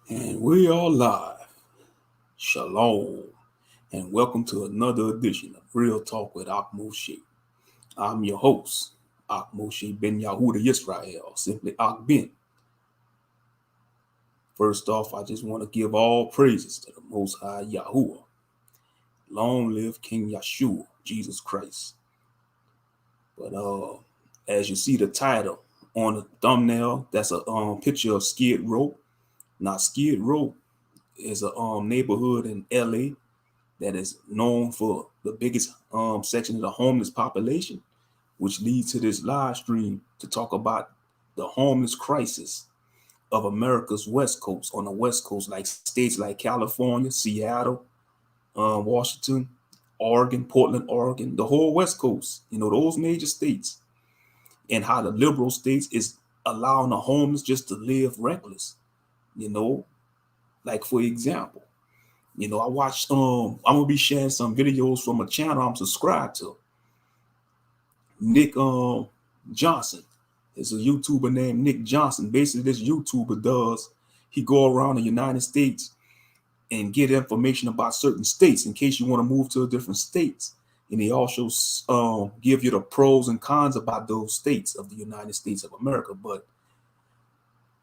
And we are live. Shalom. And welcome to another edition of Real Talk with Moshe. I'm your host, Moshe Ben Yahuda Yisrael, simply Ben. First off, I just want to give all praises to the Most High Yahuwah. Long live King Yeshua, Jesus Christ. But as you see the title on the thumbnail, that's a picture of Skid Row. Now, Skid Row is a neighborhood in LA that is known for the biggest section of the homeless population, which leads to this live stream to talk about the homeless crisis of America's West Coast, on the West Coast, like states like California, Seattle, Washington, Oregon, Portland, Oregon, the whole West Coast, those major states, and how the liberal states is allowing the homeless just to live reckless, like for example, I watched, I'm going to be sharing some videos from a channel I'm subscribed to. Nick Johnson. It's a YouTuber named Nick Johnson. Basically, this YouTuber he go around the United States and get information about certain states in case you want to move to different states. And he also give you the pros and cons about those states of the United States of America. But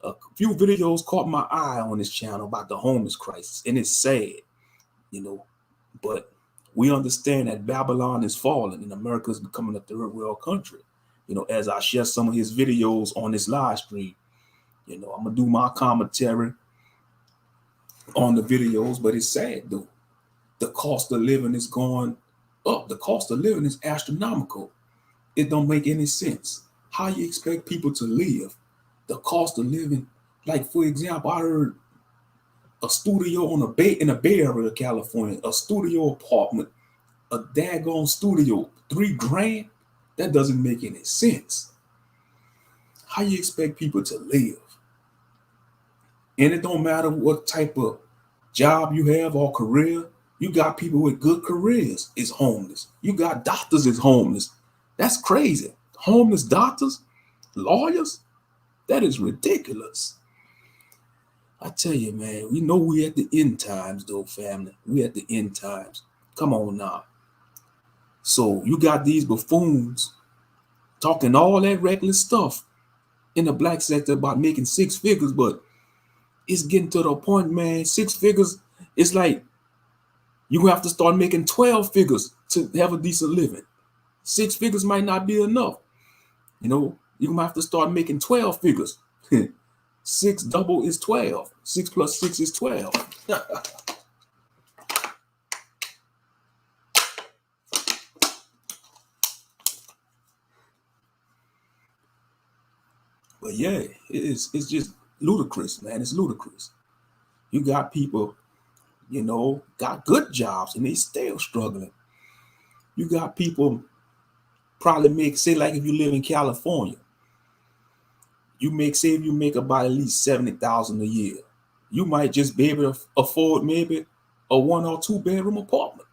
a few videos caught my eye on this channel about the homeless crisis. And it's sad, but we understand that Babylon is falling and America is becoming a third world country. As I share some of his videos on this live stream, I'm going to do my commentary on the videos, but it's sad though. The cost of living is going up. The cost of living is astronomical. It don't make any sense. How you expect people to live? The cost of living, like for example, I heard a studio in a Bay Area, California, a studio apartment, a daggone studio, $3,000. That doesn't make any sense. How you expect people to live? And it don't matter what type of job you have or career. You got people with good careers is homeless. You got doctors is homeless. That's crazy. Homeless doctors, lawyers, that is ridiculous. I tell you, man, we know we at the end times, though, family. We at the end times. Come on now. So you got these buffoons talking all that reckless stuff in the black sector about making six figures, but it's getting to the point, man, 6 figures, it's like you have to start making 12 figures to have a decent living. 6 figures might not be enough. You're going to have to start making 12 figures. 6 double is 12. 6 plus 6 is 12. But yeah, it's just ludicrous, man. It's ludicrous. You got people, got good jobs and they still struggling. You got people probably say like if you live in California, you make about at least $70,000 a year. You might just be able to afford maybe a 1 or 2 bedroom apartment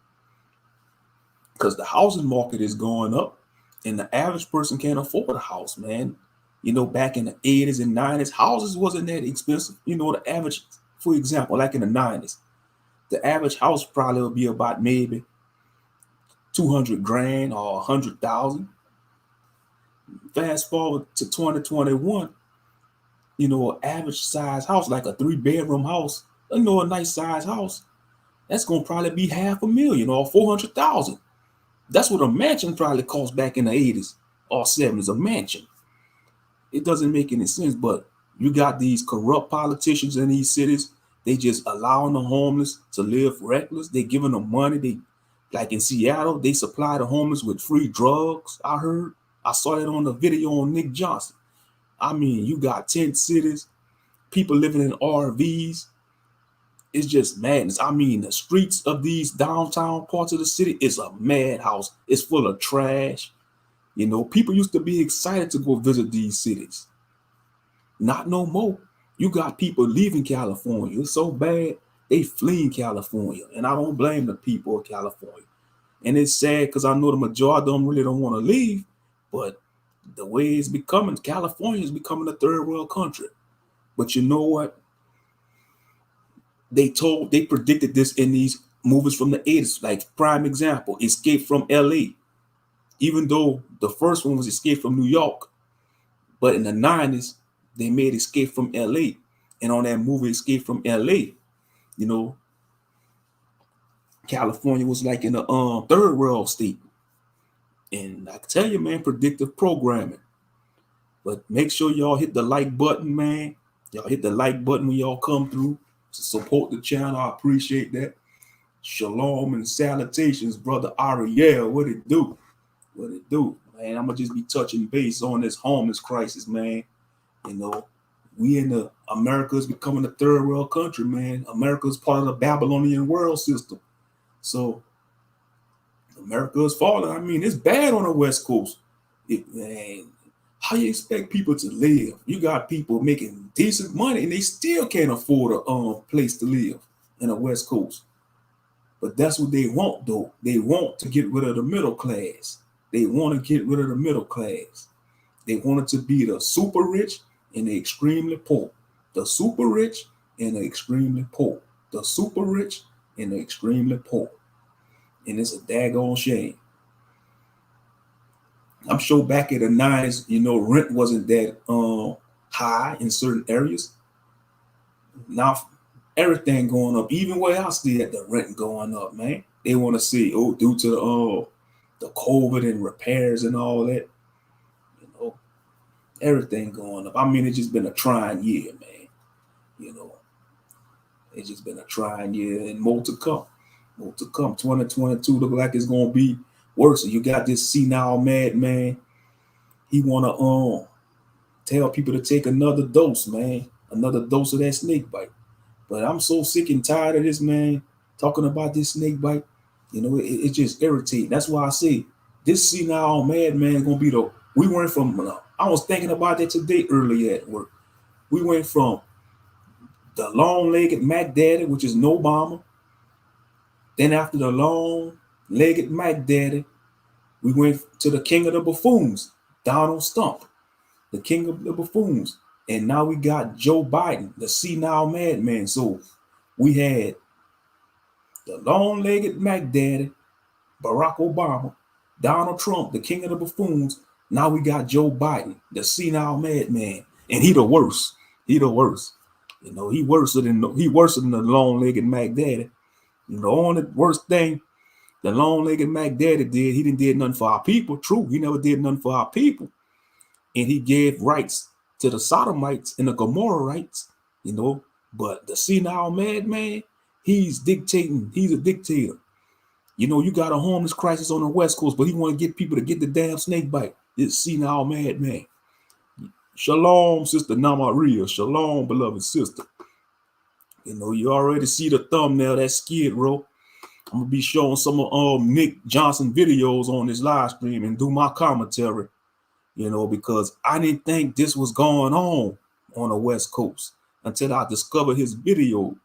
because the housing market is going up and the average person can't afford a house, man. Back in the 80s and 90s, houses wasn't that expensive. The average, for example, like in the 90s, the average house probably would be about maybe $200,000 or $100,000. Fast forward to 2021, an average size house, like a 3-bedroom house, a nice size house, that's going to probably be $500,000 or $400,000. That's what a mansion probably cost back in the 80s or 70s, a mansion. It doesn't make any sense, but you got these corrupt politicians in these cities. They just allowing the homeless to live reckless. They giving them money. They, like in Seattle, they supply the homeless with free drugs. I saw that on the video on Nick Johnson. I mean, you got tent cities, people living in RVs. It's just madness. I mean, the streets of these downtown parts of the city is a madhouse. It's full of trash. People used to be excited to go visit these cities. Not no more. You got people leaving California. It's so bad, they fleeing California. And I don't blame the people of California. And it's sad because I know the majority of them really don't want to leave. But the way it's becoming, California is becoming a third world country. But you know what? they predicted this in these movies from the 80s. Like prime example, Escape from LA. Even though the first one was Escape from New York, but in the 90s, they made Escape from LA. And on that movie, Escape from LA, you know, California was like in a third world state. And I can tell you, man, predictive programming. But make sure y'all hit the like button, man. Y'all hit the like button when y'all come through to support the channel. I appreciate that. Shalom and salutations, brother Ariel. What it do? What it do? Man, I'm going to just be touching base on this homeless crisis, man. You know, we in the America's becoming a third world country, man. America's part of the Babylonian world system. So America is falling. I mean, it's bad on the West Coast. Man, how you expect people to live? You got people making decent money and they still can't afford a place to live in the West Coast. But that's what they want, though. They want to get rid of the middle class. They want to get rid of the middle class. They want it to be the super rich and the extremely poor. The super rich and the extremely poor. The super rich and the extremely poor. And it's a daggone shame. I'm sure back in the 90s, you know, rent wasn't that high in certain areas. Now everything going up, even where I stay at, the rent going up, man. They want to see, due to the COVID and repairs and all that, you know, everything going up. I mean, it's just been a trying year, man. You know, it's just been a trying year and more to come. More to come. 2022 look like it's gonna be worse. So you got this senile madman. He wanna tell people to take another dose, man. Another dose of that snake bite. But I'm so sick and tired of this, man, talking about this snake bite. You know, it just irritating. That's why I say this senile madman is gonna be we went from I was thinking about that today earlier at work. We went from the long-legged Mac Daddy, which is no Obama. Then after the long-legged Mac Daddy, we went to the king of the buffoons, Donald Trump, the king of the buffoons. And now we got Joe Biden, the senile madman. So we had the long-legged Mac Daddy, Barack Obama, Donald Trump, the king of the buffoons. Now we got Joe Biden, the senile madman. And he the worst. He the worst. You know, he worse than the long-legged Mac Daddy. You know, the only worst thing the long-legged Mac Daddy did, he didn't did nothing for our people. True, he never did nothing for our people. And he gave rights to the Sodomites and the Gomorrahites, you know. But the senile madman, he's dictating. He's a dictator. You know, you got a homeless crisis on the West Coast, but he want to get people to get the damn snake bite. This senile madman. Shalom, Sister Namaria. Shalom, beloved sister. You know, you already see the thumbnail, that Skid Row. I'm gonna be showing some of Nick Johnson videos on this live stream and do my commentary, you know, because I didn't think this was going on the West Coast until I discovered his videos.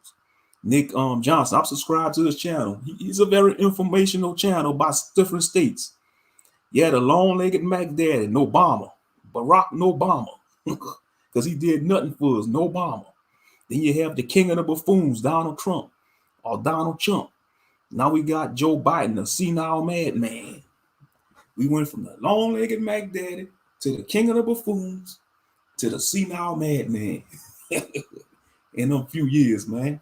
Nick Johnson, I'm subscribed to his channel. He's a very informational channel by different states. Yeah, the long-legged Mac Daddy, no Obama, Barack no Obama, because he did nothing for us, no Obama. Then you have the king of the buffoons, Donald Trump, or Donald Trump. Now we got Joe Biden, the senile madman. We went from the long-legged Mac Daddy to the king of the buffoons to the senile madman in a few years, man.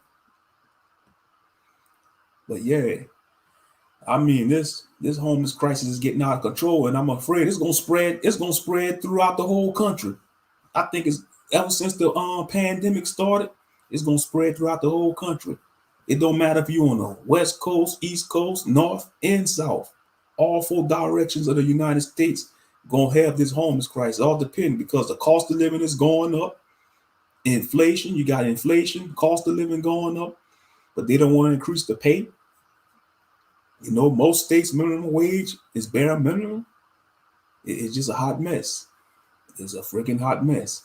But yeah, I mean, this homeless crisis is getting out of control, and I'm afraid it's gonna spread. It's gonna spread throughout the whole country. I think it's ever since the pandemic started, it's gonna spread throughout the whole country. It don't matter if you're on the West Coast, East Coast, North, and South. All four directions of the United States gonna have this homeless crisis. All depending, because the cost of living is going up. Inflation, you got inflation, cost of living going up, but they don't want to increase the pay. You know, most states' minimum wage is bare minimum. It's just a hot mess. It's a freaking hot mess.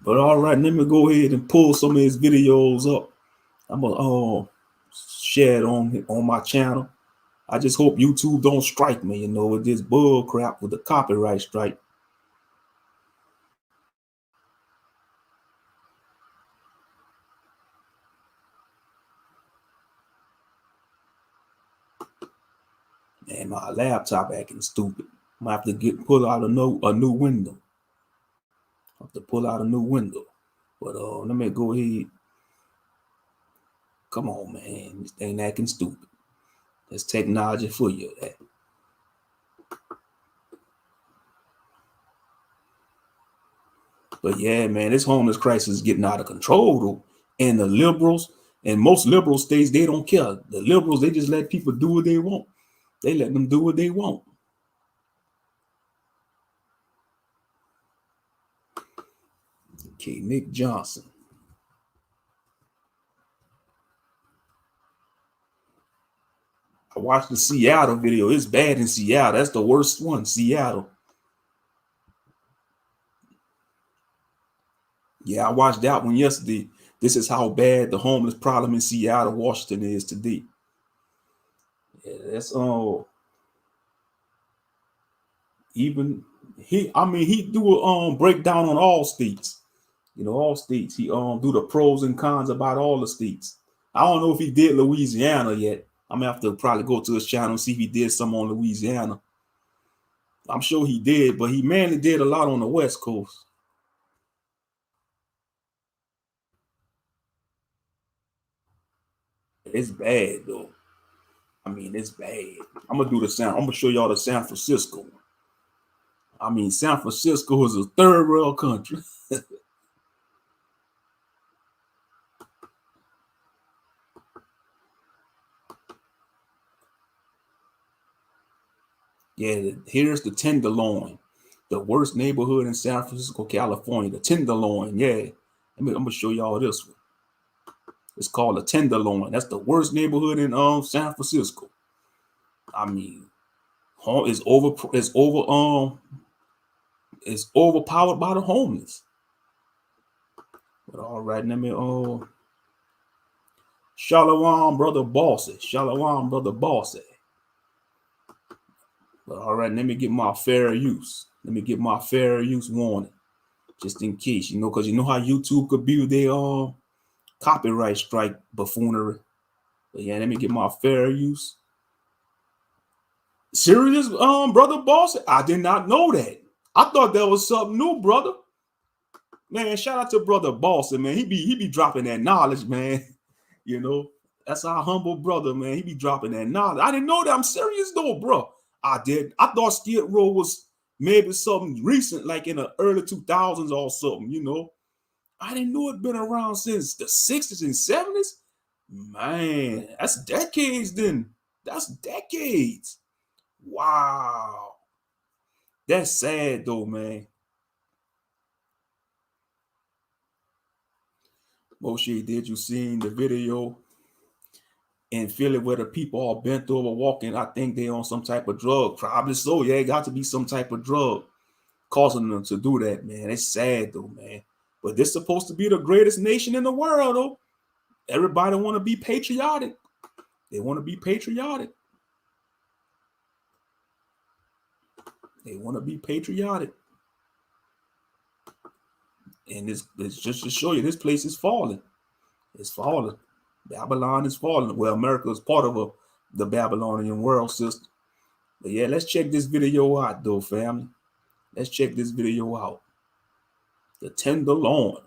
But all right, let me go ahead and pull some of his videos up. I'm gonna share it on my channel. I just hope YouTube don't strike me, you know, with this bull crap with the copyright strike. And my laptop acting stupid. I'm gonna have to pull out a new window. I have to pull out a new window. But let me go ahead. Come on, man. This thing acting stupid. That's technology for you. But yeah, man, this homeless crisis is getting out of control though. And the liberals, and most liberal states, they don't care. The liberals, they just let people do what they want. They let them do what they want. Okay, Nick Johnson. I watched the Seattle video. It's bad in Seattle. That's the worst one, Seattle. Yeah, I watched that one yesterday. This is how bad the homeless problem in Seattle, Washington is today. Yeah, that's even he do a breakdown on all states. You know, all states. He do the pros and cons about all the states. I don't know if he did Louisiana yet. I'm gonna have to probably go to his channel and see if he did some on Louisiana. I'm sure he did, but he mainly did a lot on the West Coast. It's bad though. I mean, it's bad. I'm gonna show y'all the San Francisco. I mean, San Francisco is a third world country. Yeah, here's the Tenderloin, the worst neighborhood in San Francisco, California. The Tenderloin, yeah. I'm gonna show y'all this one. It's called the Tenderloin. That's the worst neighborhood in San Francisco. I mean, it's overpowered by the homeless. But all right, let me Shalom, brother Bossy. Shalom, brother Bossy. But all right, let me get my fair use. Let me get my fair use warning, just in case, because you know how YouTube could be their copyright strike buffoonery. But yeah, let me get my fair use. Serious, brother Bossy? I did not know that. I thought that was something new, brother. Man, shout out to brother Bossy, man. He be dropping that knowledge, man. That's our humble brother, man. He be dropping that knowledge. I didn't know that. I'm serious though, bro. I thought Skid Row was maybe something recent, like in the early 2000s or something, I didn't know it'd been around since the 60s and 70s. Man, that's decades then. That's decades. Wow. That's sad though, man. Moshe, did you seen the video in Philly where the people are bent over walking? I think they on some type of drug. Probably so. Yeah, it got to be some type of drug causing them to do that, man. It's sad though, man. But this is supposed to be the greatest nation in the world, though. Everybody want to be patriotic. They want to be patriotic. They want to be patriotic. And it's just to show you, this place is falling. It's falling. Babylon is falling. Well, America is part of the Babylonian world system. But yeah, let's check this video out, though, family. Let's check this video out. The Tenderloin.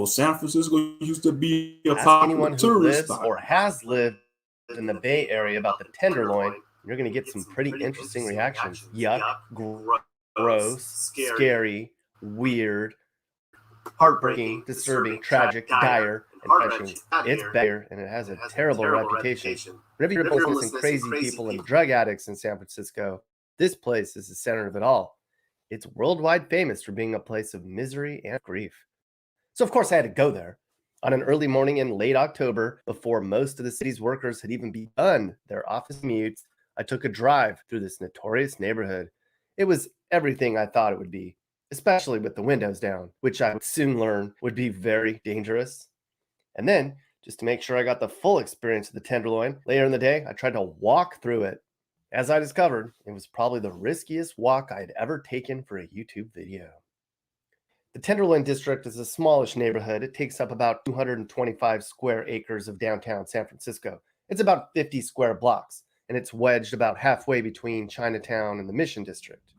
San Francisco used to be a popular tourist spot. Or has lived in the Bay Area about the Tenderloin, you're going to get some pretty interesting reactions. Yuck, gross, scary, weird, heartbreaking, disturbing, tragic, dire, and touching. It's bad, and it has a terrible reputation. Whenever you're missing crazy people and drug addicts in San Francisco, this place is the center of it all. It's worldwide famous for being a place of misery and grief. So, of course, I had to go there. On an early morning in late October, before most of the city's workers had even begun their office commutes, I took a drive through this notorious neighborhood. It was everything I thought it would be, especially with the windows down, which I would soon learn would be very dangerous. And then, just to make sure I got the full experience of the Tenderloin, later in the day, I tried to walk through it. As I discovered, it was probably the riskiest walk I had ever taken for a YouTube video. The Tenderloin District is a smallish neighborhood. It takes up about 225 square acres of downtown San Francisco. It's about 50 square blocks, and it's wedged about halfway between Chinatown and the Mission District.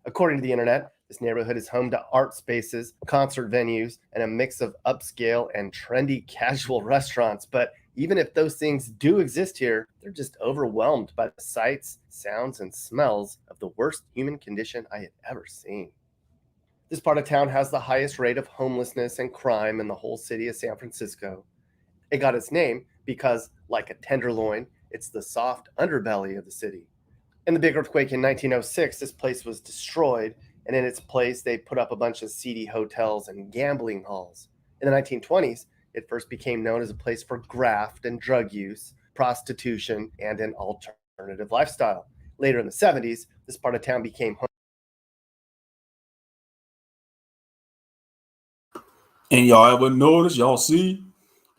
According to the internet, this neighborhood is home to art spaces, concert venues, and a mix of upscale and trendy casual restaurants. But even if those things do exist here, they're just overwhelmed by the sights, sounds, and smells of the worst human condition I have ever seen. This part of town has the highest rate of homelessness and crime in the whole city of San Francisco. It got its name because, like a tenderloin, it's the soft underbelly of the city. In the big earthquake in 1906, this place was destroyed, and in its place, they put up a bunch of seedy hotels and gambling halls. In the 1920s, it first became known as a place for graft and drug use, prostitution, and an alternative lifestyle. Later in the 70s, this part of town became home. And y'all ever notice, y'all see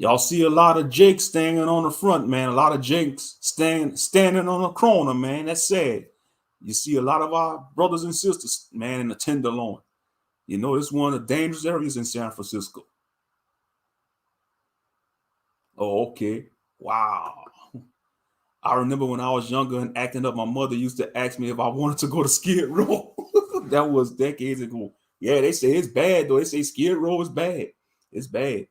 a lot of Jakes standing on the front, man. A lot of Jakes standing on the corner, man. That's sad. You see a lot of our brothers and sisters, man, in the Tenderloin. You know, it's one of the dangerous areas in San Francisco. Oh, okay. Wow. I remember when I was younger and acting up, my mother used to ask me if I wanted to go to Skid Row. That was decades ago. Yeah, they say it's bad, though. They say Skid Row is bad. It's bad.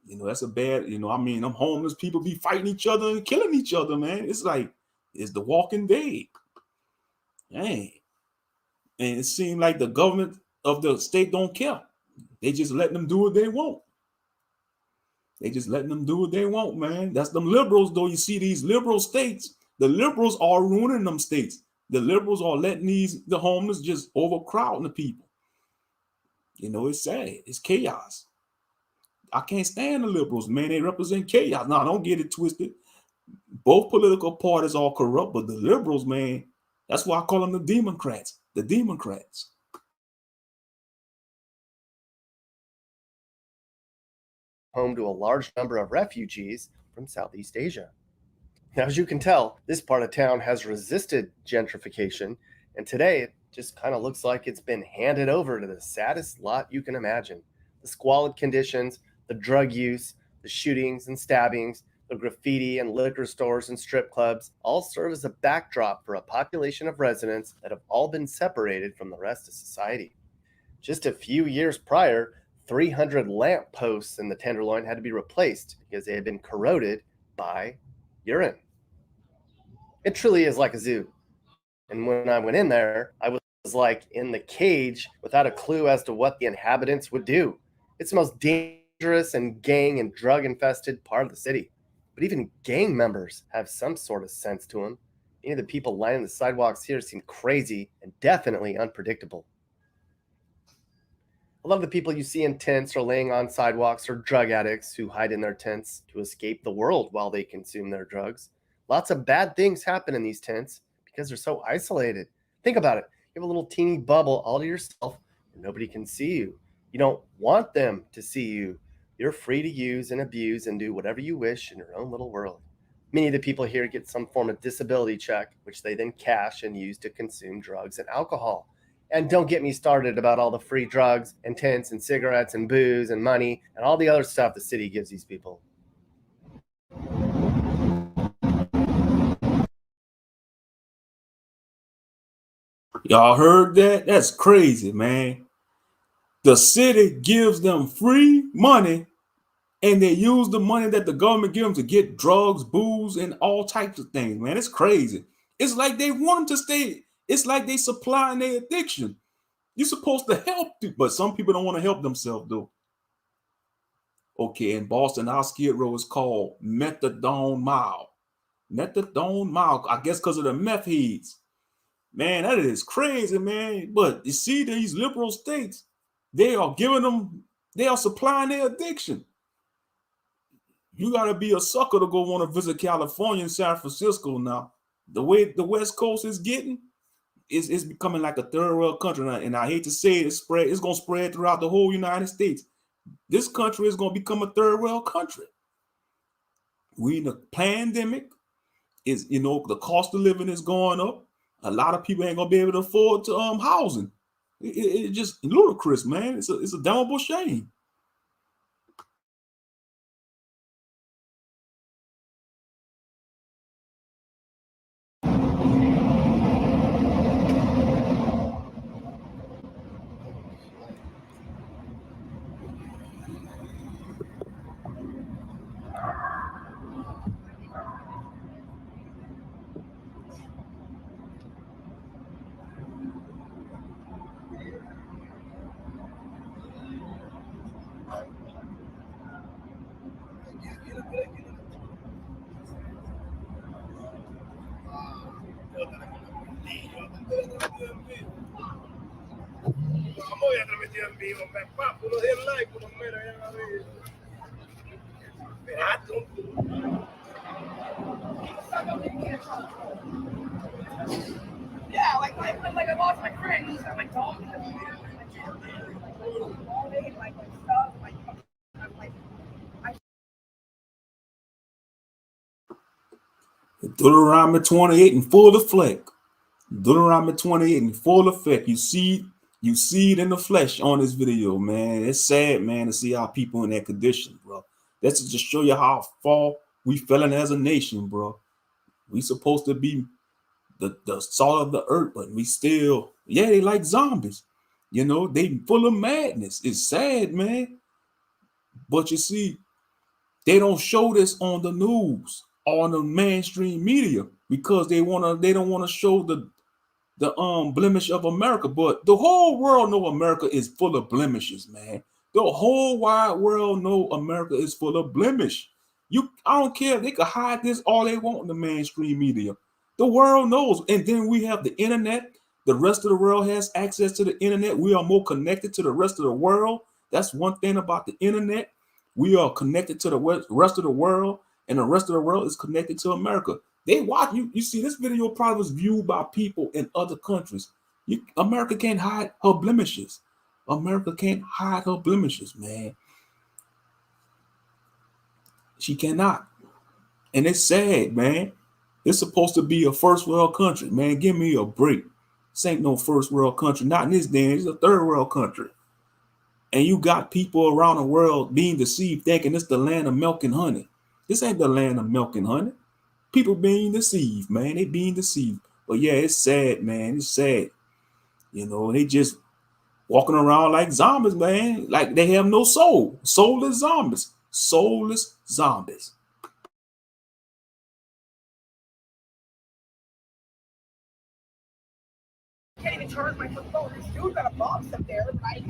You know, that's a bad, I mean, them homeless people be fighting each other and killing each other, man. It's like, it's the Walking Dead. Dang. And it seems like the government of the state don't care. They just letting them do what they want. They just letting them do what they want, man. That's them liberals, though. You see these liberal states, the liberals are ruining them states. The liberals are letting the homeless just overcrowding the people. You know, it's sad. It's chaos. I can't stand the liberals, man. They represent chaos. Now, don't get it twisted. Both political parties are corrupt, but the liberals, man, that's why I call them the Democrats. The Democrats. Home to a large number of refugees from Southeast Asia. Now, as you can tell, this part of town has resisted gentrification, and today it just kind of looks like it's been handed over to the saddest lot you can imagine. The squalid conditions, the drug use, the shootings and stabbings, the graffiti and liquor stores and strip clubs all serve as a backdrop for a population of residents that have all been separated from the rest of society. Just a few years prior, 300 lamp posts in the Tenderloin had to be replaced because they had been corroded by urine. It truly is like a zoo. And when I went in there, I was like in the cage without a clue as to what the inhabitants would do. It's the most dangerous and gang and drug infested part of the city. But even gang members have some sort of sense to them. Any of the people lining the sidewalks here seem crazy and definitely unpredictable. A lot of the people you see in tents or laying on sidewalks are drug addicts who hide in their tents to escape the world while they consume their drugs. Lots of bad things happen in these tents because they're so isolated. Think about it. You have a little teeny bubble all to yourself and nobody can see you. You don't want them to see you. You're free to use and abuse and do whatever you wish in your own little world. Many of the people here get some form of disability check, which they then cash and use to consume drugs and alcohol. And don't get me started about all the free drugs and tents and cigarettes and booze and money and all the other stuff the city gives these people. Y'all heard that? That's crazy, man. The city gives them free money and they use the money that the government gives them to get drugs, booze, and all types of things, man. It's crazy. It's like they want them to stay. It's like they supplying their addiction. You're supposed to help people, but some people don't want to help themselves, though. Okay, in Boston, our Skid Row is called Methadone Mile. Methadone Mile, I guess because of the meth heads. Man, that is crazy, man. But you see, these liberal states, they are supplying their addiction. You got to be a sucker to go want to visit California and San Francisco now. The way the West Coast is getting, it's becoming like a third world country. And I hate to say it, it's going to spread throughout the whole United States. This country is going to become a third world country. We in a pandemic. The cost of living is going up. A lot of people ain't going to be able to afford to housing. It's just ludicrous, man. It's a damnable shame. Yeah, like I lost my friends. I'm like talking to them. Like stuff. I'm like. Deuteronomy 28 in full effect. Deuteronomy 28 in full effect. You see it in the flesh on this video, man. It's sad, man, to see how people in that condition, bro. That's to just show you how far we fell in as a nation, bro. We supposed to be the salt of the earth, but we still, yeah, they like zombies. You know, they full of madness. It's sad, man. But you see, they don't show this on the news or on the mainstream media because they don't want to show the blemish of America. But the whole world know America is full of blemishes, man. The whole wide world know America is full of blemish. I don't care. They could hide this all they want in the mainstream media. The world knows. And then we have the internet. The rest of the world has access to the internet. We are more connected to the rest of the world. That's one thing about the internet. We are connected to the rest of the world, and the rest of the world is connected to America. They watch you. You see, this video probably was viewed by people in other countries. America can't hide her blemishes. America can't hide her blemishes, man. She cannot. And it's sad, man. It's supposed to be a first world country, man. Give me a break. This ain't no first world country. Not in this day. It's a third world country. And you got people around the world being deceived, thinking it's the land of milk and honey. This ain't the land of milk and honey. People being deceived, man. They being deceived. But yeah, it's sad, man. It's sad. You know, they just walking around like zombies, man. Like they have no soul. Soulless zombies. Soulless zombies. Can't even charge my phone. This dude got a box up there, right?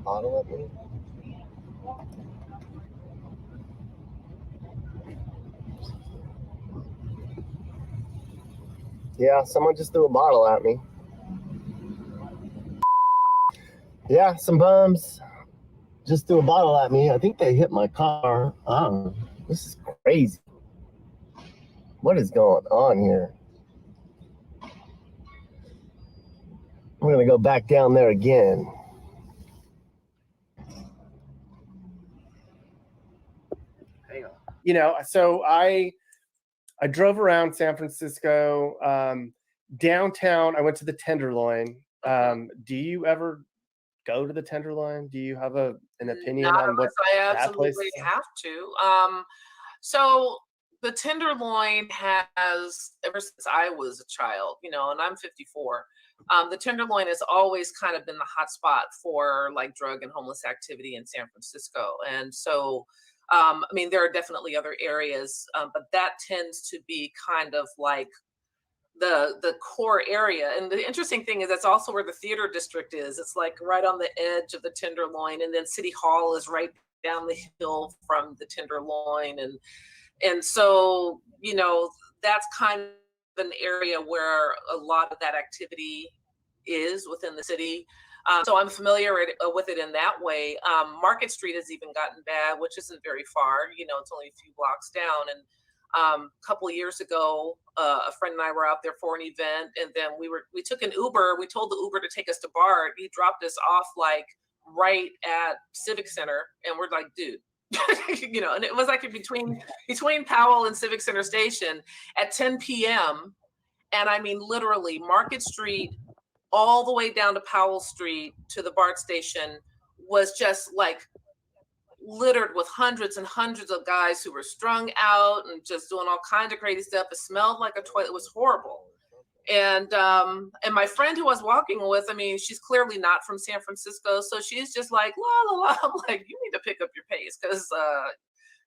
Bottle at me. Yeah, someone just threw a bottle at me. Yeah, some bums just threw a bottle at me. I think they hit my car. Oh, this is crazy. What is going on here? I'm gonna go back down there again. Hang on. You know, so I drove around San Francisco, downtown. I went to the Tenderloin. Do you ever go to the Tenderloin? Do you have an opinion on what I that place absolutely is? have to. So the Tenderloin has, ever since I was a child, you know, and I'm 54, the Tenderloin has always kind of been the hot spot for like drug and homeless activity in San Francisco. And so, I mean, there are definitely other areas, but that tends to be kind of like the core area. And the interesting thing is that's also where the theater district is. It's like right on the edge of the Tenderloin, and then City Hall is right down the hill from the Tenderloin. And so, you know, that's kind of an area where a lot of that activity is within the city. So I'm familiar with it in that way. Market Street has even gotten bad, which isn't very far. You know, it's only a few blocks down. And A couple of years ago, a friend and I were out there for an event, and then we took an Uber. We told the Uber to take us to BART. He dropped us off like right at Civic Center, and we're like, dude. You know, and it was like between Powell and Civic Center Station at 10 p.m. And I mean, literally Market Street all the way down to Powell Street to the BART station was just like littered with hundreds and hundreds of guys who were strung out and just doing all kinds of crazy stuff. It smelled like a toilet. It was horrible. And my friend who I was walking with, I mean, she's clearly not from San Francisco, so she's just like la la la. I'm like, you need to pick up your pace, because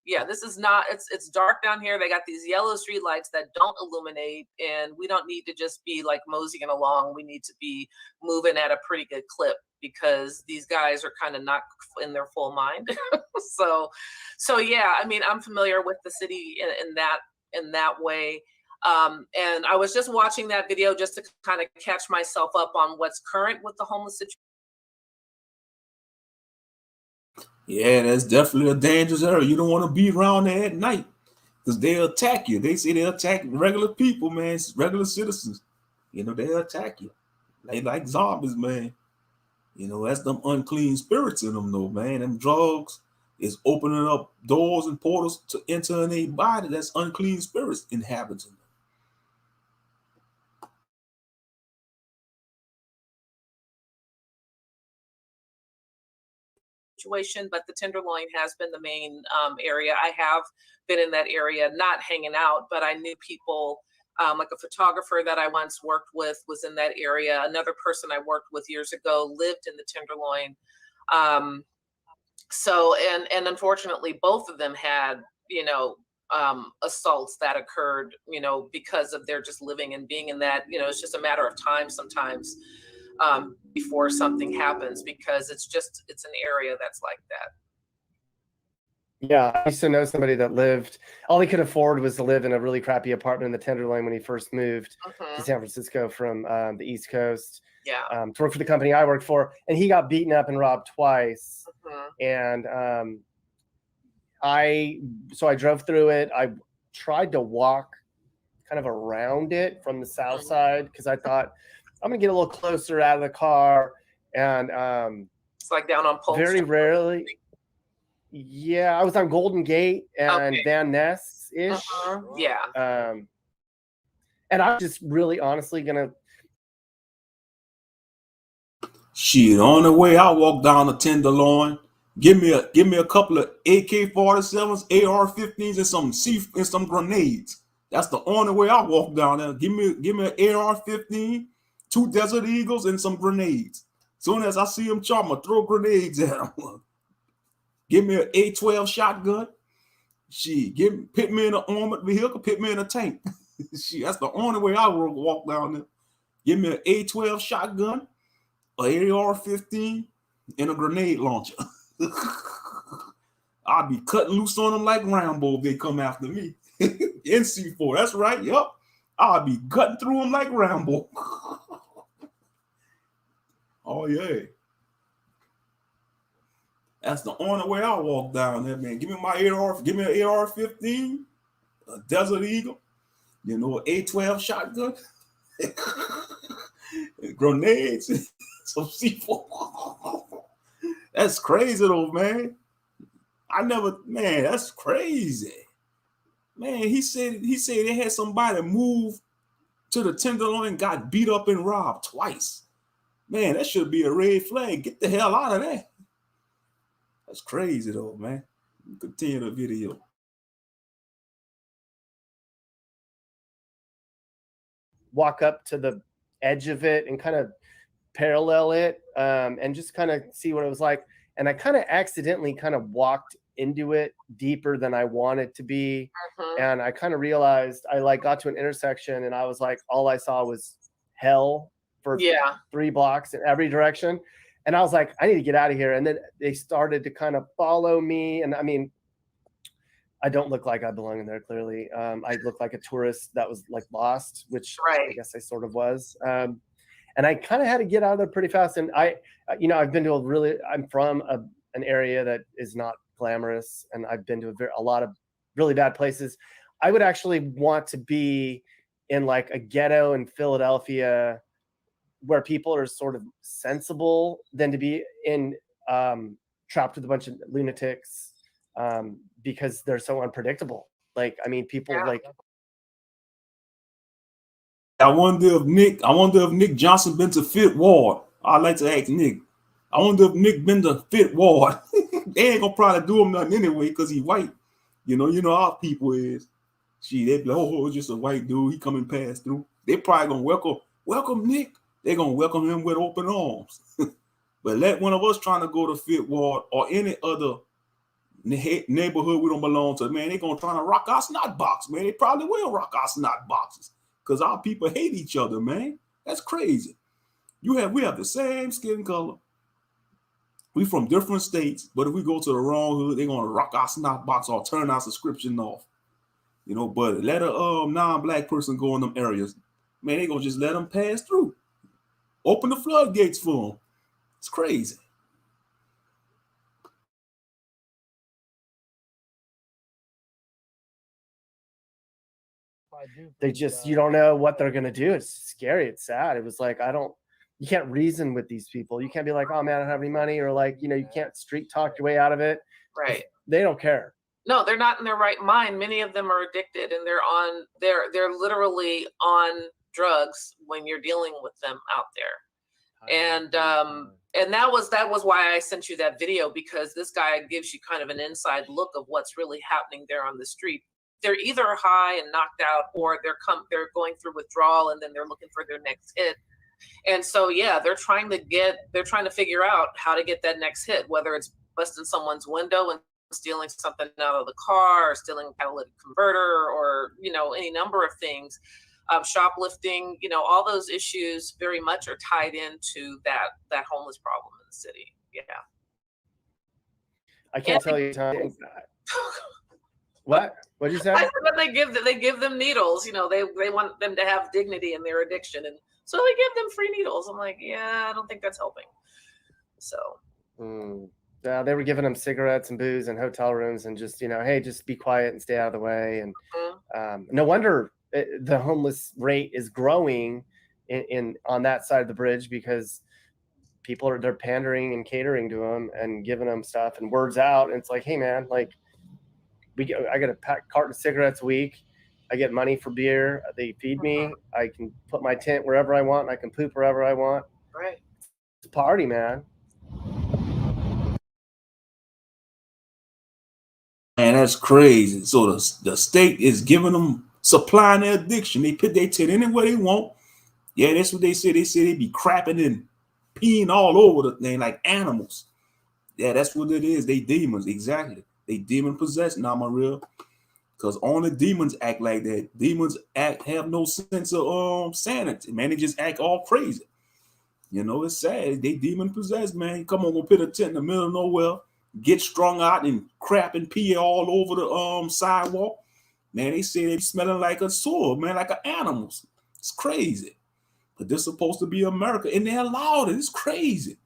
yeah, this is not. It's dark down here. They got these yellow street lights that don't illuminate, and we don't need to just be like moseying along. We need to be moving at a pretty good clip, because these guys are kind of not in their full mind. so yeah, I mean, I'm familiar with the city in that way. And I was just watching that video just to kind of catch myself up on what's current with the homeless situation. Yeah, that's definitely a dangerous area. You don't want to be around there at night, because they'll attack you. They say they attack regular people, man, regular citizens. You know, they'll attack you. They like zombies, man. You know, that's them unclean spirits in them, though, man. Them drugs is opening up doors and portals to enter in a body that's unclean spirits inhabiting them. Situation, but the Tenderloin has been the main area. I have been in that area, not hanging out, but I knew people, like a photographer that I once worked with was in that area. Another person I worked with years ago lived in the Tenderloin. So unfortunately, both of them had, you know, assaults that occurred, you know, because of their just living and being in that. You know, it's just a matter of time sometimes before something happens, because it's an area that's like that. Yeah, I used to know somebody that lived, all he could afford was to live in a really crappy apartment in the Tenderloin when he first moved to San Francisco from the East Coast. Yeah. To work for the company I worked for, and he got beaten up and robbed twice. And I drove through it. I tried to walk kind of around it from the south side, because I thought I'm gonna get a little closer out of the car. And it's like down on Polk very Street. rarely. Yeah, I was on Golden Gate and Van Ness ish. Yeah. And I'm just really honestly gonna. Shit, on the way I walk down the Tenderloin, give me a couple of AK-47s, AR-15s, and some grenades. That's the only way I walk down there. Give me an AR-15, 2 Desert Eagles, and some grenades. Soon as I see them, I'm gonna throw grenades at them. Give me an A-12 shotgun. Shit, put me in an armored vehicle, put me in a tank. Shit, that's the only way I will walk down there. Give me an A-12 shotgun, an AR-15, and a grenade launcher. I'll be cutting loose on them like Rambo if they come after me. NC4, that's right, yep. I'll be cutting through them like Rambo. Oh, yeah. That's the only way I walk down there, man. Give me an AR-15, a Desert Eagle, you know, an A-12 shotgun, grenades, some C4. That's crazy though, man. That's crazy. Man, he said they had somebody move to the Tenderloin, got beat up and robbed twice. Man, that should be a red flag. Get the hell out of there. That's crazy though, man. Continue the video. Walk up to the edge of it and kind of parallel it, and just kind of see what it was like. And I kind of accidentally kind of walked into it deeper than I wanted to be. And I kind of realized I like got to an intersection and I was like, all I saw was hell for 3 blocks in every direction. And I was like, I need to get out of here. And then they started to kind of follow me. And I mean, I don't look like I belong in there, clearly. I look like a tourist that was like lost, which I guess I sort of was. And I kind of had to get out of there pretty fast. And I've been to I'm from an area that is not glamorous. And I've been to a lot of really bad places. I would actually want to be in like a ghetto in Philadelphia where people are sort of sensible than to be in trapped with a bunch of lunatics because they're so unpredictable. Like, I mean, people like. I wonder if Nick Johnson been to Fifth Ward. I'd like to ask Nick. I wonder if Nick been to Fifth Ward. They ain't gonna probably do him nothing anyway because he white. You know how people is. They be like, oh, just a white dude. He coming pass through. They probably gonna welcome Nick. They gonna welcome him with open arms. But let one of us trying to go to Fifth Ward or any other neighborhood we don't belong to, man, they gonna try to rock our snot box, man. They probably will rock our snot boxes because our people hate each other, man. That's crazy. We have the same skin color. We from different states, but if we go to the wrong hood, they're gonna rock our snot box or turn our subscription off. But let a non-black person go in them areas, man, they gonna just let them pass through. Open the floodgates for them. It's crazy. They just, you don't know what they're gonna do. It's scary. It's sad. It was like, you can't reason with these people. You can't be like, oh man, I don't have any money, or like, you can't street talk your way out of it. Right. They don't care. No, they're not in their right mind. Many of them are addicted, and they're literally on drugs when you're dealing with them out there. And that was why I sent you that video, because this guy gives you kind of an inside look of what's really happening there on the street. They're either high and knocked out, or they're going through withdrawal, and then they're looking for their next hit. And so, yeah, they're trying to figure out how to get that next hit, whether it's busting someone's window and stealing something out of the car, or stealing a catalytic converter, or, any number of things, shoplifting, all those issues very much are tied into that homeless problem in the city. Yeah. I can't tell you time. What did you say? I said that they give them needles. They want them to have dignity in their addiction, and so they give them free needles. I'm like, yeah, I don't think that's helping. So. Yeah, they were giving them cigarettes and booze in hotel rooms, and just hey, just be quiet and stay out of the way. And no wonder the homeless rate is growing in on that side of the bridge, because people they're pandering and catering to them and giving them stuff and words out. And it's like, hey man, like. I get a carton of cigarettes a week. I get money for beer. They feed me. I can put my tent wherever I want. And I can poop wherever I want. Right. It's a party, man. Man, that's crazy. So the state is giving them, supplying their addiction. They put their tent anywhere they want. Yeah, that's what they say. They say they be crapping and peeing all over the thing like animals. Yeah, that's what it is. They demons, exactly. They demon possessed, now my real, because only demons act like that. Demons have no sense of sanity, man. They just act all crazy. It's sad. They demon possessed, man. Come on, we'll put a tent in the middle of nowhere, get strung out and crap and pee all over the sidewalk. Man, they say they smelling like a sword, man, like animals. It's crazy. But this is supposed to be America, and they allowed it. It's crazy.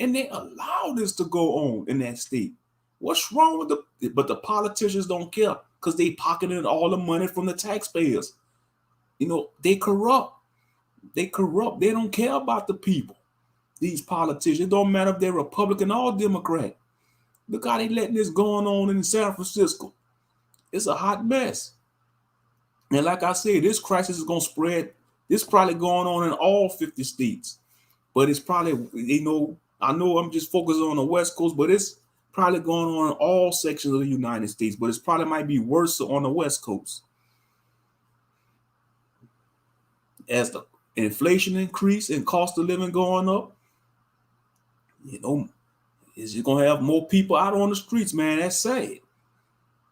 And they allowed this to go on in that state. What's wrong with but the politicians don't care, because they pocketed all the money from the taxpayers. They corrupt. They don't care about the people. These politicians, it don't matter if they're Republican or Democrat. Look how they letting this going on in San Francisco. It's a hot mess. And like I said, this crisis is going to spread. This probably going on in all 50 states. But it's probably, I know I'm just focused on the West Coast, but it's probably going on in all sections of the United States, but it's probably might be worse on the West Coast. As the inflation increase and cost of living going up, is you gonna have more people out on the streets, man? That's sad.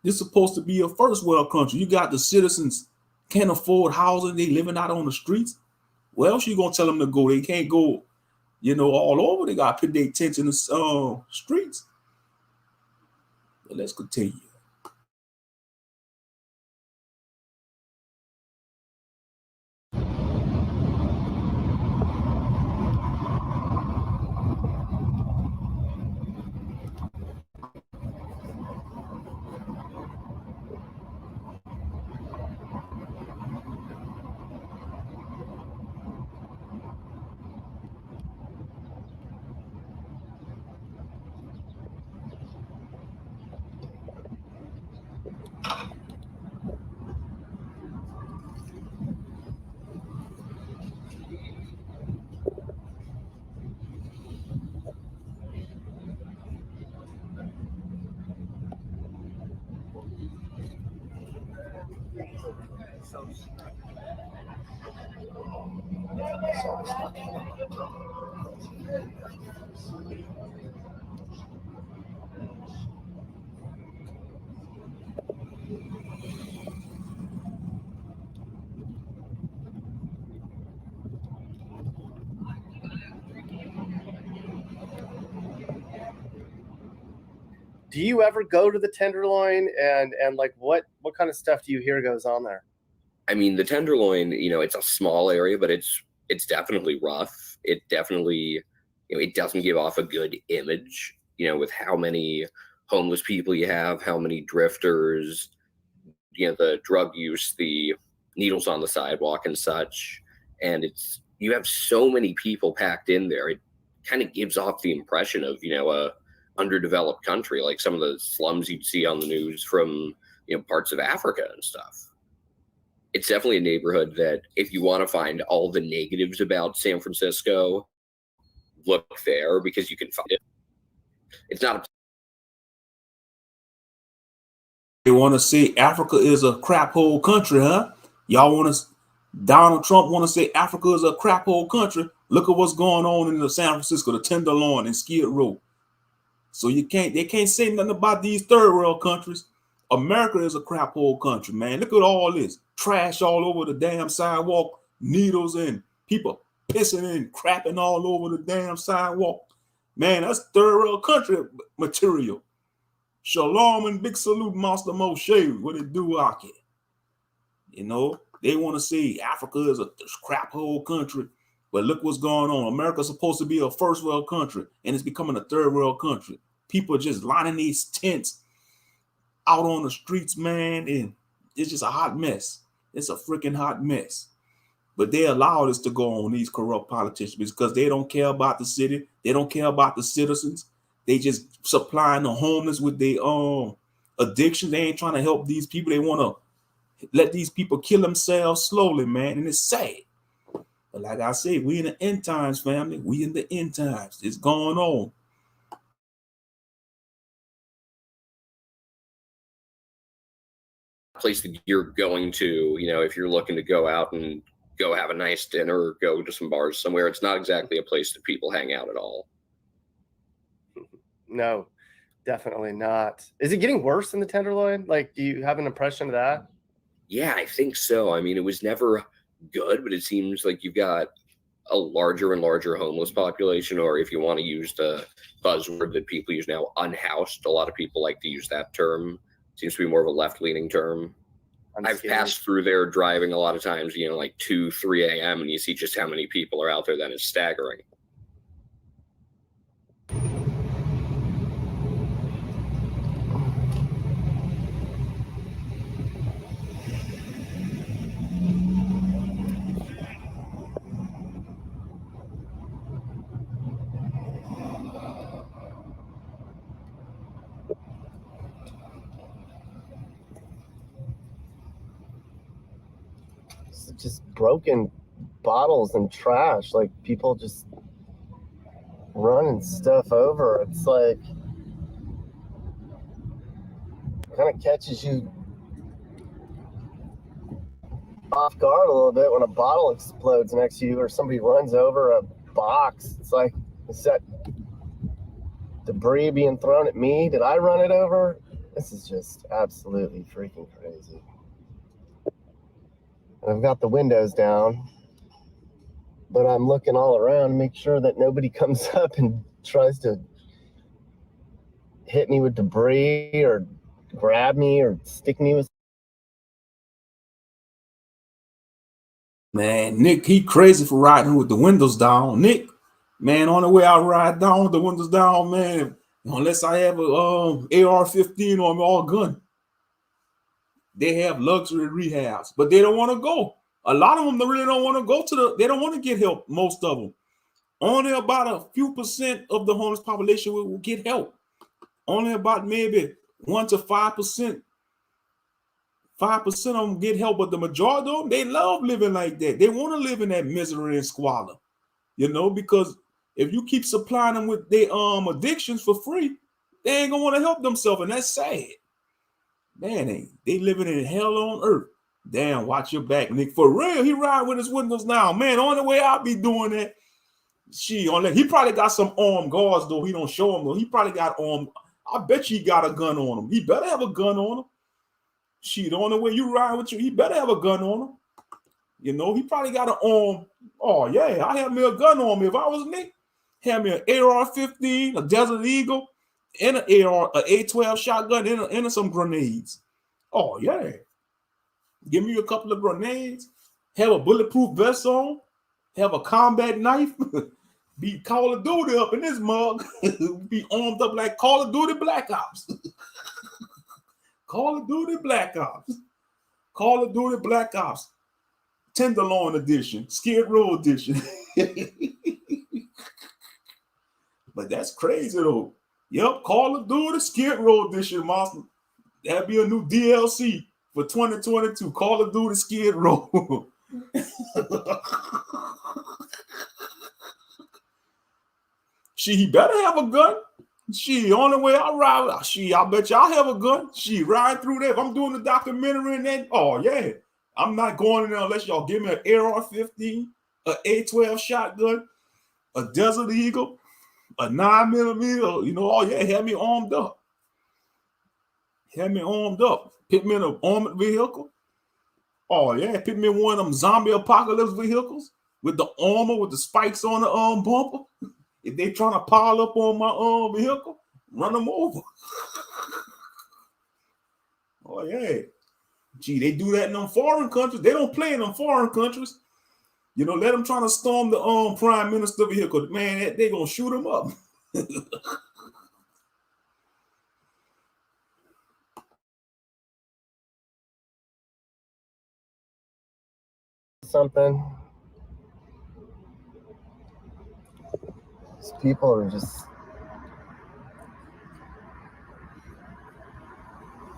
This is supposed to be a first world country. You got the citizens can't afford housing, they living out on the streets. Well, she gonna tell them to go? They can't go, all over. They gotta put their tents in the streets. But let's continue. Do you ever go to the Tenderloin and like what kind of stuff do you hear goes on there? I mean, the Tenderloin, it's a small area, but it's definitely rough. It definitely, it doesn't give off a good image, with how many homeless people you have, how many drifters, the drug use, the needles on the sidewalk and such. And you have so many people packed in there. It kind of gives off the impression of, a underdeveloped country, like some of the slums you'd see on the news from, parts of Africa and stuff. It's definitely a neighborhood that if you want to find all the negatives about San Francisco, look there because you can find it. It's not. They want to say Africa is a crap hole country, huh? Y'all want to, Donald Trump want to say Africa is a crap hole country. Look at what's going on in the San Francisco, the Tenderloin and Skid Row. So they can't say nothing about these third world countries. America is a crap hole country, man. Look at all this trash all over the damn sidewalk, needles and people pissing and crapping all over the damn sidewalk. Man, that's third world country material. Shalom and big salute, Master Moshe. What it do out here? They want to say Africa is a crap hole country. But look what's going on. America's supposed to be a first world country, and it's becoming a third world country. People are just lining these tents out on the streets, man, and it's just a hot mess. It's a freaking hot mess. But they allow this to go on, these corrupt politicians, because they don't care about the city. They don't care about the citizens. They just supplying the homeless with their addiction. They ain't trying to help these people. They want to let these people kill themselves slowly, man, and it's sad. But like I say, we in the end times, family. We in the end times. It's going on. Place that you're going to, if you're looking to go out and go have a nice dinner or go to some bars somewhere, it's not exactly a place that people hang out at all. No, definitely not. Is it getting worse in the Tenderloin? Like, do you have an impression of that? Yeah, I think so. I mean, it was never good, but it seems like you've got a larger and larger homeless population, or if you want to use the buzzword that people use now, unhoused. A lot of people like to use that term. Seems to be more of a left-leaning term. I've passed through there driving a lot of times, like 2, 3 a.m. and you see just how many people are out there. Then it's staggering. Just broken bottles and trash, like people just running stuff over. It's like kind of catches you off guard a little bit when a bottle explodes next to you or somebody runs over a box. It's like, is that debris being thrown at me? Did I run it over? This is just absolutely freaking crazy. I've got the windows down, but I'm looking all around to make sure that nobody comes up and tries to hit me with debris or grab me or stick me with. Man, Nick, he crazy for riding with the windows down. Nick, man, on the way I ride down with the windows down, man, unless I have a AR-15 on me, all gun. They have luxury rehabs, but they don't want to go. A lot of them really don't want to go they don't want to get help, most of them. Only about a few percent of the homeless population will get help. Only about maybe 1 to 5%. 5% of them get help, but the majority of them, they love living like that. They want to live in that misery and squalor, because if you keep supplying them with their addictions for free, they ain't gonna want to help themselves, and that's sad. Man, they living in hell on earth. Damn, watch your back, Nick. For real, he ride with his windows now. Man, the only way I'll be doing that. He probably got some armed guards, though. He don't show them, though. He probably got armed. I bet you he got a gun on him. He better have a gun on him. The only way you ride with you, he better have a gun on him. You know, he probably got an arm. Oh, yeah, I have me a gun on me. If I was Nick, have me an AR-15, a Desert Eagle, and an A12 shotgun, and some grenades. Oh, yeah. Give me a couple of grenades. Have a bulletproof vest on. Have a combat knife. Be Call of Duty up in this mug. Be armed up like Call of Duty Black Ops. Call of Duty Black Ops. Call of Duty Black Ops. Tenderloin edition. Skid Row edition. But that's crazy though. Yep, Call of Duty Skid Row edition, monster. That'd be a new DLC for 2022. Call of Duty Skid Row. He better have a gun. Only way I ride. I bet y'all have a gun. Ride through there. If I'm doing a documentary and then, oh yeah, I'm not going in there unless y'all give me an AR-15, an A12 shotgun, a Desert Eagle, a 9mm. You know, oh yeah, have me armed up. Put me in an armored vehicle. Oh yeah, put me in one of them zombie apocalypse vehicles with the armor with the spikes on the bumper. If they trying to pile up on my vehicle, run them over. Oh yeah. They do that in them foreign countries. They don't play in them foreign countries. You know, let them trying to storm the prime minister vehicle. Man, they gonna shoot them up. Something. These people are just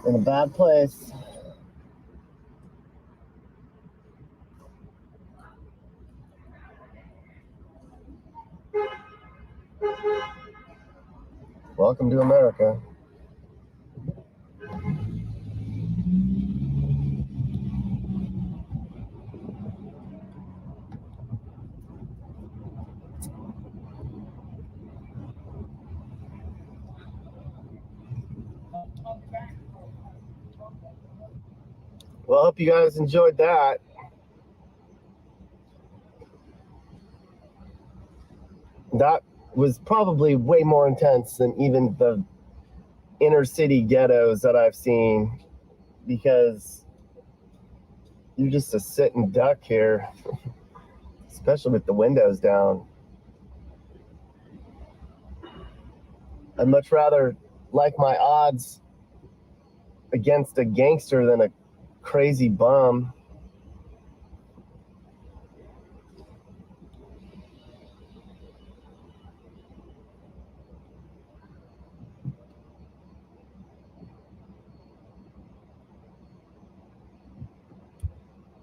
in a bad place. Welcome to America. Well, I hope you guys enjoyed that. That was probably way more intense than even the inner city ghettos that I've seen, because you're just a sitting duck here, especially with the windows down. I'd much rather like my odds against a gangster than a crazy bum.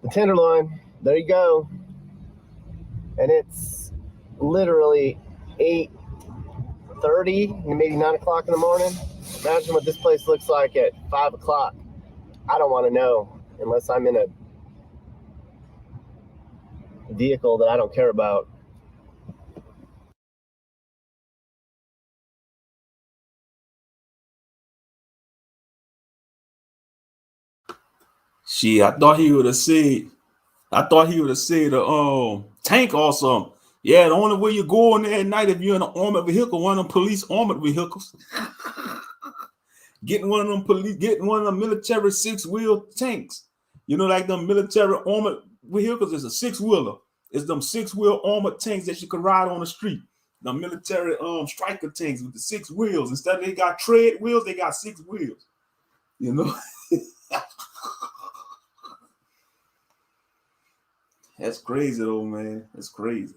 The Tenderloin, there you go. And it's literally 8:30, maybe 9 o'clock in the morning. Imagine what this place looks like at 5 o'clock. I don't want to know unless I'm in a vehicle that I don't care about. I thought he would have said the tank or something. Yeah, the only way you go in there at night if you're in an armored vehicle, one of them police armored vehicles. Getting one of them military 6-wheel tanks. You know, like them military armored vehicles is a 6-wheeler. It's them 6-wheel armored tanks that you can ride on the street. The military striker tanks with the 6 wheels. Instead of they got tread wheels, they got 6 wheels. You know? That's crazy though, man. That's crazy.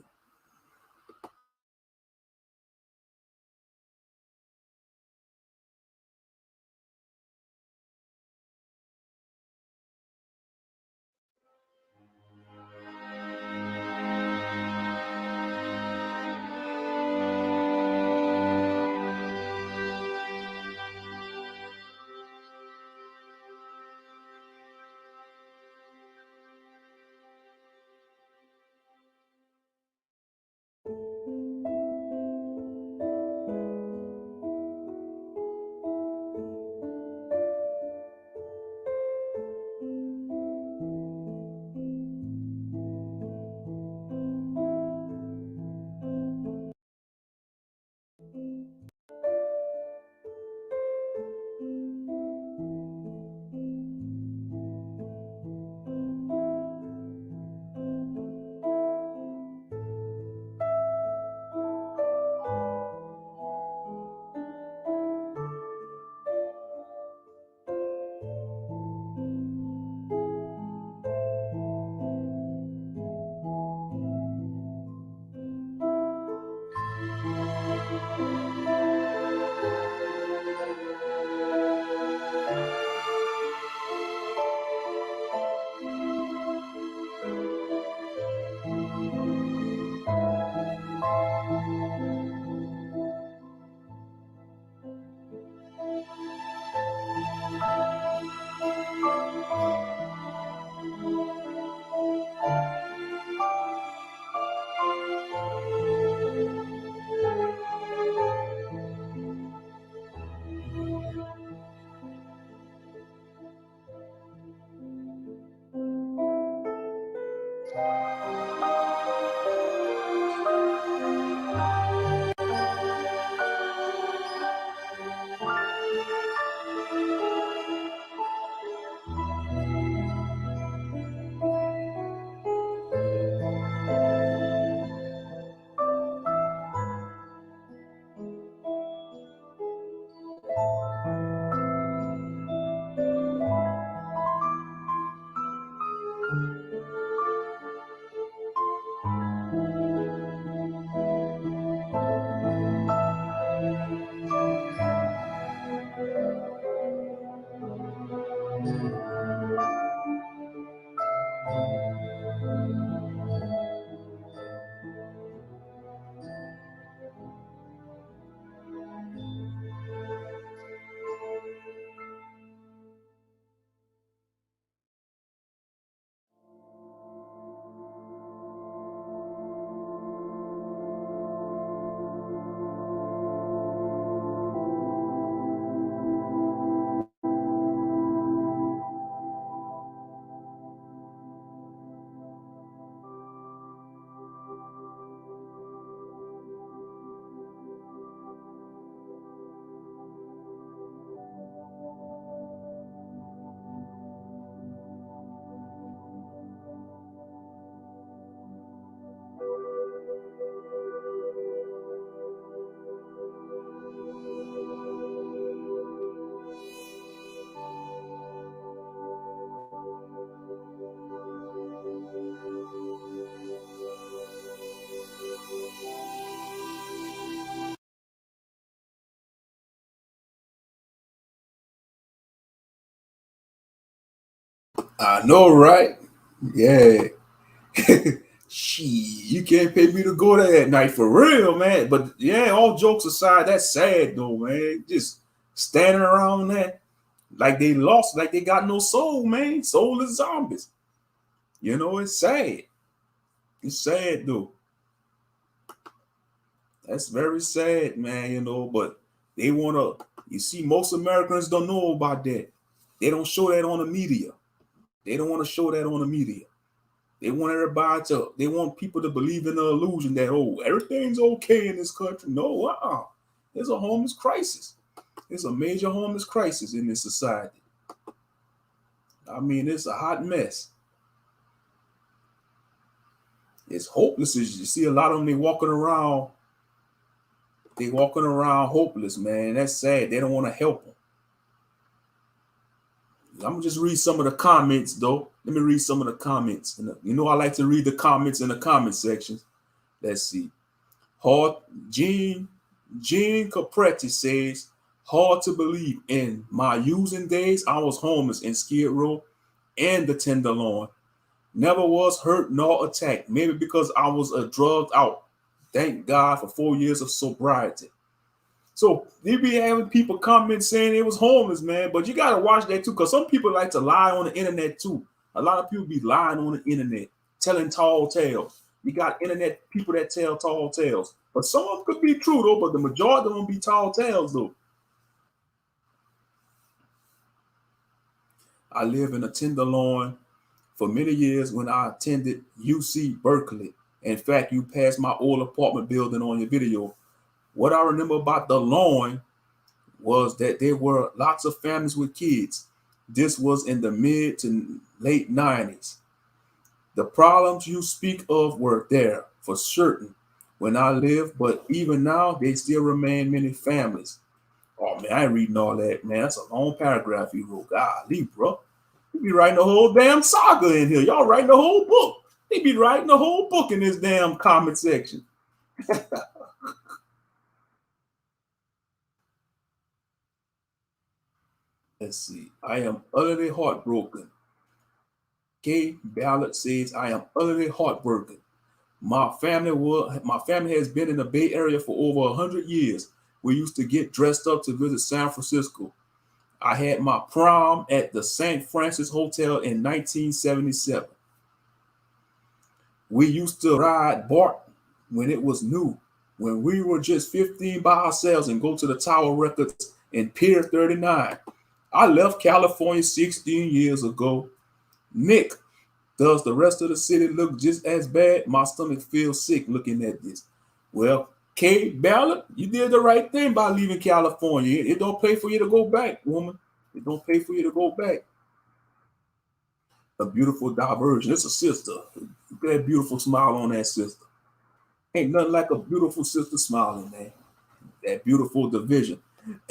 I know, right? Yeah. Shit, you can't pay me to go there at night for real, man. But yeah, all jokes aside, that's sad though, man. Just standing around that like they lost, like they got no soul, man. Soulless zombies. You know, it's sad. It's sad though. That's very sad, man. You know, but they wanna. You see, most Americans don't know about that. They don't show that on the media. They don't want to show that on the media. They want everybody to, they want people to believe in the illusion that, oh, everything's okay in this country. No, there's a homeless crisis. There's a major homeless crisis in this society. I mean, it's a hot mess. It's hopeless. You see a lot of them, they walking around hopeless, man. That's sad. They don't want to help them. I'm gonna just read some of the comments, though. Let me read some of the comments. You know, I like to read the comments in the comment sections. Let's see. Gene Capretti says, hard to believe in my using days, I was homeless in Skid Row and the Tenderloin. Never was hurt nor attacked. Maybe because I was drugged out. Thank God for 4 years of sobriety. So they be having people comment saying it was homeless, man. But you got to watch that too, because some people like to lie on the internet too. A lot of people be lying on the internet, telling tall tales. You got internet people that tell tall tales. But some of them could be true though, but the majority of them be tall tales though. I live in a Tenderloin for many years when I attended UC Berkeley. In fact, you passed my old apartment building on your video. What I remember about the loin was that there were lots of families with kids. This was in the mid to late 90s. The problems you speak of were there for certain when I lived, but even now, they still remain many families. Oh, man, I ain't reading all that, man. That's a long paragraph you wrote. Golly, bro. You be writing the whole damn saga in here. Y'all writing the whole book. They be writing the whole book in this damn comment section. Let's see. I am utterly heartbroken. Kay Ballard says, I am utterly heartbroken. My family has been in the Bay Area for over 100 years. We used to get dressed up to visit San Francisco. I had my prom at the St. Francis Hotel in 1977. We used to ride BART when it was new, when we were just 15 by ourselves, and go to the Tower Records in Pier 39. I left California 16 years ago. Nick, does the rest of the city look just as bad? My stomach feels sick looking at this. Well, Kay Ballard, you did the right thing by leaving California. It don't pay for you to go back, woman. It don't pay for you to go back. A beautiful diversion. It's a sister. Look at that beautiful smile on that sister. Ain't nothing like a beautiful sister smiling, man. That beautiful division.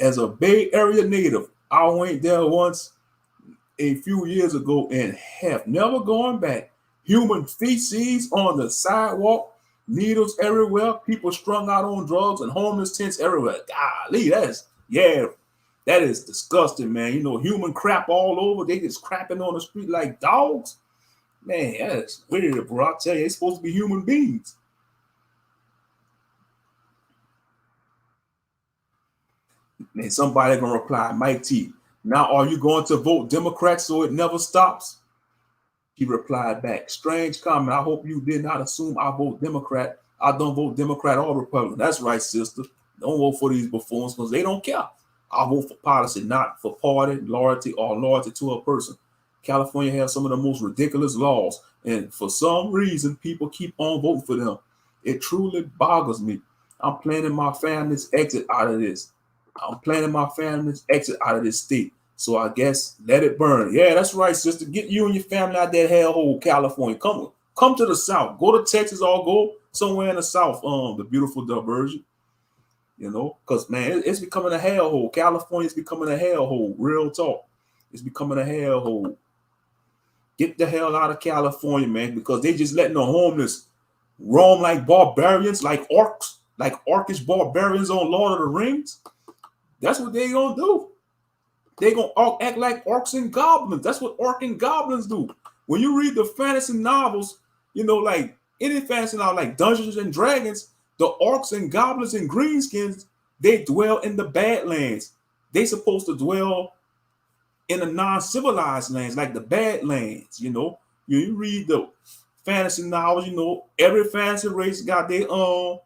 As a Bay Area native, I went there once a few years ago and have never gone back. Human feces on the sidewalk, needles everywhere, people strung out on drugs, and homeless tents everywhere. Golly, that is disgusting, man. You know, human crap all over. They just crapping on the street like dogs. Man, that's weird, bro. I tell you, they're supposed to be human beings. And somebody gonna reply, Mike T, now are you going to vote Democrat so it never stops? He replied back, strange comment. I hope you did not assume I vote Democrat. I don't vote Democrat or Republican. That's right, sister. Don't vote for these buffoons because they don't care. I vote for policy, not for party, loyalty, or loyalty to a person. California has some of the most ridiculous laws, and for some reason, people keep on voting for them. It truly boggles me. I'm planning my family's exit out of this. I'm planning my family's exit out of this state. So I guess let it burn. Yeah, that's right, sister. Get you and your family out that hellhole, California. Come to the South. Go to Texas or go somewhere in the South. The beautiful diversion. You know, because man, it's becoming a hellhole. California is becoming a hellhole. Real talk. It's becoming a hellhole. Get the hell out of California, man, because they just letting the homeless roam like barbarians, like orcs, like orcish barbarians on Lord of the Rings. That's what they gonna do. They gonna act like orcs and goblins. That's what orc and goblins do. When you read the fantasy novels, like any fantasy novel, like Dungeons and Dragons, the orcs and goblins and greenskins, they dwell in the Badlands. They supposed to dwell in the non-civilized lands, like the Badlands. You read the fantasy novels. Every fantasy race got their own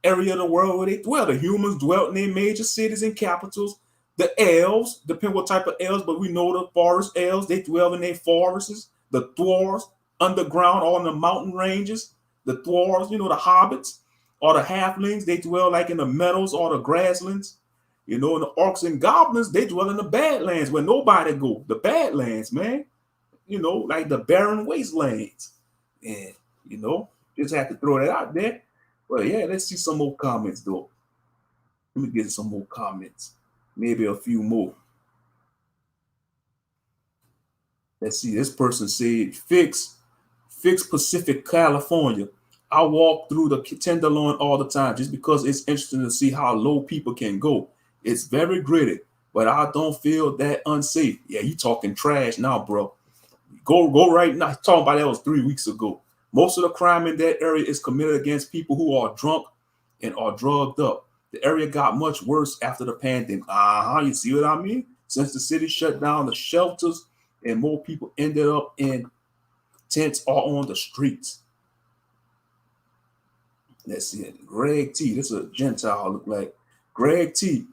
area of the world where they dwell. The humans dwelt in their major cities and capitals. The elves, depend what type of elves, but we know the forest elves, they dwell in their forests. The dwarves, underground or in the mountain ranges. The dwarves, the hobbits or the halflings, they dwell like in the meadows or the grasslands. And the orcs and goblins, they dwell in the Badlands where nobody go. The Badlands, man. Like the barren wastelands. And, just have to throw that out there. Well, yeah, let's see some more comments, though. Let me get some more comments. Maybe a few more. Let's see. This person said, fix Pacific, California. I walk through the Tenderloin all the time just because it's interesting to see how low people can go. It's very gritty, but I don't feel that unsafe. Yeah, you talking trash now, bro. Go right now. Talking about that was 3 weeks ago. Most of the crime in that area is committed against people who are drunk and are drugged up. The area got much worse after the pandemic. You see what I mean? Since the city shut down the shelters and more people ended up in tents or on the streets. Let's see it. Greg T. This is a Gentile look like. Greg T.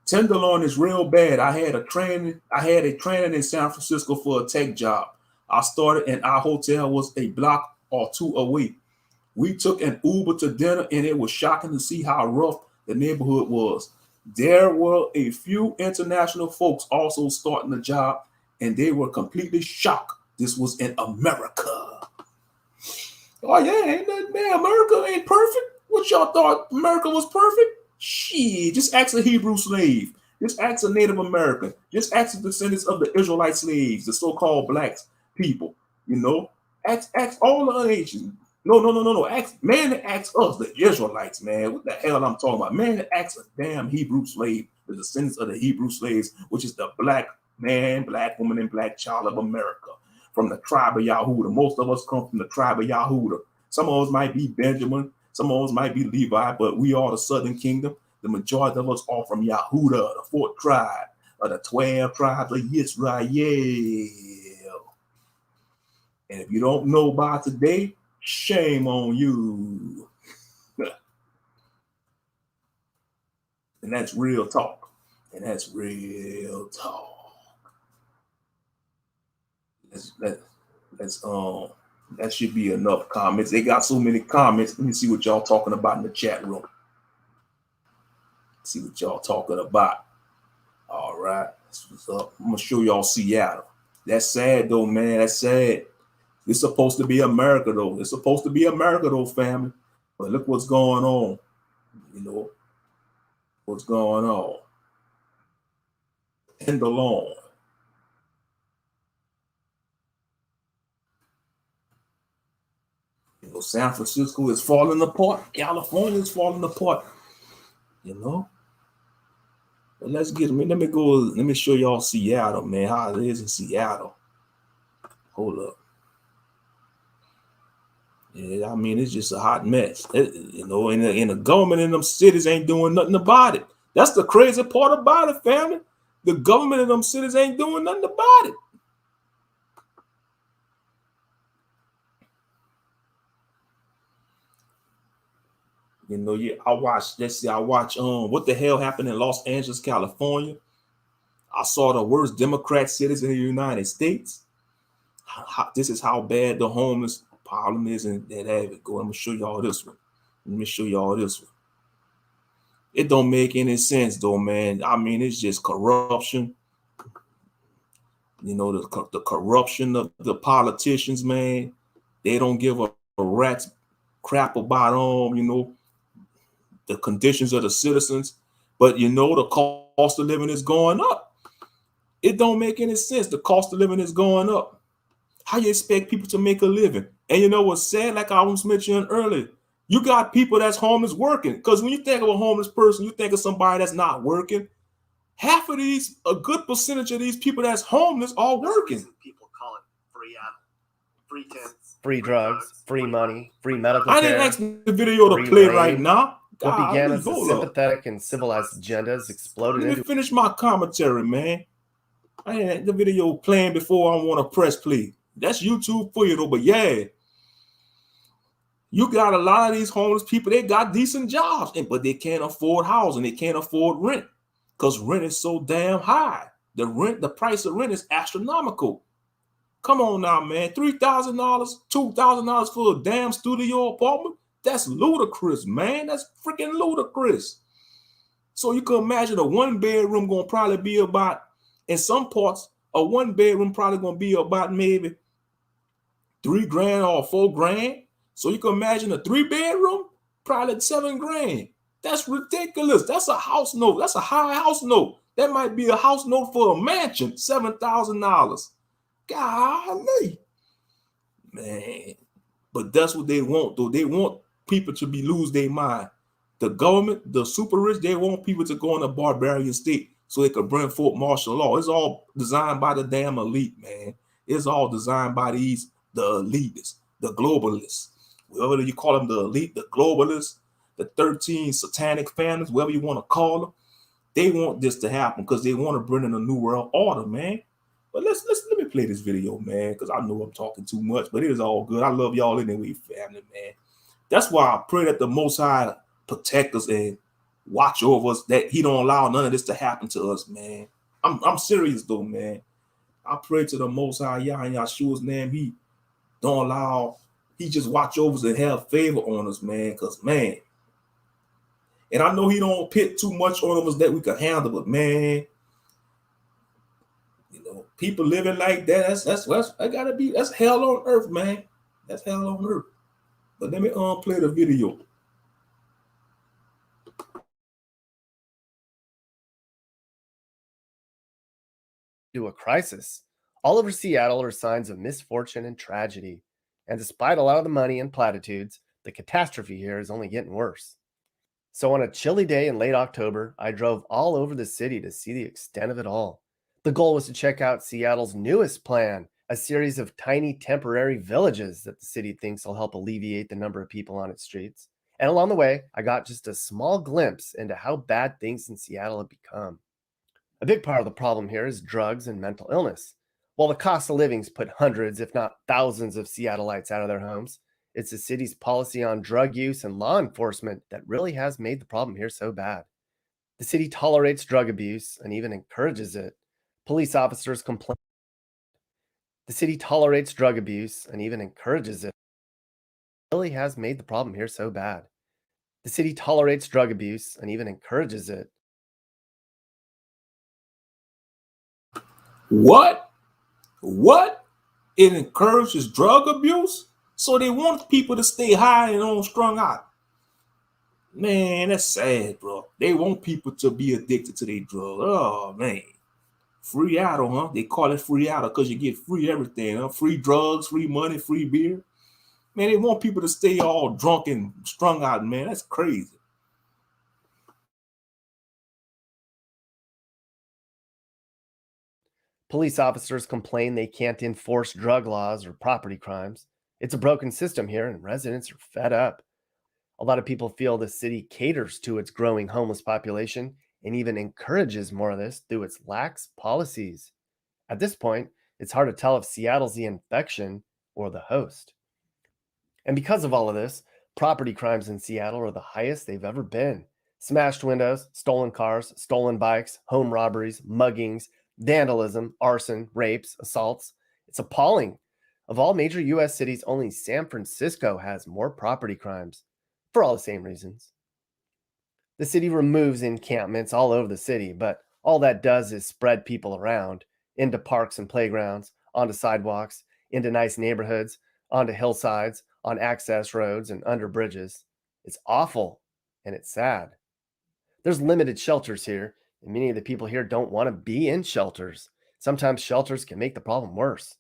Tenderloin is real bad. I had a training in San Francisco for a tech job. I started and our hotel was a block or two away. We took an Uber to dinner and it was shocking to see how rough the neighborhood was. There were a few international folks also starting the job and they were completely shocked. This was in America. Oh yeah, ain't that man? America ain't perfect. What y'all thought America was perfect? Shit, just ask a Hebrew slave. Just ask a Native American. Just ask the descendants of the Israelite slaves, the so-called black people. Ask all the other nations. No. Ask us, the Israelites, man. What the hell I'm talking about? Man, ask a damn Hebrew slave, the descendants of the Hebrew slaves, which is the black man, black woman, and black child of America. From the tribe of Yahudah. Most of us come from the tribe of Yahudah. Some of us might be Benjamin, some of us might be Levi, but we are the southern kingdom. The majority of us are from Yahudah, the fourth tribe of the 12 tribes of Israel. And if you don't know by today, shame on you. And that's real talk. That should be enough comments. They got so many comments. Let me see what y'all talking about in the chat room. See what y'all talking about. All right. What's up. I'm gonna show y'all Seattle. That's sad though, man. That's sad. It's supposed to be America though. It's supposed to be America though, family. But look what's going on. What's going on in the lawn. San Francisco is falling apart. California is falling apart. But let me show y'all Seattle, man, how it is in Seattle. Hold up. Yeah, I mean, it's just a hot mess. And the government in them cities ain't doing nothing about it. That's the crazy part about it, family. The government in them cities ain't doing nothing about it. I watch what the hell happened in Los Angeles, California. I saw the worst Democrat cities in the United States. This is how bad the homeless problem is in that area. I'm gonna show y'all this one. It don't make any sense though, man. I mean, it's just corruption. The corruption of the politicians, man. They don't give a rat's crap about the conditions of the citizens, but the cost of living is going up. It don't make any sense. The cost of living is going up. How you expect people to make a living? And what's sad, like I was mentioning earlier, you got people that's homeless working. Because when you think of a homeless person, you think of somebody that's not working. half of these, a good percentage of these people that's homeless are working. People call it free free tents, free drugs, free money, free medical I care. didn't ask the video to free play reign. right now. What began as a hold up. sympathetic and civilized agendas exploded Let me into finish my commentary, man. I had the video playing before I want to press play. That's YouTube for you though, but yeah. You got a lot of these homeless people, they got decent jobs, but they can't afford housing, they can't afford rent because rent is so damn high. The price of rent is astronomical. Come on now, man. $3,000, $2,000 for a damn studio apartment? That's ludicrous, man. That's freaking ludicrous. So you can imagine a one bedroom gonna probably be about, in some parts, a one bedroom probably gonna be about maybe $3,000 or $4,000. So you can imagine a 3 bedroom, probably $7,000. That's ridiculous. That's a house note. That's a high house note. That might be a house note for a mansion, $7,000. Golly, man. But that's what they want, though. They want people to lose their mind. The government, the super rich, they want people to go in a barbarian state so they can bring forth martial law. It's all designed by the damn elite, man. It's all designed by the elitists, the globalists. Whatever you call them, the elite, the globalists, the 13 satanic families, whatever you want to call them. They want this to happen because they want to bring in a new world order, man. But let me play this video, man, because I know I'm talking too much, but it is all good. I love y'all anyway, family, man. That's why I pray that the Most High protect us and watch over us, that he don't allow none of this to happen to us, man. I'm serious, though, man. I pray to the Most High, Yah in Yahshua's name, he don't allow, he just watch over us and have favor on us, man, because, man, and I know he don't put too much on us that we can handle, but, man, you know, people living like that, that's hell on earth, man. That's hell on earth. But let me play the video. to a crisis. All over Seattle are signs of misfortune and tragedy. And despite a lot of the money and platitudes, the catastrophe here is only getting worse. So on a chilly day in late October, I drove all over the city to see the extent of it all. The goal was to check out Seattle's newest plan, a series of tiny temporary villages that the city thinks will help alleviate the number of people on its streets. And along the way, I got just a small glimpse into how bad things in Seattle have become. A big part of the problem here is drugs and mental illness. While the cost of living's put hundreds, if not thousands, of Seattleites out of their homes, it's the city's policy on drug use and law enforcement that really has made the problem here so bad. The city tolerates drug abuse and even encourages it. Police officers complain. The city tolerates drug abuse and even encourages it. It really has made the problem here so bad. The city tolerates drug abuse and even encourages it. What? It encourages drug abuse? So they want people to stay high and on strung out. Man, that's sad, bro. They want people to be addicted to their drugs. Oh, man. Free Addo, huh? They call it free Addo because you get free everything, huh? Free drugs, free money, free beer. Man, they want people to stay all drunk and strung out, man. That's crazy. Police officers complain they can't enforce drug laws or property crimes. It's a broken system here, and residents are fed up. A lot of people feel the city caters to its growing homeless population and even encourages more of this through its lax policies. At this point, it's hard to tell if Seattle's the infection or the host. And because of all of this, property crimes in Seattle are the highest they've ever been. Smashed windows, stolen cars, stolen bikes, home robberies, muggings, vandalism, arson, rapes, assaults. It's appalling. Of all major U.S. cities, only San Francisco has more property crimes, for all the same reasons. The city removes encampments all over the city, but all that does is spread people around into parks and playgrounds, onto sidewalks, into nice neighborhoods, onto hillsides, on access roads, and under bridges. It's awful, and it's sad. There's limited shelters here, and many of the people here don't want to be in shelters. Sometimes shelters can make the problem worse.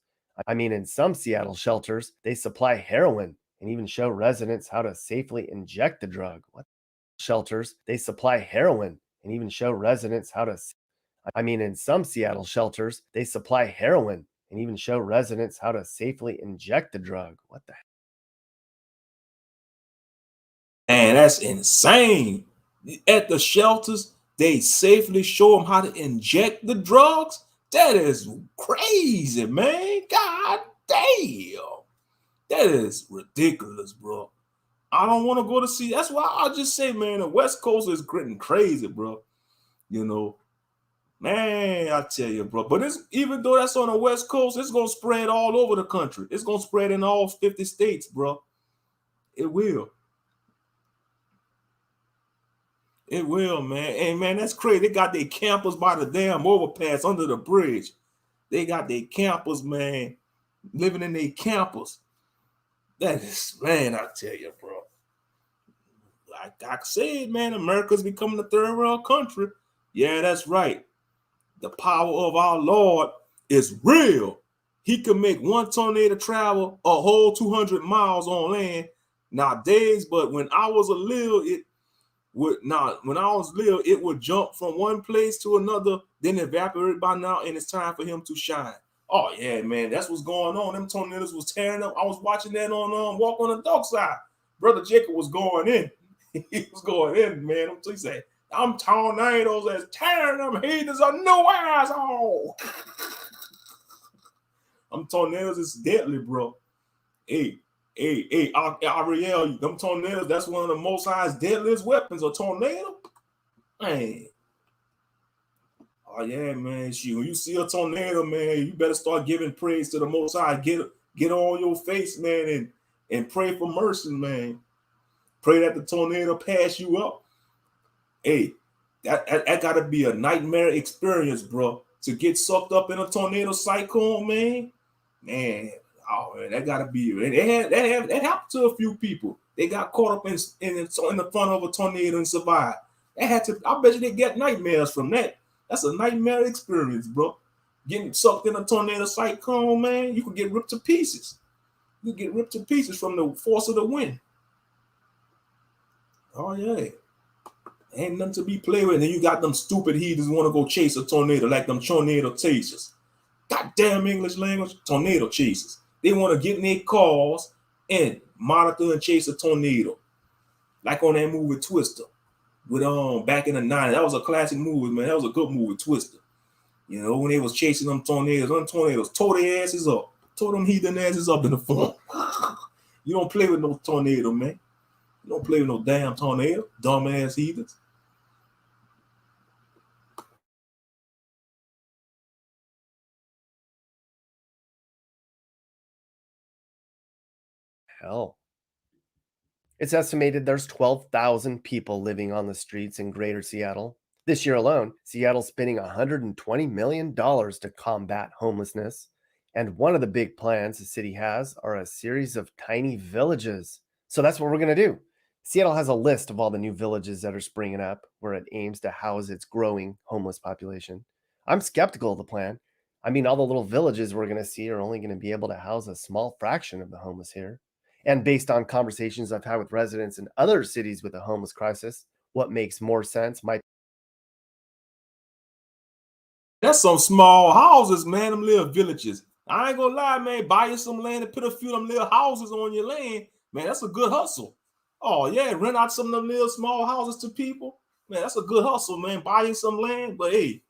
I mean, in some Seattle shelters, they supply heroin and even show residents how to safely inject the drug. What? Shelters, they supply heroin and even show residents how to. I mean, in some Seattle shelters, they supply heroin and even show residents how to safely inject the drug. What the heck? And that's insane. At the shelters, they safely show them how to inject the drugs. That is crazy, man. God damn. That is ridiculous, bro. I don't want to go to see. That's why I just say, man, the West Coast is getting crazy, bro. You know, man, I tell you, bro. But it's even though that's on the West Coast, it's gonna spread all over the country. It's gonna spread in all 50 states, bro. It will. It will, man. Hey, man, that's crazy. They got their campers by the damn overpass under the bridge. They got their campers, man, living in their campers. That is, man, I tell you, bro. Like I said, man, America's becoming a third world country. Yeah, that's right. The power of our Lord is real. He can make one tornado travel a whole 200 miles on land nowadays, but when I was little, it would jump from one place to another, then evaporate by now, and it's time for him to shine. Oh yeah, man, that's what's going on. Them tornadoes was tearing up. I was watching that on Walk on the Dark Side. Brother Jacob was going in. He was going in, man. I'm saying, I'm tornadoes that's tearing them heathens a new asshole. I'm tornadoes is deadly, bro. Hey, Ariel, them tornadoes, that's one of the most highest deadliest weapons, a tornado. Man. Oh yeah, man. Shoot, when you see a tornado, man, you better start giving praise to the Most High. Get on your face, man, and pray for mercy, man. Pray that the tornado pass you up. Hey, that gotta be a nightmare experience, bro. To get sucked up in a tornado cyclone, man. Man, oh man, that gotta be. And that happened to a few people. They got caught up in the front of a tornado and survived. That had to. I bet you they get nightmares from that. That's a nightmare experience, bro. Getting sucked in a tornado cyclone, man, you could get ripped to pieces. You get ripped to pieces from the force of the wind. Oh yeah. Ain't nothing to be played with. And then you got them stupid heathens want to go chase a tornado like them tornado chasers. Goddamn English language, tornado chasers. They want to get in their cars and monitor and chase a tornado. Like on that movie Twister. With back in the 90s. That was a classic movie, man. That was a good movie, Twister. You know, when they was chasing them tornadoes tore their asses up. Tore them heathen asses up in the phone. You don't play with no tornado, man. You don't play with no damn tornado, dumbass heathens. Hell. It's estimated there's 12,000 people living on the streets in greater Seattle. This year alone, Seattle's spending $120 million to combat homelessness. And one of the big plans the city has are a series of tiny villages. So that's what we're going to do. Seattle has a list of all the new villages that are springing up where it aims to house its growing homeless population. I'm skeptical of the plan. I mean, all the little villages we're going to see are only going to be able to house a small fraction of the homeless here. And based on conversations I've had with residents in other cities with a homeless crisis, what makes more sense might. That's some small houses, man, them little villages. I ain't gonna lie, man. Buy you some land and put a few of them little houses on your land. Man, that's a good hustle. Oh, yeah, rent out some of them little small houses to people. Man, that's a good hustle, man. Buying some land. But hey,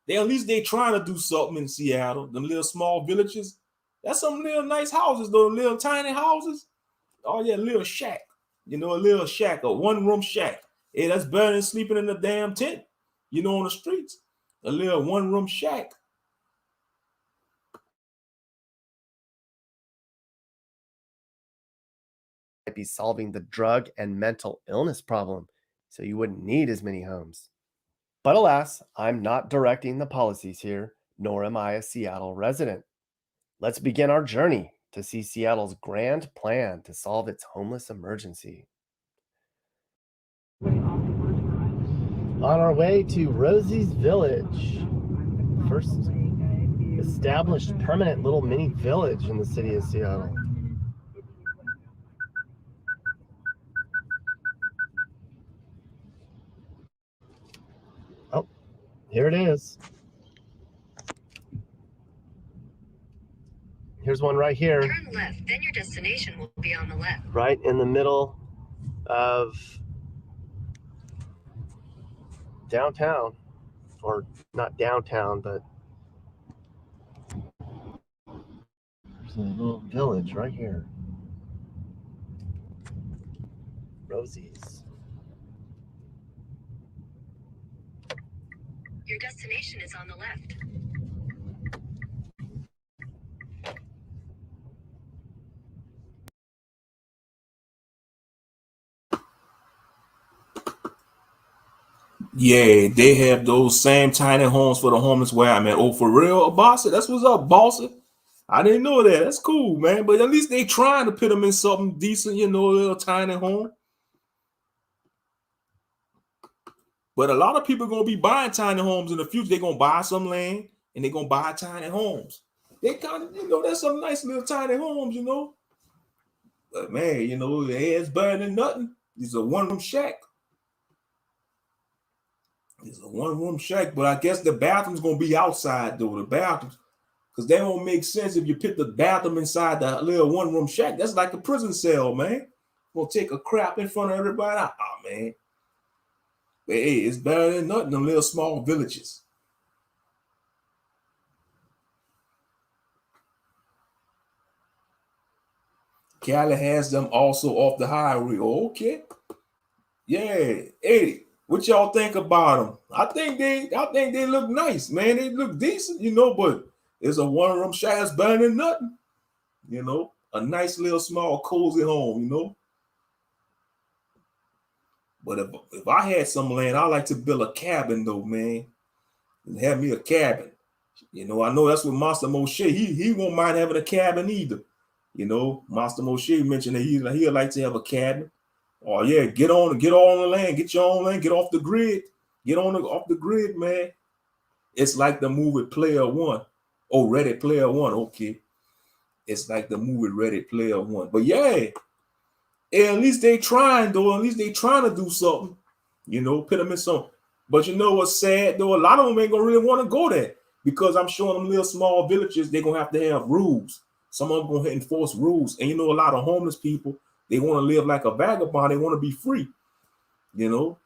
at least they trying to do something in Seattle. Them little small villages. That's some little nice houses, though. Little tiny houses. Oh, yeah, little shack. You know, a little shack, a one-room shack. Hey, that's better than sleeping in a damn tent, you know, on the streets. A little one-room shack. Be solving the drug and mental illness problem, so you wouldn't need as many homes. But alas, I'm not directing the policies here, nor am I a Seattle resident. Let's begin our journey to see Seattle's grand plan to solve its homeless emergency. On our way to Rosie's Village, first established permanent little mini village in the city of Seattle. Oh, here it is. Here's one right here. Turn left, then your destination will be on the left. Right in the middle of downtown. Or not downtown, but there's a little village right here. Rosie's. Your destination is on the left. Yeah, they have those same tiny homes for the homeless where I'm at. Oh, for real, Bossa? That's what's up, Bossa. I didn't know that. That's cool, man. But at least they trying to put them in something decent, you know, a little tiny home. But a lot of people are going to be buying tiny homes in the future. They're going to buy some land and they're going to buy tiny homes. They kind of, you know, that's some nice little tiny homes, you know. But man, you know, it's better than nothing. It's a one-room shack. It's a one-room shack, but I guess the bathroom's going to be outside, though. The bathrooms, because they don't make sense if you put the bathroom inside the little one-room shack. That's like a prison cell, man. Gonna take a crap in front of everybody. Oh, man. But hey, it's better than nothing, them little small villages. Cali has them also off the highway. Okay. Yeah. Hey, what y'all think about them? I think they look nice, man. They look decent, you know, but it's a one-room shack. It's better than nothing. You know, a nice little small cozy home, you know. But if I had some land, I like to build a cabin though, man. And have me a cabin. You know that's what Master Moshe, he won't mind having a cabin either. You know, Master Moshe mentioned that he'd like to have a cabin. Oh yeah, get on the land, get your own land, get off the grid. Get off the grid, man. It's like the movie Player One. Oh, Ready Player One, okay. It's like the movie Ready Player One. But yeah, at least they trying though. At least they trying to do something. You know, put them in some. But you know what's sad though? A lot of them ain't gonna really want to go there because I'm sure them little small villages, they're gonna have rules. Some of them gonna enforce rules. And you know, a lot of homeless people, they want to live like a vagabond. They want to be free, you know.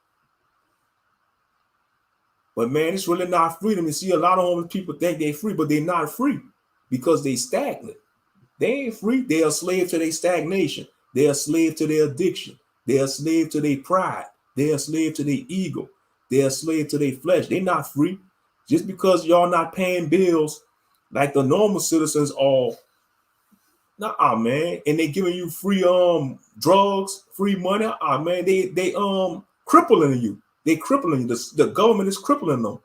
But man, it's really not freedom. You see, a lot of homeless people think they're free, but they're not free because they stagnant. They ain't free. They're a slave to their stagnation. They're a slave to their addiction. They're a slave to their pride. They're a slave to their ego. They're a slave to their flesh. They're not free. Just because y'all not paying bills like the normal citizens are, nah, man. And they giving you free drugs, free money. Man, they crippling you. They crippling you. The government is crippling them.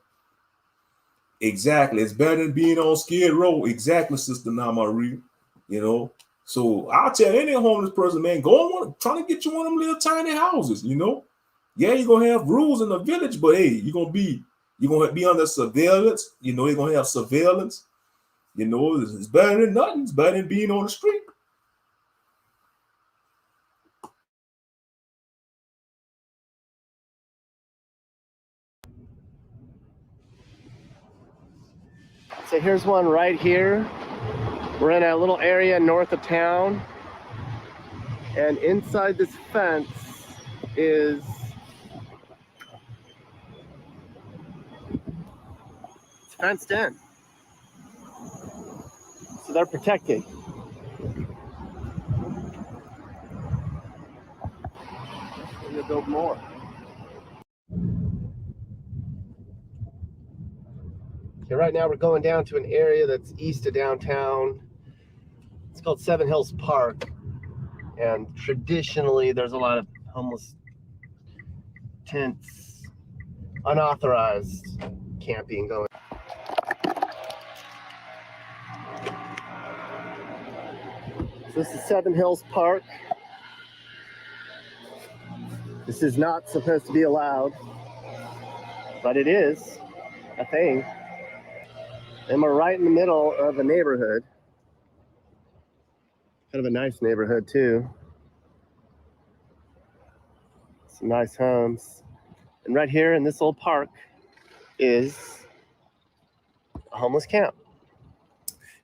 Exactly. It's better than being on Skid Row. Exactly, Sister Namari. You know. So I'll tell any homeless person, man, go on trying to get you one of them little tiny houses, you know. Yeah, you're gonna have rules in the village, but hey, you're gonna be under surveillance, you know, you're gonna have surveillance, you know, it's better than nothing, it's better than being on the street. So here's one right here. We're in a little area north of town. And inside this fence is it's fenced in. So they're protected. We're gonna build more. Okay, right now we're going down to an area that's east of downtown. It's called Seven Hills Park. And traditionally there's a lot of homeless tents, unauthorized camping going. So this is Seven Hills Park. This is not supposed to be allowed, but it is a thing. And we're right in the middle of a neighborhood. Kind of a nice neighborhood too. Some nice homes. And right here in this old park is a homeless camp.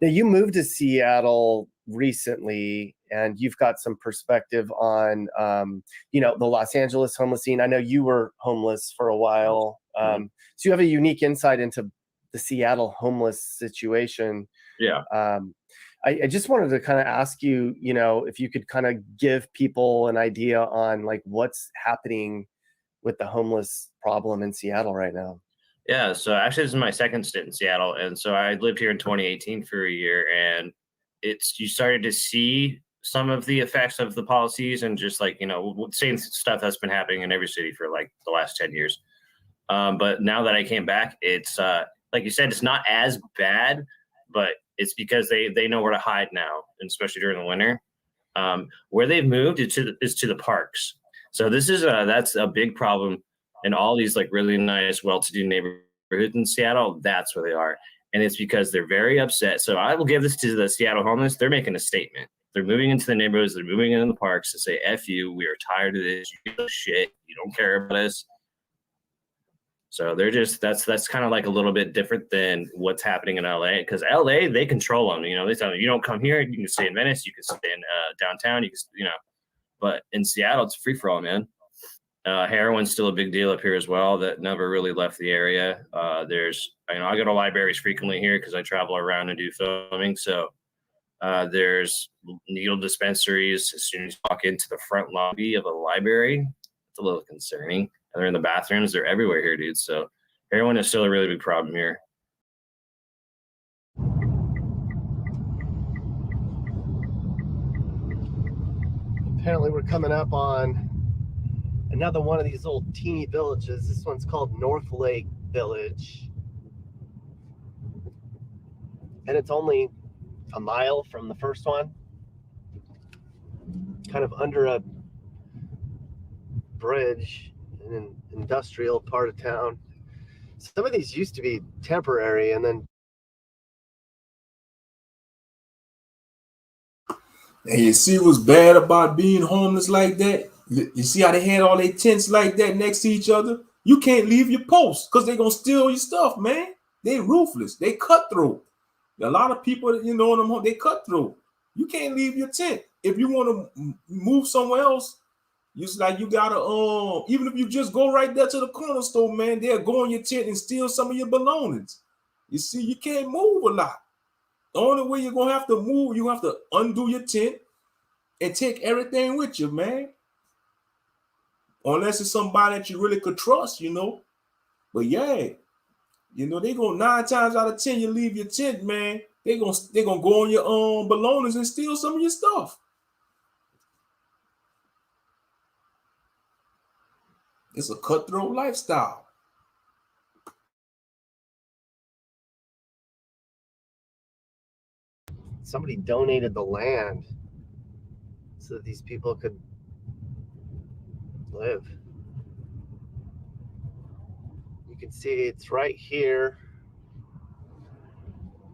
Now, you moved to Seattle recently, and you've got some perspective on, the Los Angeles homeless scene. I know you were homeless for a while. So you have a unique insight into the Seattle homeless situation. Yeah. I just wanted to kind of ask you, if you could kind of give people an idea on like what's happening with the homeless problem in Seattle right now. Yeah, so actually, this is my second stint in Seattle, and so I lived here in 2018 for a year, and you started to see some of the effects of the policies and just like same stuff that's been happening in every city for like the last 10 years. But now that I came back, it's like you said, it's not as bad, but it's because they know where to hide now, and especially during the winter. Where they've moved is to the parks. So that's a big problem in all these like really nice, well-to-do neighborhoods in Seattle. That's where they are, and it's because they're very upset. So I will give this to the Seattle homeless. They're making a statement. They're moving into the neighborhoods. They're moving into the parks to say, "F you. We are tired of this. You give a shit. You don't care about us." So they're just that's kind of like a little bit different than what's happening in LA, because LA, they control them. They tell them, you don't come here. You can stay in Venice. You can stay in downtown. You can but in Seattle, it's free for all, man. Heroin's still a big deal up here as well. That never really left the area. I go to libraries frequently here because I travel around and do filming. So there's needle dispensaries as soon as you walk into the front lobby of a library. It's a little concerning. And they're in the bathrooms. They're everywhere here, dude. So heroin is still a really big problem here. Apparently we're coming up on another one of these old teeny villages. This one's called North Lake Village. And it's only a mile from the first one. Kind of under a bridge in an industrial part of town. Some of these used to be temporary, and then And you see what's bad about being homeless like that? You see how they had all their tents like that next to each other? You can't leave your post because they're going to steal your stuff, man. They ruthless. They cutthroat. A lot of people, they cutthroat. You can't leave your tent. If you want to move somewhere else, it's like you got to, even if you just go right there to the corner store, man, they'll go in your tent and steal some of your belongings. You see, you can't move a lot. The only way you're going to have to move, you have to undo your tent and take everything with you, man. Unless it's somebody that you really could trust, But yeah, they go 9 times out of 10, you leave your tent, man. They're gonna go on your belongings and steal some of your stuff. It's a cutthroat lifestyle. somebody donated the land so that these people could live. You can see it's right here.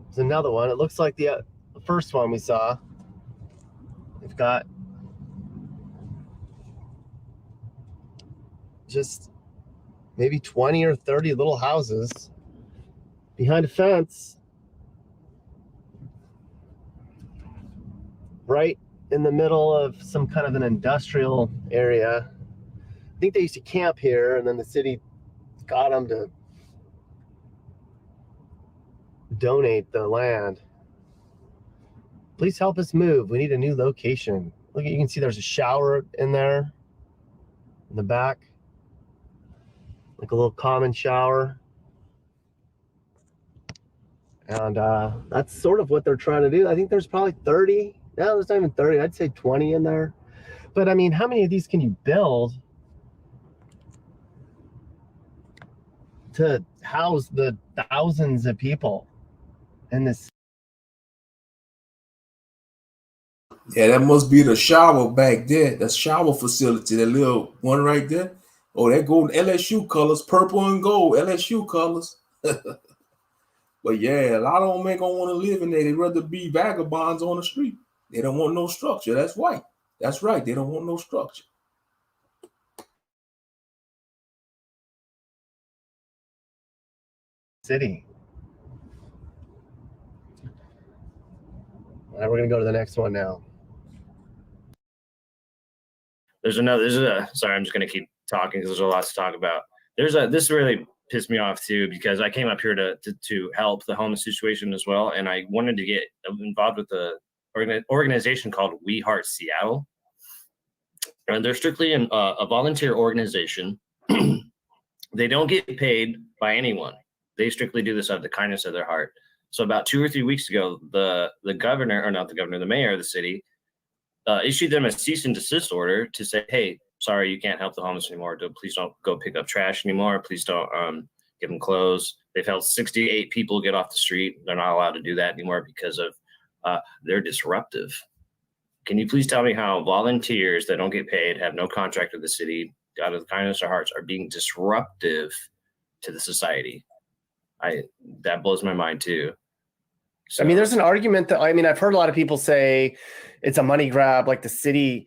There's another one. It looks like the first one we saw. They've got just maybe 20 or 30 little houses behind a fence right in the middle of some kind of an industrial area. I think they used to camp here, and then the city got them to donate the land. Please help us move. We need a new location. Look, you can see there's a shower in there in the back, like a little common shower. And that's sort of what they're trying to do. I think there's probably 30. No, there's not even 30. I'd say 20 in there. But I mean, how many of these can you build to house the thousands of people in this? Yeah, that must be the shower back there. The shower facility, that little one right there. Oh, that golden LSU colors, purple and gold, LSU colors. But yeah, a lot of them ain't gonna want to live in there. They'd rather be vagabonds on the street. They don't want no structure. That's white. That's right. They don't want no structure. City. right, we're gonna go to the next one now. Sorry, I'm just gonna keep talking because there's a lot to talk about. This really pissed me off too, because I came up here to help the homeless situation as well, and I wanted to get involved with the organization called We Heart Seattle, and they're strictly a volunteer organization. They don't get paid by anyone. They strictly do this out of the kindness of their heart. So about 2 or 3 weeks ago, the mayor of the city issued them a cease and desist order to say, hey, sorry, you can't help the homeless anymore. Please don't go pick up trash anymore. Please don't give them clothes. They've helped 68 people get off the street. They're not allowed to do that anymore because of they're disruptive. Can you please tell me how volunteers that don't get paid, have no contract with the city, out of the kindness of their hearts, are being disruptive to the society? That blows my mind too. So, I mean, there's an argument that, I've heard a lot of people say it's a money grab, like the city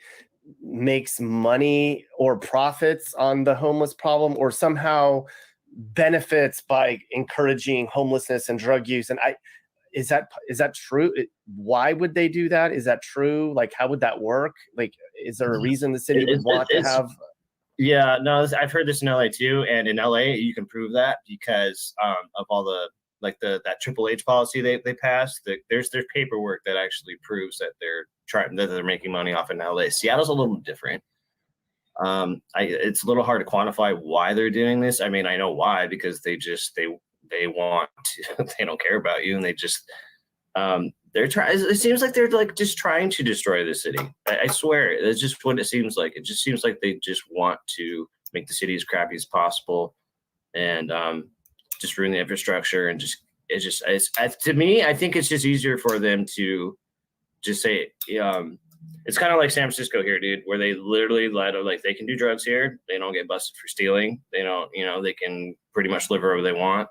makes money or profits on the homeless problem, or somehow benefits by encouraging homelessness and drug use. And is that true? Why would they do that? Is that true? Like, how would that work? Like, is there a reason the city would want to have? Yeah, no, I've heard this in LA too. And in LA, you can prove that because of all the, like that Triple H policy they passed. There's paperwork that actually proves that they're making money off in LA. Seattle's a little different. It's a little hard to quantify why they're doing this. I mean, I know why, because they want to, they don't care about you, and they just they're trying. It seems like they're like just trying to destroy the city. I swear, it's just what it seems like. It just seems like they just want to make the city as crappy as possible, and just ruin the infrastructure, and to me, I think it's just easier for them to just say, it's kind of like San Francisco here, dude, where they literally they can do drugs here. They don't get busted for stealing. They don't, they can pretty much live wherever they want.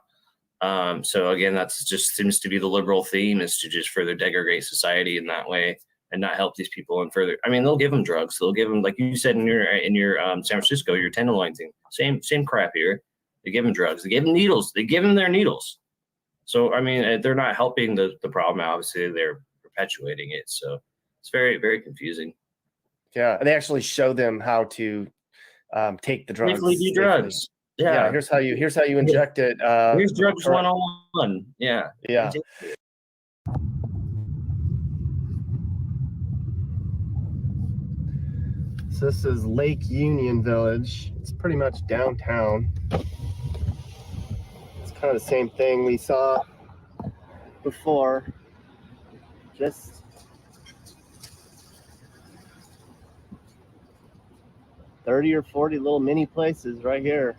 So again, that's just seems to be the liberal theme, is to just further degrade society in that way and not help these people. And further, I mean, they'll give them drugs. They'll give them, like you said in your San Francisco, your tenderloin thing, same crap here. They give them drugs. They give them needles. They give them their needles. So, I mean, they're not helping the problem. Obviously, they're perpetuating it. So it's very, very confusing. Yeah. And they actually show them how to take the drugs. Safely do drugs. Yeah. Here's how you inject it. Here's drugs 101. Yeah. Yeah. So this is Lake Union Village. It's pretty much downtown. It's kind of the same thing we saw before. Just 30 or 40 little mini places right here.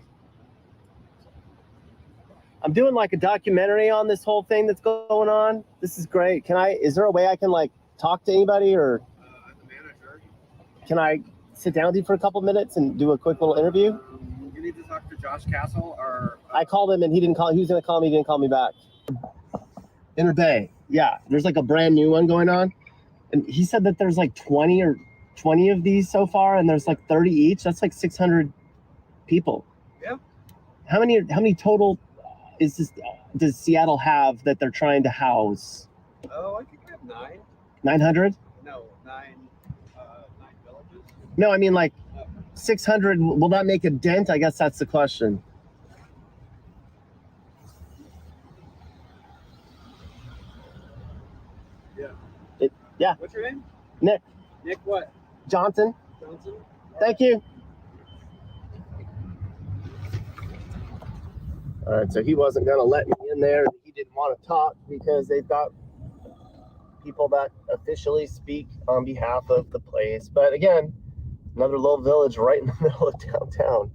I'm doing like a documentary on this whole thing that's going on. This is great. Is there a way I can like talk to anybody, or The manager. can I sit down with you for a couple minutes and do a quick little interview? You need to talk to Josh Castle, or I called him and he didn't call. He was going to call me. He didn't call me back. Inner Bay. Yeah. There's like a brand new one going on. And he said that there's like 20 of these so far, and there's like 30 each. That's like 600 people. Yeah. How many total does Seattle have that they're trying to house? oh, I think we have 9. 900? No, 9 villages. No, I mean like 600. Will that make a dent? I guess that's the question. Yeah. What's your name? Nick Nick what? Johnson. Johnson? Thank you. All right, so he wasn't going to let me in there. He didn't want to talk because they've got people that officially speak on behalf of the place. But again, another little village right in the middle of downtown.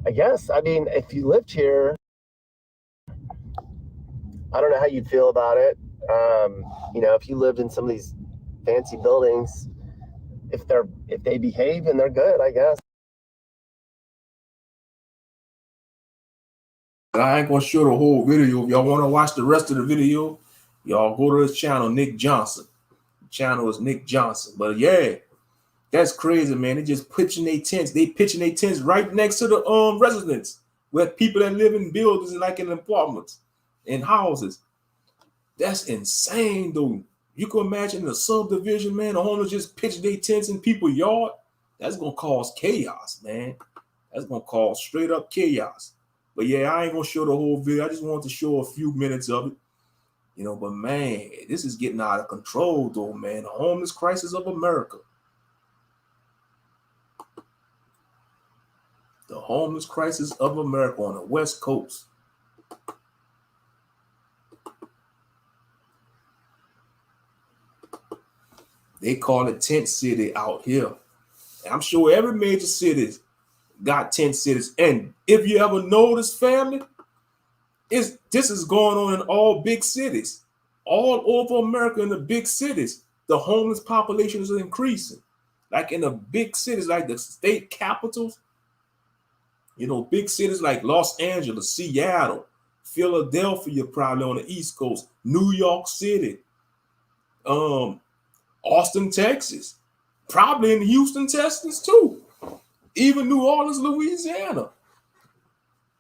I guess, I mean, if you lived here, I don't know how you'd feel about it. If you lived in some of these fancy buildings, if they behave and they're good, I guess. I ain't gonna show the whole video. If y'all want to watch the rest of the video, y'all go to his channel, Nick Johnson. The channel is Nick Johnson. But yeah, that's crazy, man. They just pitching their tents. They pitching their tents right next to the residents, where people that live in buildings and like in apartments and houses. That's insane, though. You can imagine the subdivision, man, the homeless just pitch their tents in people's yard. That's gonna cause chaos, man. That's gonna cause straight up chaos. But yeah, I ain't gonna show the whole video. I just want to show a few minutes of it. You know, but man, this is getting out of control though, man. The homeless crisis of America. The homeless crisis of America on the West Coast. They call it tent city out here. And I'm sure every major city got tent cities. And if you ever notice, family, this is going on in all big cities. All over America in the big cities, the homeless population is increasing. Like in the big cities, like the state capitals, you know, big cities like Los Angeles, Seattle, Philadelphia, probably on the East Coast, New York City, Austin, Texas, probably in Houston, Texas too, even New Orleans, Louisiana.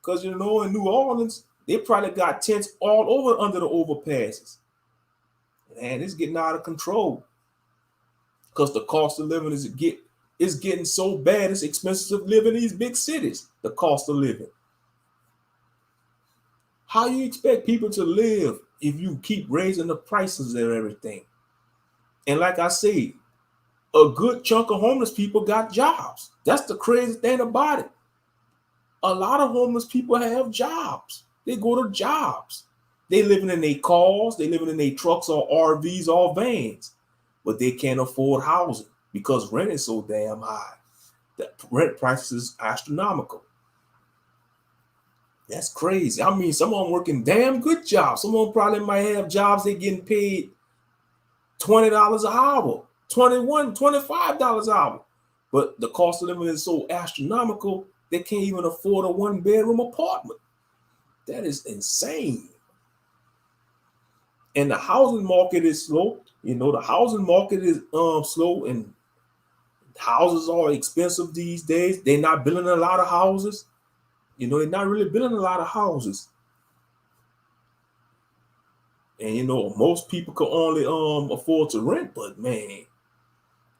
Because, you know, in New Orleans, they probably got tents all over under the overpasses. And it's getting out of control because the cost of living is getting so bad. It's expensive to live in these big cities, the cost of living. How you expect people to live if you keep raising the prices of everything? And like I say, a good chunk of homeless people got jobs. That's the crazy thing about it. A lot of homeless people have jobs. They go to jobs. They living in their cars, they living in their trucks or RVs or vans, but they can't afford housing because rent is so damn high. The rent prices is astronomical. That's crazy. I mean, some of them working damn good jobs. Some of them probably might have jobs they getting paid $20 an hour, $21, $25 an hour. But the cost of living is so astronomical, they can't even afford a 1-bedroom apartment. That is insane. And the housing market is slow. You know, the housing market is slow, and houses are expensive these days. They're not building a lot of houses. You know, they're not really building a lot of houses. And, you know, most people can only afford to rent, but man,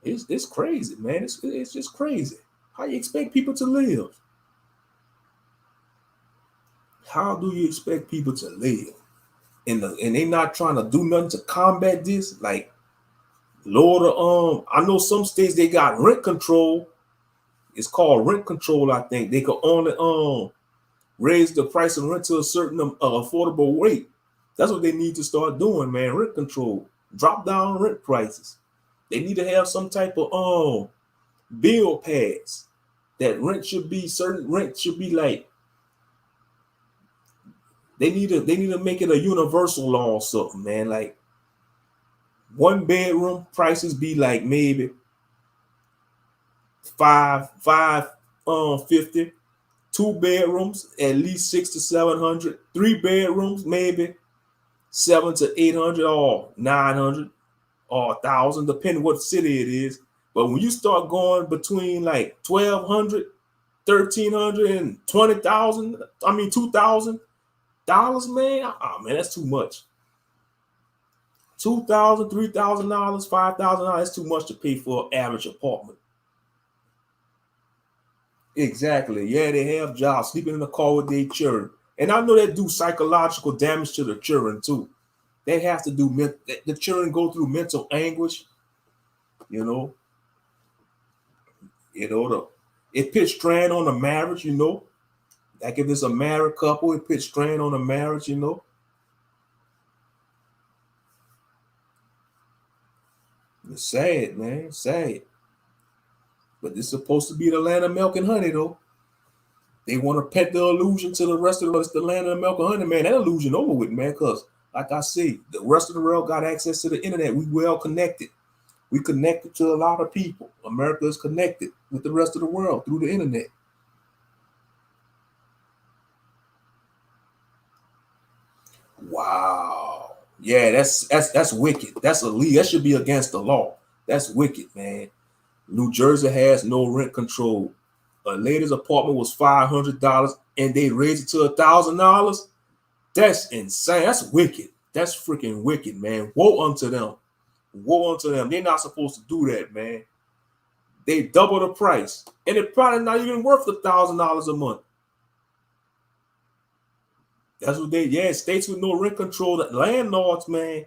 it's crazy, man. It's just crazy. How you expect people to live? How do you expect people to live? And they're not trying to do nothing to combat this. Like, Lord, I know some states they got rent control. It's called rent control, I think. They could only raise the price of rent to a certain affordable rate. That's what they need to start doing, man. Rent control. Drop down rent prices. They need to have some type of bill pass that rent should be like. They need to make it a universal law or something, man. Like 1-bedroom prices be like maybe $550. 2 bedrooms at least $600 to $700. 3 bedrooms maybe $700 to $800 or $900 or $1,000, depending what city it is. But when you start going between like $1,200, $1,300, and $20,000, I mean $2,000, man, man, that's too much. $2,000, $3,000, $5,000, that's too much to pay for an average apartment. Exactly. Yeah, they have jobs, sleeping in the car with their children. And I know they do psychological damage to the children too. They have to do, the children go through mental anguish, you know. It puts strain on the marriage, you know. Like if it's a married couple, it puts strain on the marriage, you know. It's sad, man. Sad. But this is supposed to be the land of milk and honey, though. They want to pet the illusion to the rest of us, the land of milk and honey, man. That illusion over with, man, because like I say, the rest of the world got access to the internet. We well connected. We connected to a lot of people. America is connected with the rest of the world through the internet. Wow. Yeah, that's wicked. That's illegal. That should be against the law. That's wicked, man. New Jersey has no rent control. A lady's apartment was $500 and they raised it to $1,000. That's insane. That's wicked. That's freaking wicked, man. Woe unto them. Woe unto them. They're not supposed to do that, man. They double the price, and it's probably not even worth $1,000 a month. That's what they, states with no rent control, the landlords, man.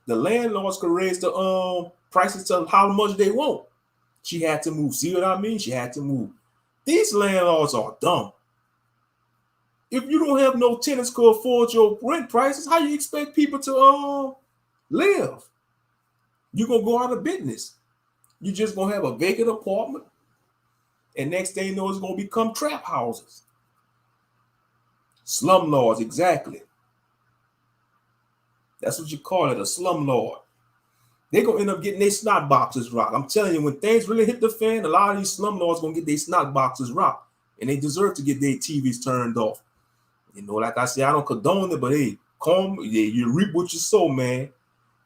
The landlords could raise the prices to how much they want. She had to move. See what I mean? She had to move. These landlords are dumb. If you don't have no tenants could afford your rent prices, how you expect people to live? You're gonna go out of business. You just gonna have a vacant apartment, and next thing you know, it's gonna become trap houses. Slumlords, exactly. That's what you call it, a slumlord. They're gonna end up getting their snot boxes rocked. I'm telling you, when things really hit the fan, a lot of these slumlords gonna get their snot boxes rocked, and they deserve to get their TVs turned off. You know, like I said, I don't condone it, but hey, you reap what you sow, man.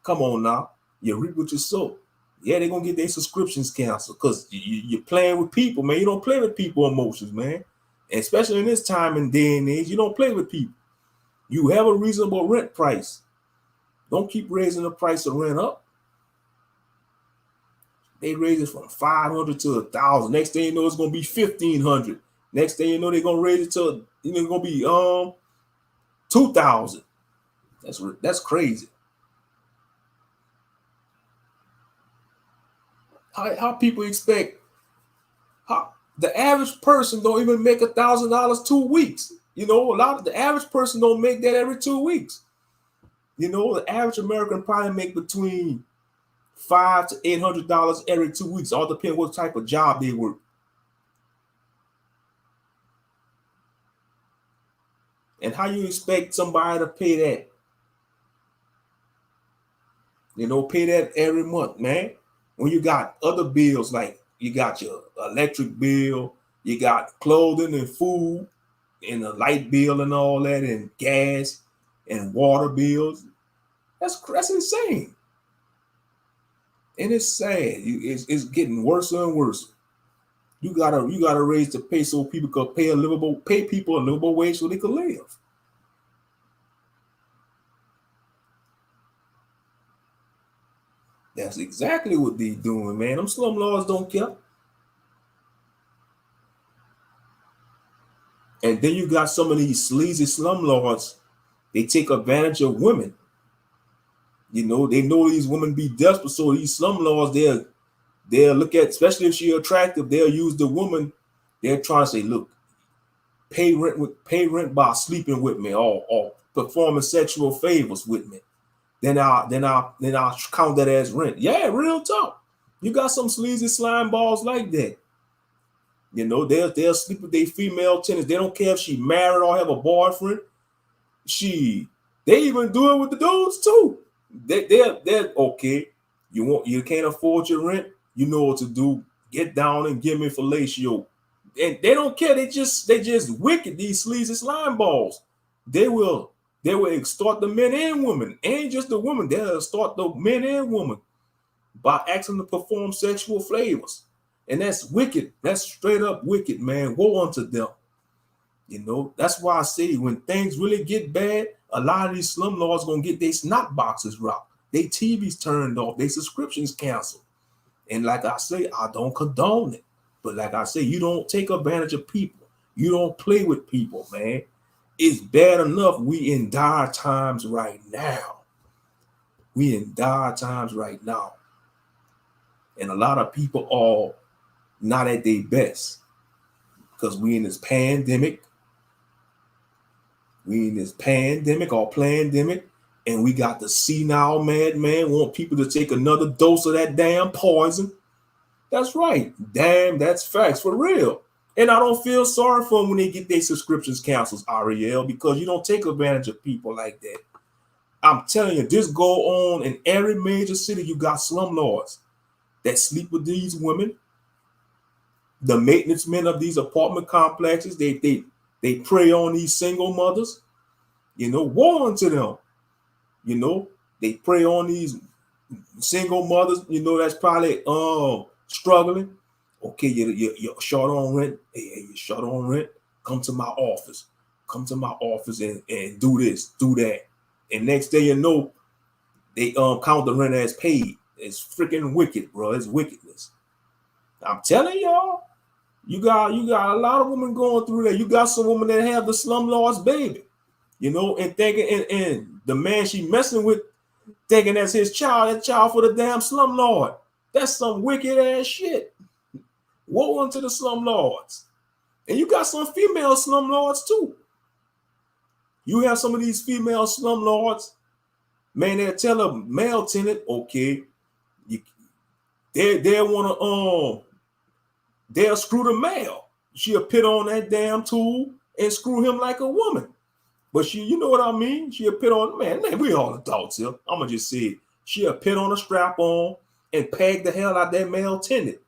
Come on now, you reap what you sow. Yeah, they're gonna get their subscriptions canceled because you're playing with people, man. You don't play with people emotions, man. And especially in this time and day and age, you don't play with people. You have a reasonable rent price. Don't keep raising the price of rent up. They raise it from $500 to $1,000. Next thing you know, it's gonna be $1,500. Next thing you know, they're gonna raise it to it's gonna be $2,000. That's crazy. How people expect? How the average person don't even make $1,000 2 weeks. You know, the average person don't make that every 2 weeks. You know, the average American probably make between $500 to $800 every 2 weeks. All depends what type of job they work. And how you expect somebody to pay that? You know, pay that every month, man. When you got other bills, like you got your electric bill, you got clothing and food, and the light bill and all that, and gas and water bills. That's insane. And it's sad. It's getting worse and worse. You gotta raise the pay so people can pay people a livable wage so they can live. That's exactly what they doing, man. Them slumlords don't care. And then you got some of these sleazy slumlords. They take advantage of women. You know, they know these women be desperate, so these slumlords, they'll look at, especially if she's attractive, they'll use the woman. They're trying to say, look, pay rent by sleeping with me or performing sexual favors with me. Then I'll count that as rent. Yeah, real talk. You got some sleazy slime balls like that. You know, they'll sleep with their female tenants. They don't care if she married or have a boyfriend. They even do it with the dudes too. They're okay. You can't afford your rent. You know what to do. Get down and give me fellatio. And they don't care. They just wicked, these sleazy slime balls. They will extort the men and women, and just the women. They'll extort the men and women by asking them to perform sexual favors. And that's wicked. That's straight up wicked, man. Woe unto them. You know, that's why I say when things really get bad, a lot of these slumlords gonna get their snot boxes rocked, their TVs turned off, their subscriptions canceled. And like I say, I don't condone it. But like I say, you don't take advantage of people. You don't play with people, man. It's bad enough we in dire times right now. We in dire times right now. And a lot of people are not at their best because we in this pandemic. We in this pandemic or pandemic, and we got the senile madman want people to take another dose of that damn poison. That's right. Damn, that's facts for real. And I don't feel sorry for them when they get their subscriptions canceled, Ariel, because you don't take advantage of people like that. I'm telling you, this go on in every major city. You got slumlords that sleep with these women. The maintenance men of these apartment complexes, they prey on these single mothers. You know, woe unto them. You know, they prey on these single mothers. You know, that's probably struggling. Okay, you're short on rent. Hey, you're short on rent. Come to my office. Come to my office and do this, do that. And next thing you know, they count the rent as paid. It's freaking wicked, bro. It's wickedness. I'm telling y'all, you got a lot of women going through that. You got some women that have the slumlord's baby, you know, and thinking, and the man she messing with thinking that's his child, that child for the damn slumlord. That's some wicked ass shit. Woe unto the slumlords. And you got some female slumlords too. You have some of these female slumlords, man, they'll tell a male tenant, okay, they'll want to they'll screw the male. She'll pit on that damn tool and screw him like a woman. But you know what I mean? She'll pit on, man, we all adults here. I'm gonna just say it. She'll pit on a strap on and peg the hell out that male tenant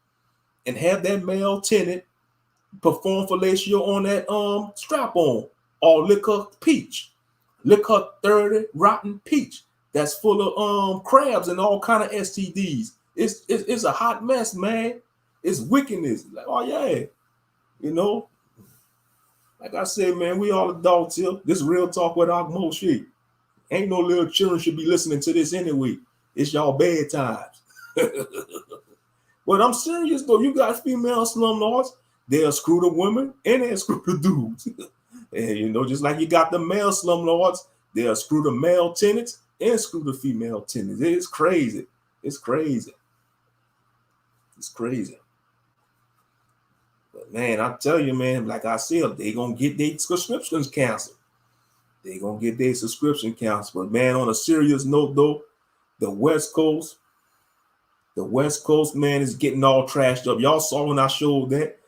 and have that male tenant perform fellatio on that strap on, or lick her peach, lick her 30 rotten peach that's full of crabs and all kind of STDs. It's a hot mess, man. It's wickedness. Like, oh yeah, you know. Like I said, man, we all adults here. This is real talk with our Moshe. Ain't no little children should be listening to this anyway. It's y'all bedtimes. But I'm serious though. You got female slumlords. They'll screw the women and they'll screw the dudes. And you know, just like you got the male slumlords, they'll screw the male tenants and screw the female tenants. It's crazy. It's crazy. It's crazy. But man, I tell you, man, like I said, they gonna get their subscriptions canceled. They gonna get their subscription canceled. But man, on a serious note though, the West Coast, man, is getting all trashed up. Y'all saw when I showed that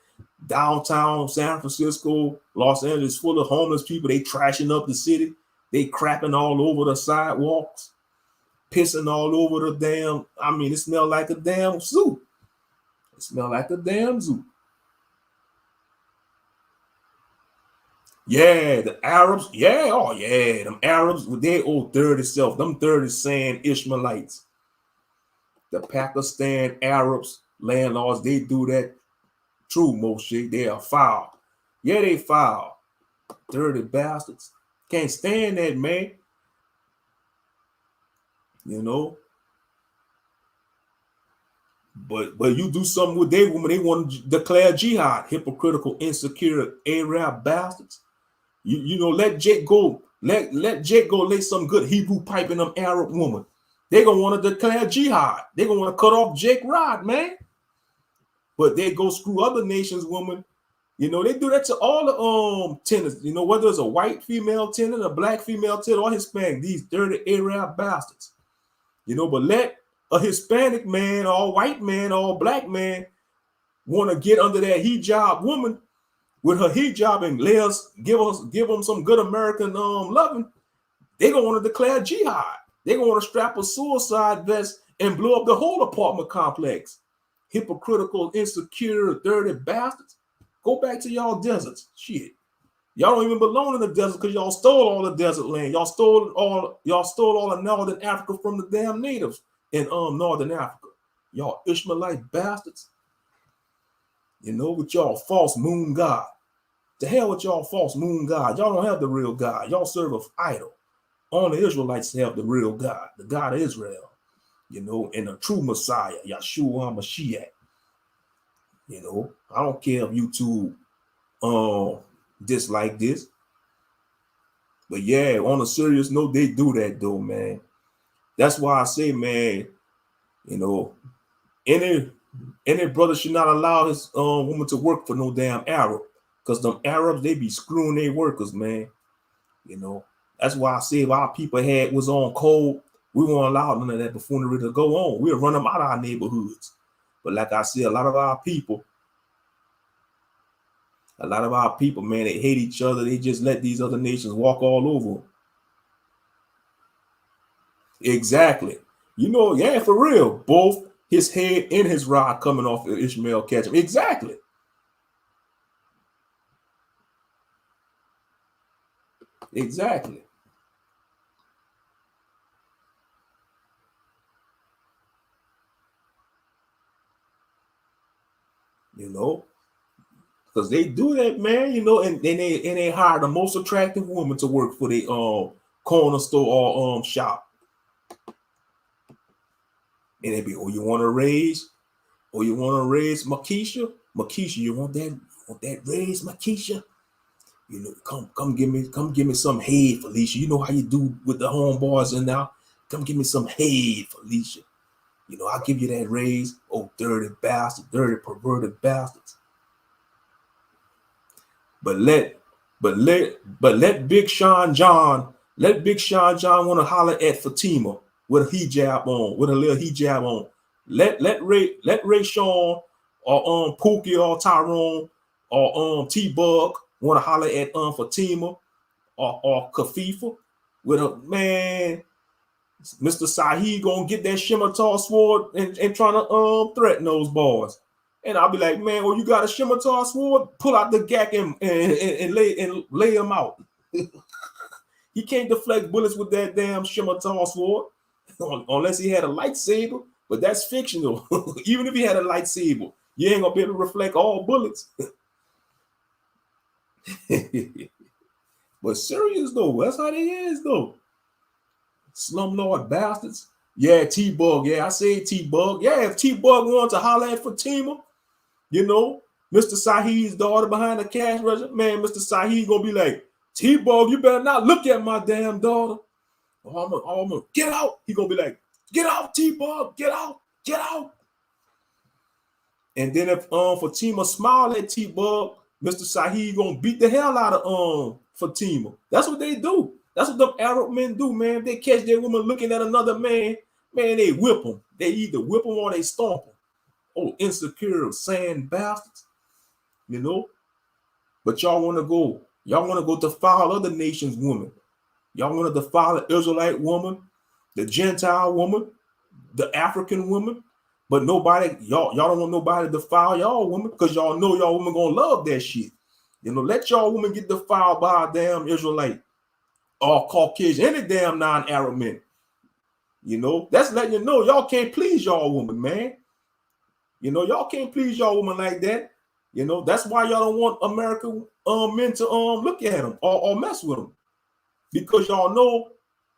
downtown San Francisco, Los Angeles, full of homeless people. They trashing up the city. They crapping all over the sidewalks, pissing all over the damn. I mean, it smelled like a damn zoo. It smelled like a damn zoo. Yeah, the Arabs. Yeah, oh yeah, them Arabs with their old dirty self. Them dirty sand Ishmaelites. The Pakistan Arabs, landlords, they do that. True, Moshe, they are foul. Yeah, they foul. Dirty bastards. Can't stand that, man. You know. But you do something with their woman, they want to declare jihad. Hypocritical, insecure Arab bastards. You know, let Jake go. Let Jake go lay some good Hebrew pipe in them Arab woman. They're gonna want to declare jihad. They're gonna want to cut off Jake rod, man. But they go screw other nations' women. You know, they do that to all the tenants. You know, whether it's a white female tenant, a black female tenant, or Hispanic, these dirty Arab bastards. You know, but let a Hispanic man or white man or black man want to get under that hijab woman with her hijab and give them some good American loving. They're gonna want to declare jihad. They're gonna want to strap a suicide vest and blow up the whole apartment complex. Hypocritical, insecure, dirty bastards. Go back to y'all deserts. Shit. Y'all don't even belong in the desert because y'all stole all the desert land. Y'all stole all of northern Africa from the damn natives in northern Africa. Y'all Ishmaelite bastards. You know, with y'all false moon god. To hell with y'all false moon god. Y'all don't have the real God. Y'all serve an idol. Only Israelites have the real God, the God of Israel. You know, and a true Messiah, Yeshua Mashiach. You know, I don't care if you two dislike this. But yeah, on a serious note, they do that though, man. That's why I say, man, you know, any brother should not allow his woman to work for no damn Arab. Because them Arabs, they be screwing their workers, man. You know, that's why I say if our people was on cold, we won't allow none of that buffoonery to go on. We'll run them out of our neighborhoods. But like I said, a lot of our people, man, they hate each other. They just let these other nations walk all over them. Exactly. You know, yeah, for real. Both his head and his rod coming off of Ishmael catch him. Exactly. Exactly. You know, because they do that, man. You know, and they hire the most attractive woman to work for the corner store or shop. And they be, oh, you want to raise? Oh, you want to raise Makisha? Makisha, you want that raise, Makisha? You know, come give me some head, Felicia. You know how you do with the homeboys and now. Come give me some head, Felicia. You know, I'll give you that raise. Oh, dirty bastard, dirty perverted bastards. But let Big Sean John want to holler at Fatima with a hijab on, with a little hijab on. Let Ray Sean or Pookie or Tyrone or T-Bug want to holler at Fatima or Kafifa with a man. Mr. Sahid gonna get that Scimitar sword and trying to threaten those boys. And I'll be like, man, well, you got a Scimitar sword? Pull out the gack and lay him out. He can't deflect bullets with that damn Scimitar sword unless he had a lightsaber, but that's fictional. Even if he had a lightsaber, you ain't gonna be able to reflect all bullets. But serious though, that's how they is though. Slumlord bastards. Yeah, T-Bug. Yeah, I say T-Bug. Yeah, if T-Bug wants to holler at Fatima, you know, Mr. Sahid's daughter behind the cash register, man, Mr. Sahid gonna be like, T-Bug, you better not look at my damn daughter. Oh, I'm gonna get out. He gonna be like, get out, T-Bug, get out. And then if Fatima smile at T-Bug, Mr. Sahid gonna beat the hell out of Fatima. That's what they do. That's what them Arab men do, man. If they catch their woman looking at another man, they whip them. They either whip them or they stomp them. Oh, insecure, sand bastards, you know. But y'all want to go defile other nations' women. Y'all want to defile the Israelite woman, the Gentile woman, the African woman. But nobody, y'all don't want nobody to defile y'all woman because y'all know y'all women gonna love that shit. You know, let y'all women get defiled by a damn Israelite or Caucasian, any damn non-Arab men. You know, that's letting you know y'all can't please y'all woman, man. You know, y'all can't please y'all woman like that. You know, that's why y'all don't want American men to look at them or mess with them. Because y'all know,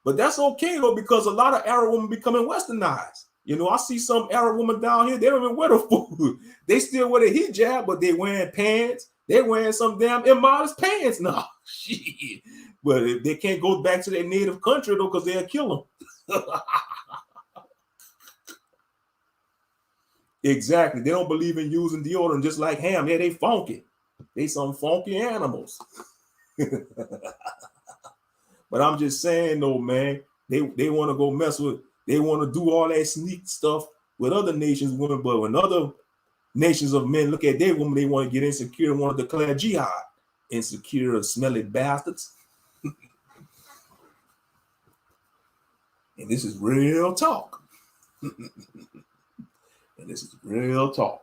but that's okay though, because a lot of Arab women becoming westernized. You know, I see some Arab women down here, they don't even wear the food. They still wear the hijab, but they wearing pants. They wearing some damn immodest pants now. Shit. But if they can't go back to their native country though, because they'll kill them. Exactly. They don't believe in using deodorant just like ham. Yeah, they funky. They some funky animals. But I'm just saying though, man, they want to go mess with, they want to do all that sneak stuff with other nations' women, but when other nations of men look at their women, they want to get insecure and want to declare jihad. Insecure, smelly bastards. And this is real talk. And this is real talk.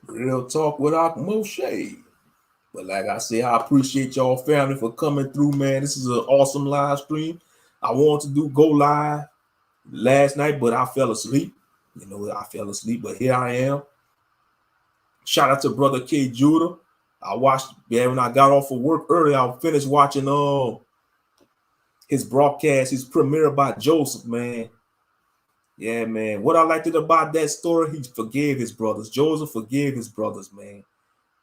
Real talk without Moshe. But like I said, I appreciate y'all family for coming through, man. This is an awesome live stream. I wanted to go live last night, but I fell asleep. You know, I fell asleep, but here I am. Shout out to Brother K. Judah. I watched, yeah, when I got off of work early, I finished watching his broadcast, his premiere about Joseph, man. Yeah, man. What I liked about that story, he forgave his brothers. Joseph forgave his brothers, man.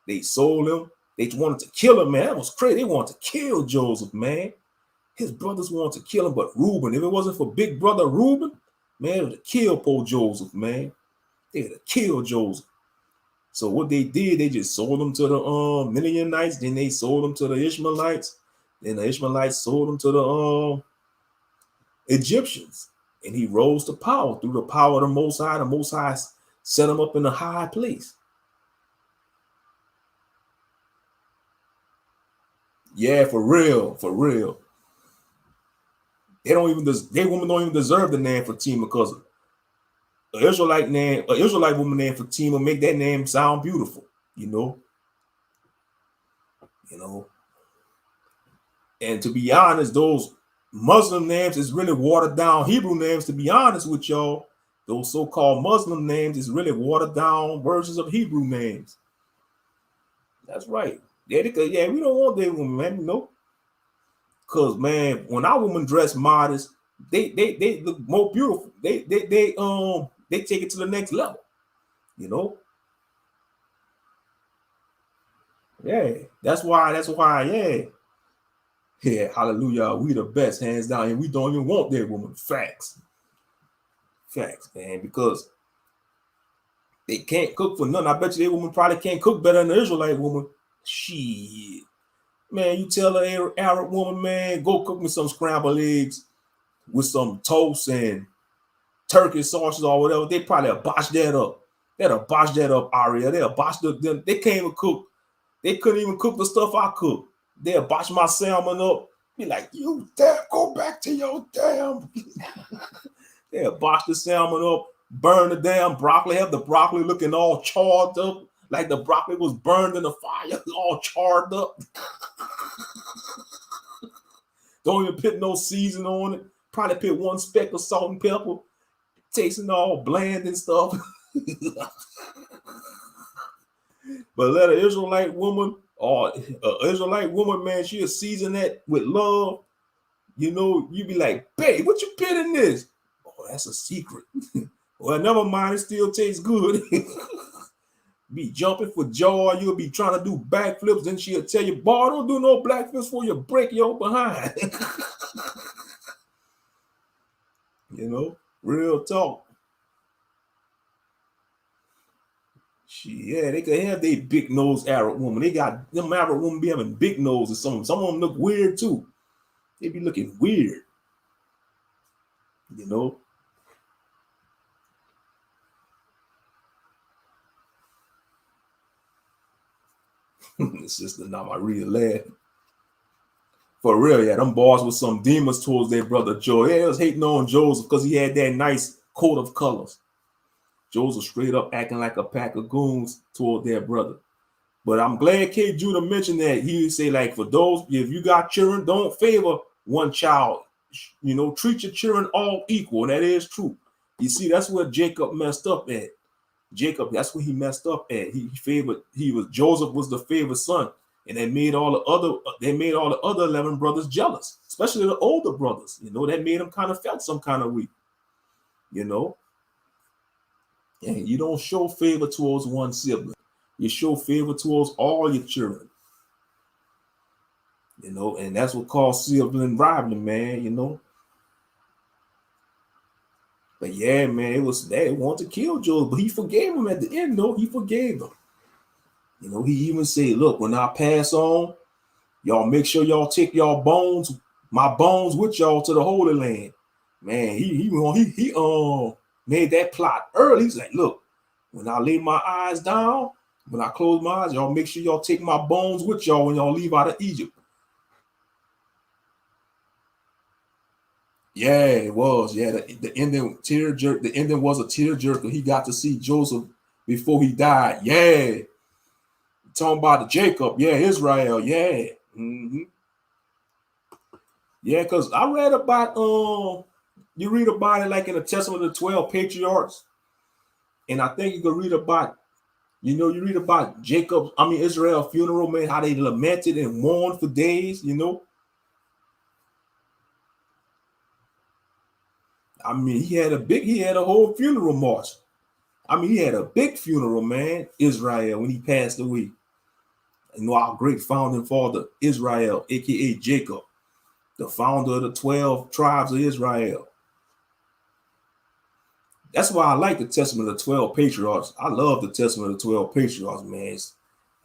They sold him. They wanted to kill him, man. That was crazy. They wanted to kill Joseph, man. His brothers wanted to kill him, but Reuben, if it wasn't for big brother Reuben, man, it would have killed poor Joseph, man. They would have killed Joseph. So what they did, they just sold him to the Midianites, then they sold him to the Ishmaelites, then the Ishmaelites sold him to the Egyptians. And he rose to power through the power of the Most High. The Most High set him up in a high place. Yeah, for real, for real. They women don't even deserve the name Fatima because an Israelite woman named Fatima make that name sound beautiful, you know. And to be honest, those Muslim names is really watered down Hebrew names, to be honest with y'all. Those so-called Muslim names is really watered down versions of Hebrew names. That's right. Yeah, we don't want their woman, man. You know, cause man, when our women dress modest, they look more beautiful. They take it to the next level. You know. Yeah, that's why. Yeah, hallelujah. We the best, hands down, and we don't even want their woman. Facts, man, because they can't cook for nothing. I bet you their woman probably can't cook better than the Israelite woman. Shit. Man, you tell an Arab woman, man, go cook me some scrambled eggs with some toast and turkey sausages or whatever. They probably have botched that up. They'd have botched that up, Aria. They'll botch them. They can't even cook. They couldn't even cook the stuff I cook. They'll botch my salmon up. Be like, you damn, go back to your damn. They'll botch the salmon up, burn the damn broccoli, have the broccoli looking all charred up, like the broccoli was burned in the fire, all charred up. Don't even put no season on it. Probably put one speck of salt and pepper, tasting all bland and stuff. But let an Israelite woman or an Israelite woman, man, she'll season that with love. You know, you be like, babe, what you put in this? Oh, that's a secret. Well, never mind, it still tastes good. Be jumping for joy. You'll be trying to do backflips. Then she'll tell you, boy, don't do no backflips before you break your behind. You know, real talk. Yeah, they could have their big nose Arab woman. They got them Arab women be having big noses. Some of them look weird too. They be looking weird. You know. Sister, not my real lad. For real, yeah, them boys with some demons towards their brother Joe. Yeah, they was hating on Joseph because he had that nice coat of colors. Joseph straight up acting like a pack of goons toward their brother. But I'm glad K. Judah mentioned that. He would say, like, for those, if you got children, don't favor one child. You know, treat your children all equal. And that is true. You see, that's where Jacob messed up at. That's where he messed up at. Joseph was the favored son. And they made all the other 11 brothers jealous, especially the older brothers. You know, that made them kind of felt some kind of weak. You know. And you don't show favor towards one sibling. You show favor towards all your children. You know, and that's what caused sibling rivalry, man, you know. But yeah, man, they wanted to kill Joseph, but he forgave him at the end, though. He forgave them. You know, he even said, look, when I pass on, y'all make sure y'all take y'all bones, my bones with y'all to the Holy Land. Man, he made that plot early. He's like, look, when I lay my eyes down, when I close my eyes, y'all make sure y'all take my bones with y'all when y'all leave out of Egypt. Yeah, it was. Yeah, the ending tear jerk. The ending was a tear jerker. He got to see Joseph before he died. Yeah, talking about the Jacob. Yeah, Israel. Yeah, yeah. Because I read about you read about it like in the Testament of the 12 patriarchs, and I think you can read about. You read about Israel's funeral, man. How they lamented and mourned for days. You know. I mean, he had a whole funeral march. I mean, he had a big funeral, man, Israel, when he passed away. You know, our great founding father, Israel, aka Jacob, the founder of the 12 tribes of Israel. That's why I like the Testament of the 12 patriarchs. I love the Testament of the 12 patriarchs, man.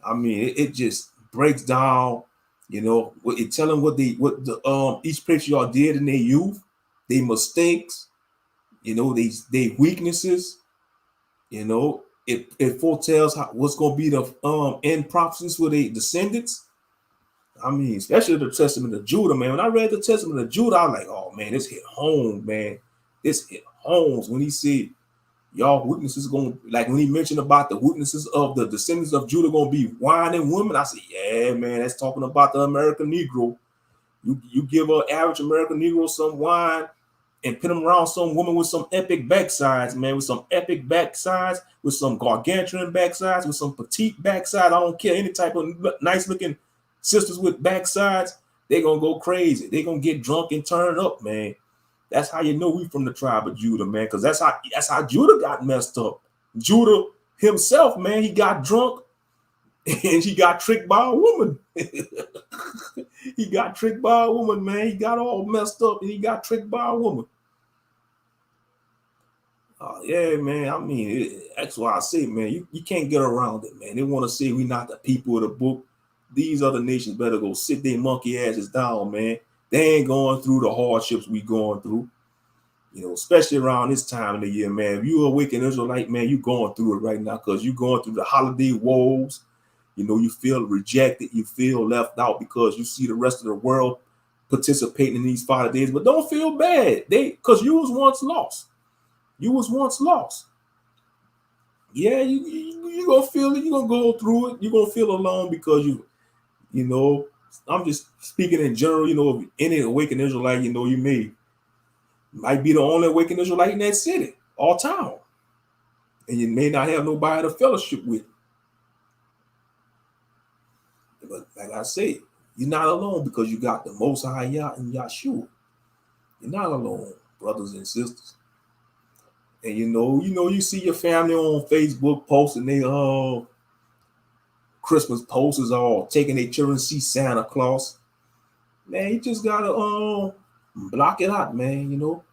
I mean, it just breaks down, you know, it telling what each patriarch did in their youth, their mistakes, you know, they weaknesses, you know, it foretells what's going to be the end prophecies for their descendants. I mean, especially the Testament of Judah, man. When I read the Testament of Judah, I was like, oh man, this hit home, man. This hit home when he said, y'all weaknesses going to, like when he mentioned about the weaknesses of the descendants of Judah going to be wine and women. I said, yeah, man, that's talking about the American Negro. You give an average American Negro some wine, and put them around some woman with some epic backsides, man, with some epic backsides, with some gargantuan backsides, with some petite backsides. I don't care, any type of nice looking sisters with backsides, they're gonna go crazy. They're gonna get drunk and turn up, man. That's how you know we from the tribe of Judah, man, because that's how Judah got messed up. Judah himself, man, he got drunk and he got tricked by a woman. He got tricked by a woman, man. He got all messed up and he got tricked by a woman. Yeah, man. I mean, that's why I say, man, you can't get around it, man. They want to say we not the people of the book. These other nations better go sit their monkey asses down, man. They ain't going through the hardships we going through. You know, especially around this time of the year, man. If you're a wicked Israelite, man, you're going through it right now because you're going through the holiday woes. You know, you feel rejected, you feel left out because you see the rest of the world participating in these 5 days. But don't feel bad, because you was once lost. You was once lost. Yeah, you gonna feel it. You gonna go through it. You gonna feel alone because you know. I'm just speaking in general. You know, if any awakened Israelite, you know, you might be the only awakened Israelite in that city or town, and you may not have nobody to fellowship with. But like I say, you're not alone because you got the Most High Yah and Yahshua. You're not alone, brothers and sisters. And you know, you see your family on Facebook posting their Christmas posters, all taking their children to see Santa Claus. Man, you just gotta block it out, man. You know,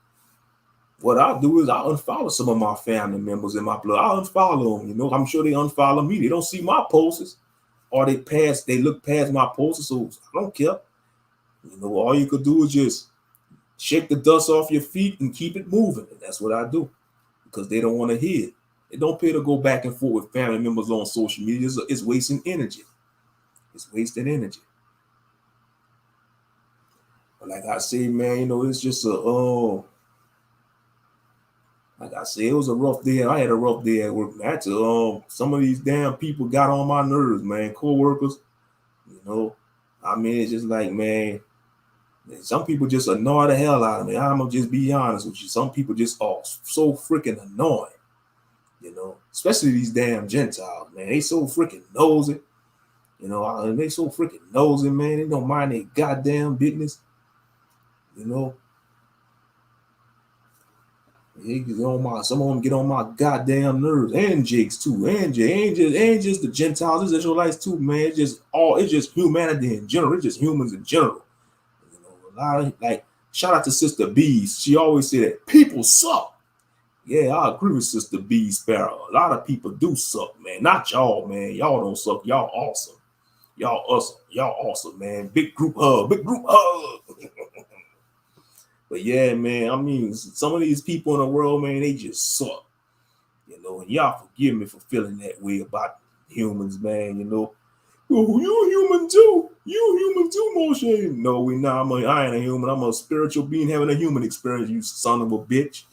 what I'll do is I'll unfollow some of my family members in my blood. I'll unfollow them. You know, I'm sure they unfollow me. They don't see my posters. Or they look past my posters, so I don't care. You know, all you could do is just shake the dust off your feet and keep it moving. And that's what I do because they don't want to hear it. They don't pay to go back and forth with family members on social media. It's wasting energy. It's wasting energy. But like I say, man, you know, it's just like I said, it was a rough day. I had a rough day at work. I had to, some of these damn people got on my nerves, man. Co-workers, you know. I mean, it's just like, man, some people just annoy the hell out of me. I'm gonna just be honest with you. Some people just are so freaking annoying, you know. Especially these damn Gentiles, man. They so freaking nosy, you know. They so freaking nosy, man. They don't mind their goddamn business, you know. Some of them get on my goddamn nerves, and Jakes too, and just the Gentiles, it's Israelites too, man. It's just humanity in general. It's just humans in general. You know, a lot of, like, shout out to Sister Bees. She always said that people suck. Yeah, I agree with Sister B Sparrow. A lot of people do suck, man. Not y'all, man. Y'all don't suck. Y'all awesome. Y'all awesome. Y'all awesome, man. Big group hug. Big group hug. But yeah, man, I mean, some of these people in the world, man, they just suck. You know, and y'all forgive me for feeling that way about humans, man, you know. Oh, you human too. You human too, Moshe. No, we not. I ain't a human. I'm a spiritual being having a human experience, you son of a bitch.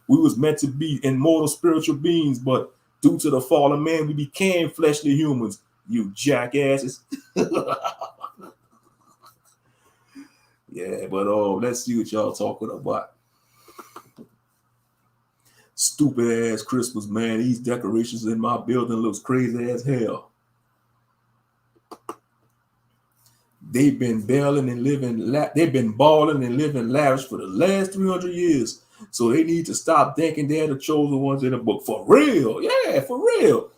We was meant to be immortal spiritual beings, but due to the fall of man, we became fleshly humans, you jackasses. Yeah, but let's see what y'all talking about. Stupid ass Christmas, man. These decorations in my building looks crazy as hell. They've been balling and living lavish for the last 300 years. So they need to stop thinking they're the chosen ones in the book. For real. Yeah, for real.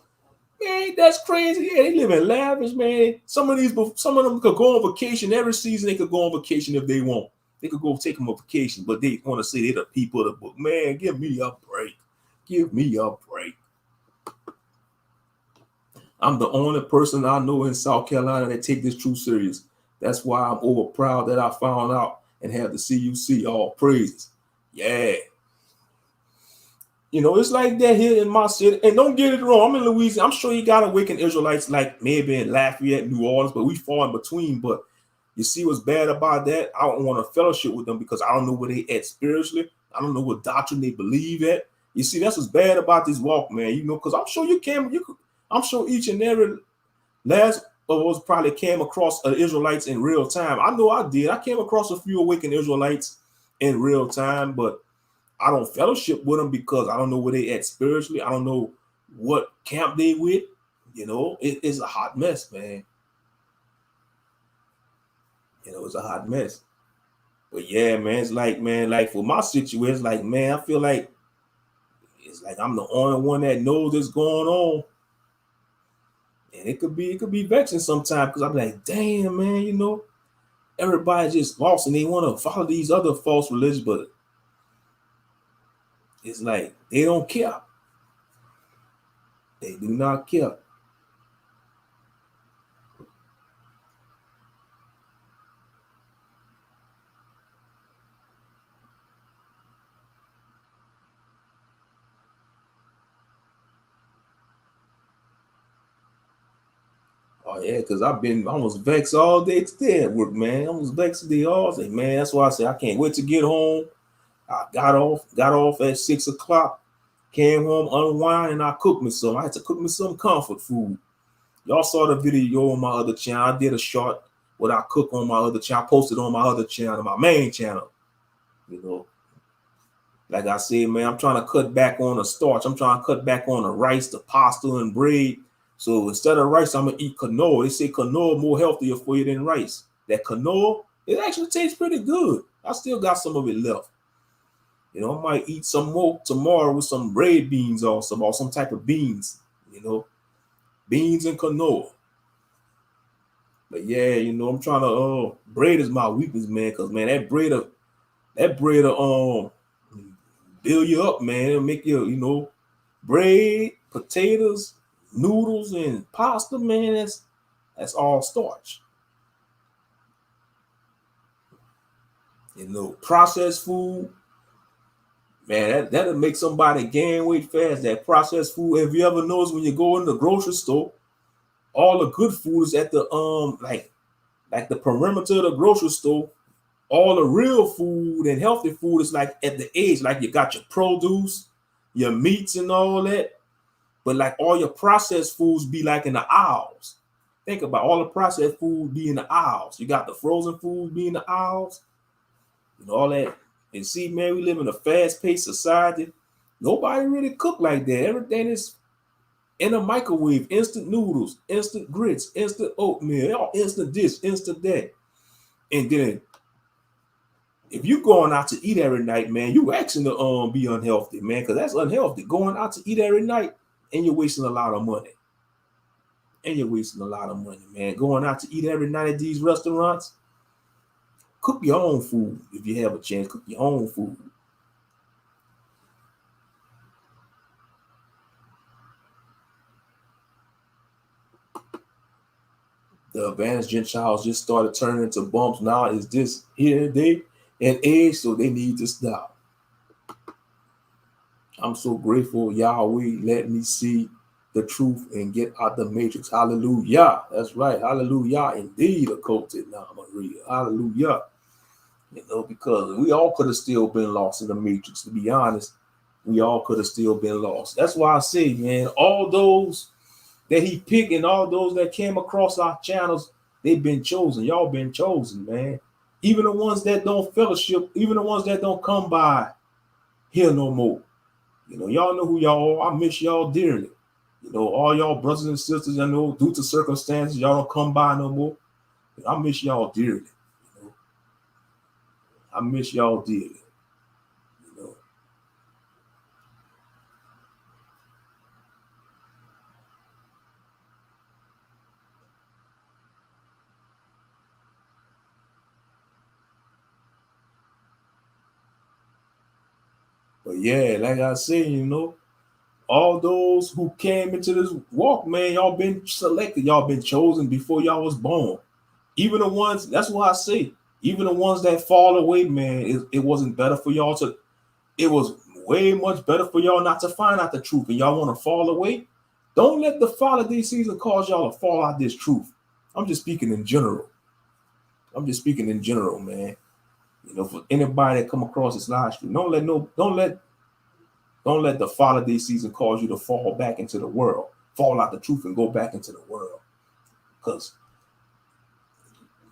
Man, that's crazy. Yeah, they live in lavish, man. Some of them could go on vacation every season. They could go on vacation if they want. They could go take them on vacation, but they want to say they're the people of the book. Man, give me a break. Give me a break. I'm the only person I know in South Carolina that take this truth serious. That's why I'm over proud that I found out and have the CUC. All praises. Yeah. You know, it's like that here in my city. And don't get it wrong. I'm in Louisiana. I'm sure you got awakened Israelites like maybe in Lafayette, New Orleans, but we fall in between. But you see what's bad about that? I don't want to fellowship with them because I don't know where they at spiritually. I don't know what doctrine they believe at. You see, that's what's bad about this walk, man. You know, because I'm sure I'm sure each and every last of us probably came across Israelites in real time. I know I did. I came across a few awakened Israelites in real time, but I don't fellowship with them because I don't know where they at spiritually. I don't know what camp they with. You know, it's a hot mess, man. You know, it's a hot mess. But yeah, man, it's like, man, like for my situation, it's like, man, I feel like it's like I'm the only one that knows what's going on. And it could be vexing sometimes because I'm like, damn, man, you know, everybody just lost and they want to follow these other false religions, but it's like they don't care. They do not care. Oh yeah, because I was vexed all day today at work, man. I was vexed today all day, man. That's why I said I can't wait to get home. I got off at 6 o'clock, came home, unwind, and I cooked me some. I had to cook me some comfort food. Y'all saw the video on my other channel. I did a short what I cook on my other channel. I posted on my other channel, my main channel. You know, like I said, man, I'm trying to cut back on the starch. I'm trying to cut back on the rice, the pasta, and bread. So instead of rice, I'm gonna eat quinoa. They say quinoa more healthier for you than rice. That quinoa, it actually tastes pretty good. I still got some of it left. You know, I might eat some more tomorrow with some red beans or some type of beans. You know, beans and quinoa. But yeah, you know, I'm trying to bread is my weakness, man, because man, that bread build you up, man. It'll make you, you know, bread, potatoes, noodles, and pasta, man. That's all starch. You know, processed food, man, that'll make somebody gain weight fast. That processed food. Have you ever noticed when you go in the grocery store, all the good food is at the like the perimeter of the grocery store. All the real food and healthy food is like at the edge, like you got your produce, your meats and all that. But like all your processed foods be like in the aisles. Think about all the processed food be in the aisles. You got the frozen food be in the aisles and all that. And see, man, we live in a fast-paced society. Nobody really cook like that. Everything is in a microwave, instant noodles, instant grits, instant oatmeal, instant this, instant that. And then if you going out to eat every night, man, you actually be unhealthy, man, because that's unhealthy. Going out to eat every night and you're wasting a lot of money. Man. Going out to eat every night at these restaurants, cook your own food if you have a chance. Cook your own food. The advanced Gentiles just started turning into bumps. Now is this here, they, and age, so they need to stop. I'm so grateful, Yahweh, let me see the truth and get out the matrix. Hallelujah. That's right. Hallelujah. Indeed, a culted now, Maria. Hallelujah. You know, because we all could have still been lost in the matrix. To be honest, we all could have still been lost. That's why I say, man, all those that he picked and all those that came across our channels, they've been chosen. Y'all been chosen, man. Even the ones that don't fellowship, even the ones that don't come by here no more. You know, y'all know who y'all are. I miss y'all dearly. You know, all y'all brothers and sisters, I know, due to circumstances, y'all don't come by no more. I miss y'all dearly. You know, I miss y'all dearly. You know. But yeah, like I said, you know, all those who came into this walk, man, y'all been selected, y'all been chosen before y'all was born. Even the ones, that's why I say, even the ones that fall away, man, it wasn't better for y'all to, it was way much better for y'all not to find out the truth and y'all want to fall away. Don't let the holiday season cause y'all to fall out this truth. I'm just speaking in general. Man. You know, for anybody that come across this live stream, don't let the holiday season cause you to fall back into the world, fall out the truth and go back into the world. Because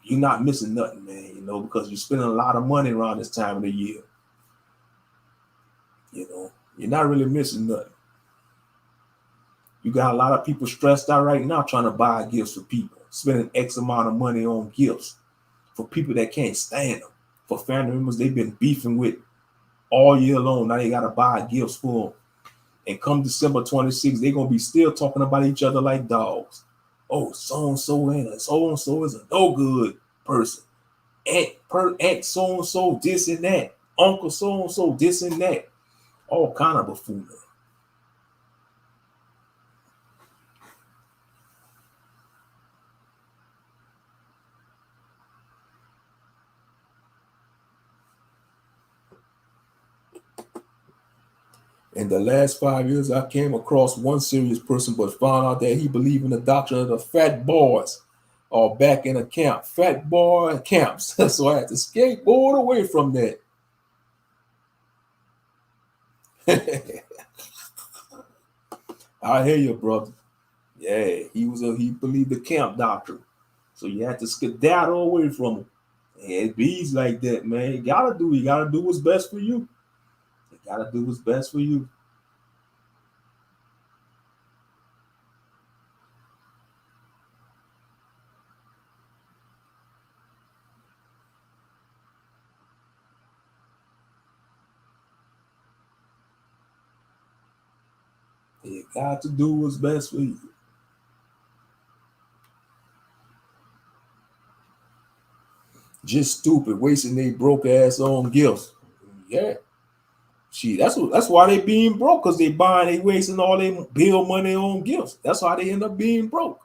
you're not missing nothing, man, you know, because you're spending a lot of money around this time of the year. You know, you're not really missing nothing. You got a lot of people stressed out right now trying to buy gifts for people, spending X amount of money on gifts for people that can't stand them, for family members they've been beefing with all year long. Now they got to buy gifts for them. And come December 26th, they're going to be still talking about each other like dogs. Oh, so-and-so is a no good person. Aunt so-and-so this and that. Uncle so-and-so this and that. All kind of buffoonery. In the last 5 years, I came across one serious person, but found out that he believed in the doctrine of the fat boys or back in a camp, fat boy camps. So I had to skateboard away from that. I hear you, brother. Yeah, he believed the camp doctrine. So you had to skedaddle away from him. And it bees like that, man. You gotta do what's best for you. You gotta do what's best for you. You got to do what's best for you. Just stupid, wasting their broke ass on gifts. Yeah. See, that's why they being broke, because they wasting all their bill money on gifts. That's why they end up being broke.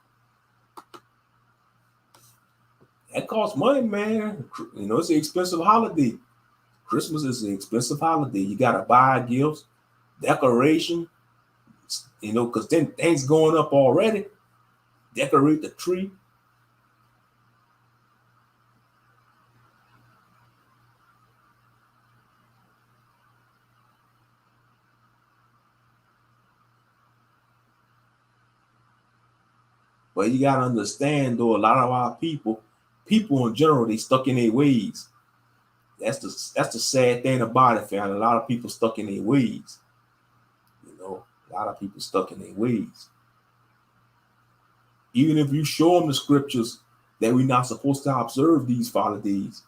That costs money, man. You know, it's an expensive holiday. Christmas is an expensive holiday. You gotta buy gifts, decoration, you know, because then things going up already. Decorate the tree. But you gotta understand, though, a lot of our people in general, they stuck in their ways. That's the sad thing about it, fam. A lot of people stuck in their ways. You know, a lot of people stuck in their ways. Even if you show them the scriptures that we're not supposed to observe these holidays,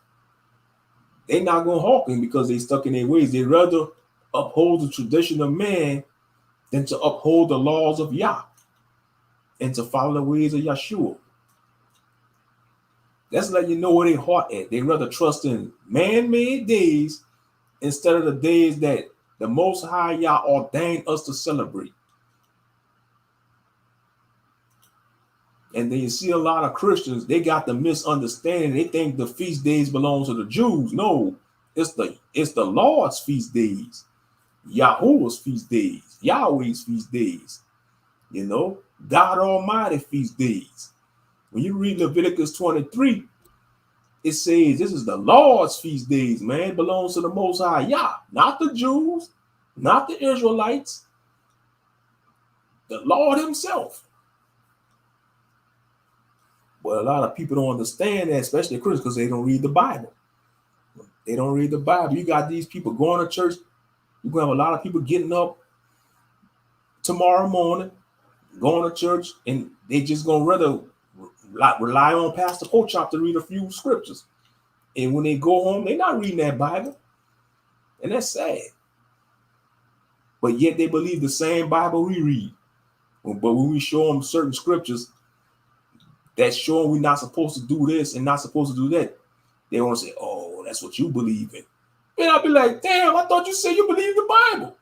they're not gonna hawk because they stuck in their ways. They rather uphold the tradition of man than to uphold the laws of Yah and to follow the ways of Yeshua. That's letting you know where their heart at. They rather trust in man-made days instead of the days that the Most High Yah ordained us to celebrate. And then you see a lot of Christians, they got the misunderstanding. They think the feast days belong to the Jews. No, it's the Lord's feast days, Yahuwah's feast days, Yahweh's feast days. You know, God Almighty feast days. When you read Leviticus 23, it says this is the Lord's feast days, man. It belongs to the Most High Yah, not the Jews, not the Israelites, the Lord himself. But a lot of people don't understand that, especially Christians, because they don't read the Bible. They don't read the Bible. You got these people going to church. You're going to have a lot of people getting up tomorrow morning, going to church, and they just going to rather rely on Pastor Pochop to read a few scriptures. And when they go home, they're not reading that Bible. And that's sad. But yet they believe the same Bible we read. But when we show them certain scriptures that show them we're not supposed to do this and not supposed to do that, they want to say, oh, that's what you believe in. And I'll be like, damn, I thought you said you believe the Bible.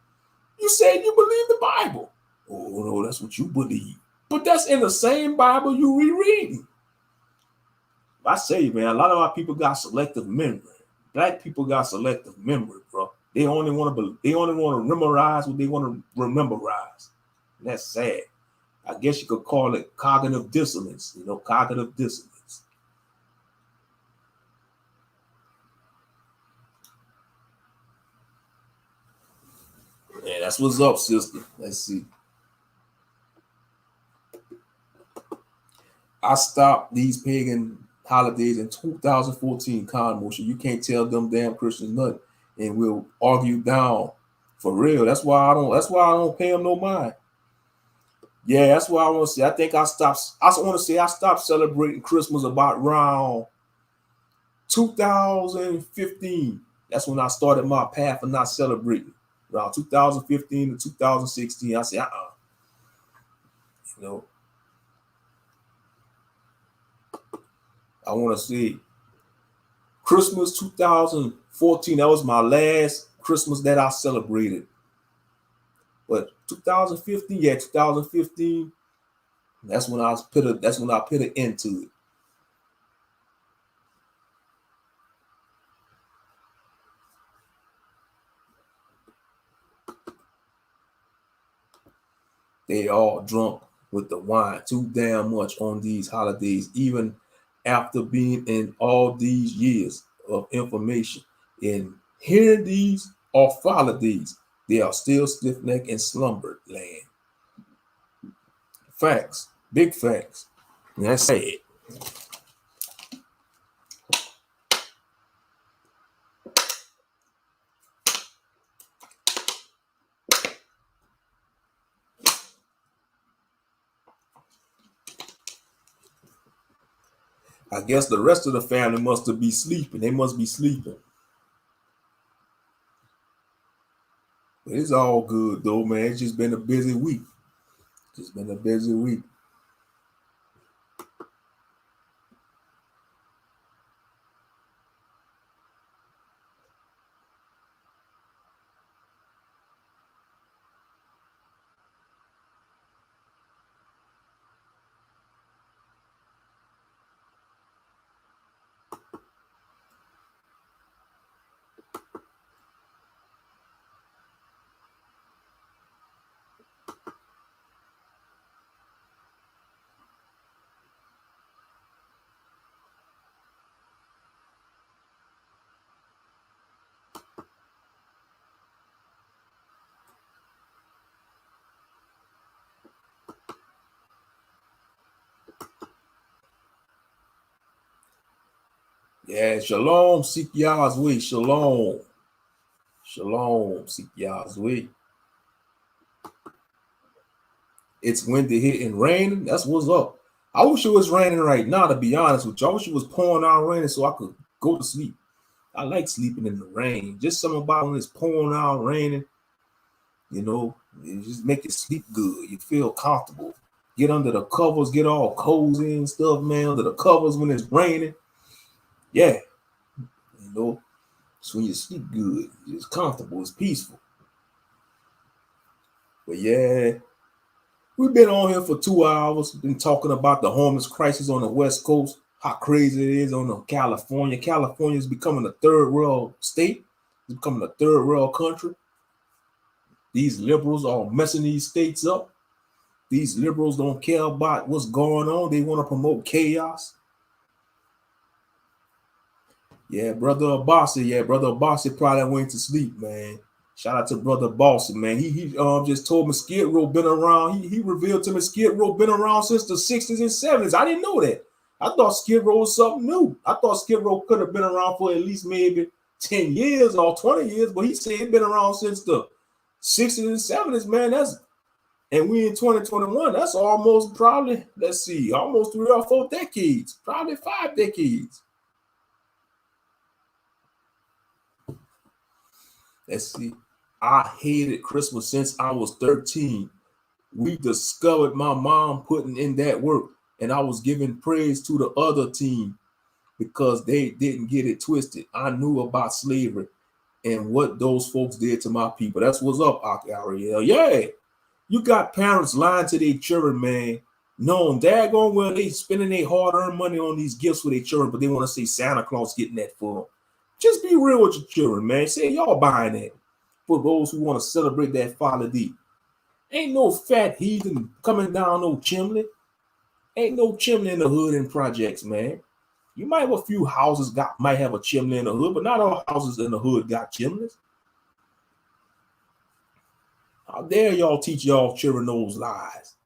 You said you believe the Bible. Oh, no, that's what you believe. But that's in the same Bible you rereading. I say, man, a lot of our people got selective memory. Black people got selective memory, bro. They only want to memorize what they want to rememberize. And that's sad. I guess you could call it cognitive dissonance, you know, cognitive dissonance. Yeah, that's what's up, sister. Let's see. I stopped these pagan holidays in 2014. Moshe, you can't tell them damn Christians nothing, and we'll argue down for real. That's why I don't pay them no mind. Yeah, that's why I want to say. I think I want to say I stopped celebrating Christmas about around 2015. That's when I started my path of not celebrating. Around 2015 to 2016, I said, you know, I want to say Christmas 2014. That was my last Christmas that I celebrated. But 2015, 2015. That's when I put an end to it. They all drunk with the wine too damn much on these holidays, even after being in all these years of information and hearing these off holidays, they are still stiff-necked and slumbered land. Facts, big facts. And that's sad. I guess the rest of the family must be sleeping. They must be sleeping. But it's all good though, man. It's just been a busy week. Yeah, shalom, seek Yah's way. Shalom, seek Yah's way. It's windy here and raining. That's what's up. I wish it was raining right now, to be honest with you. I wish it was pouring out raining so I could go to sleep. I like sleeping in the rain. Just something about when it's pouring out raining, you know, it just make you sleep good. You feel comfortable. Get under the covers, get all cozy and stuff, man, under the covers when it's raining. Yeah, you know, it's when you sleep good. It's comfortable. It's peaceful. But yeah, we've been on here for 2 hours, been talking about the homeless crisis on the West Coast, how crazy it is on California. California is becoming a third world state. It's becoming a third world country. These liberals are messing these states up. These liberals don't care about what's going on. They want to promote chaos. Yeah, Brother Abbasi probably went to sleep, man. Shout out to Brother Bossy, man. He just told me Skid Row been around. He revealed to me Skid Row been around since the 60s and 70s. I didn't know that. I thought Skid Row was something new. I thought Skid Row could have been around for at least maybe 10 years or 20 years, but he said it's been around since the 60s and 70s, man. And we in 2021. That's almost probably, almost 3 or 4 decades, probably 5 decades. Let's see. I hated Christmas since I was 13. We discovered my mom putting in that work, and I was giving praise to the other team because they didn't get it twisted. I knew about slavery and what those folks did to my people. That's what's up, Ariel. Yeah, you got parents lying to their children, man, knowing daggone well they spending their hard-earned money on these gifts for their children, but they want to say Santa Claus getting that for them. Just be real with your children, man. Say y'all buying that for those who want to celebrate that Father D. Ain't no fat heathen coming down no chimney. Ain't no chimney in the hood and projects, man. You might have a few houses might have a chimney in the hood, but not all houses in the hood got chimneys. How dare y'all teach y'all children those lies?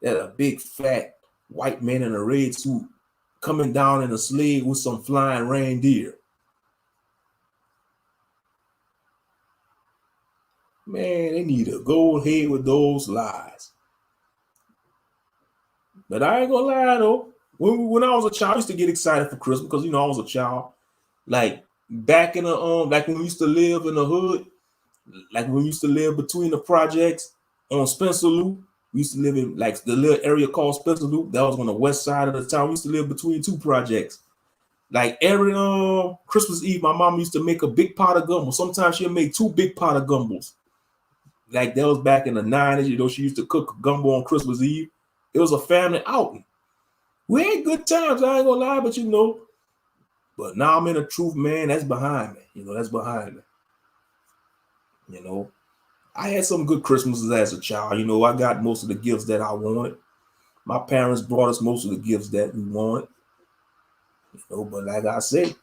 That a big fat white man in a red suit coming down in a sleigh with some flying reindeer. Man, they need to go ahead with those lies. But I ain't gonna lie though. When I was a child, I used to get excited for Christmas because I was a child. Like back in the like when we used to live in the hood, like when we used to live between the projects on Spencer Loop. We used to live in like the little area called Spencer Loop. That was on the west side of the town. We used to live between two projects. Like every Christmas Eve, my mom used to make a big pot of gumbo. Sometimes she'll make 2 big pot of gumbos. Like that was back in the 90s. She used to cook gumbo on Christmas Eve. It was a family outing. We had good times, I ain't gonna lie, but but now I'm in the truth, man. That's behind me. That's behind me. I had some good Christmases as a child. I got most of the gifts that I wanted. My parents brought us most of the gifts that we wanted. But like I said,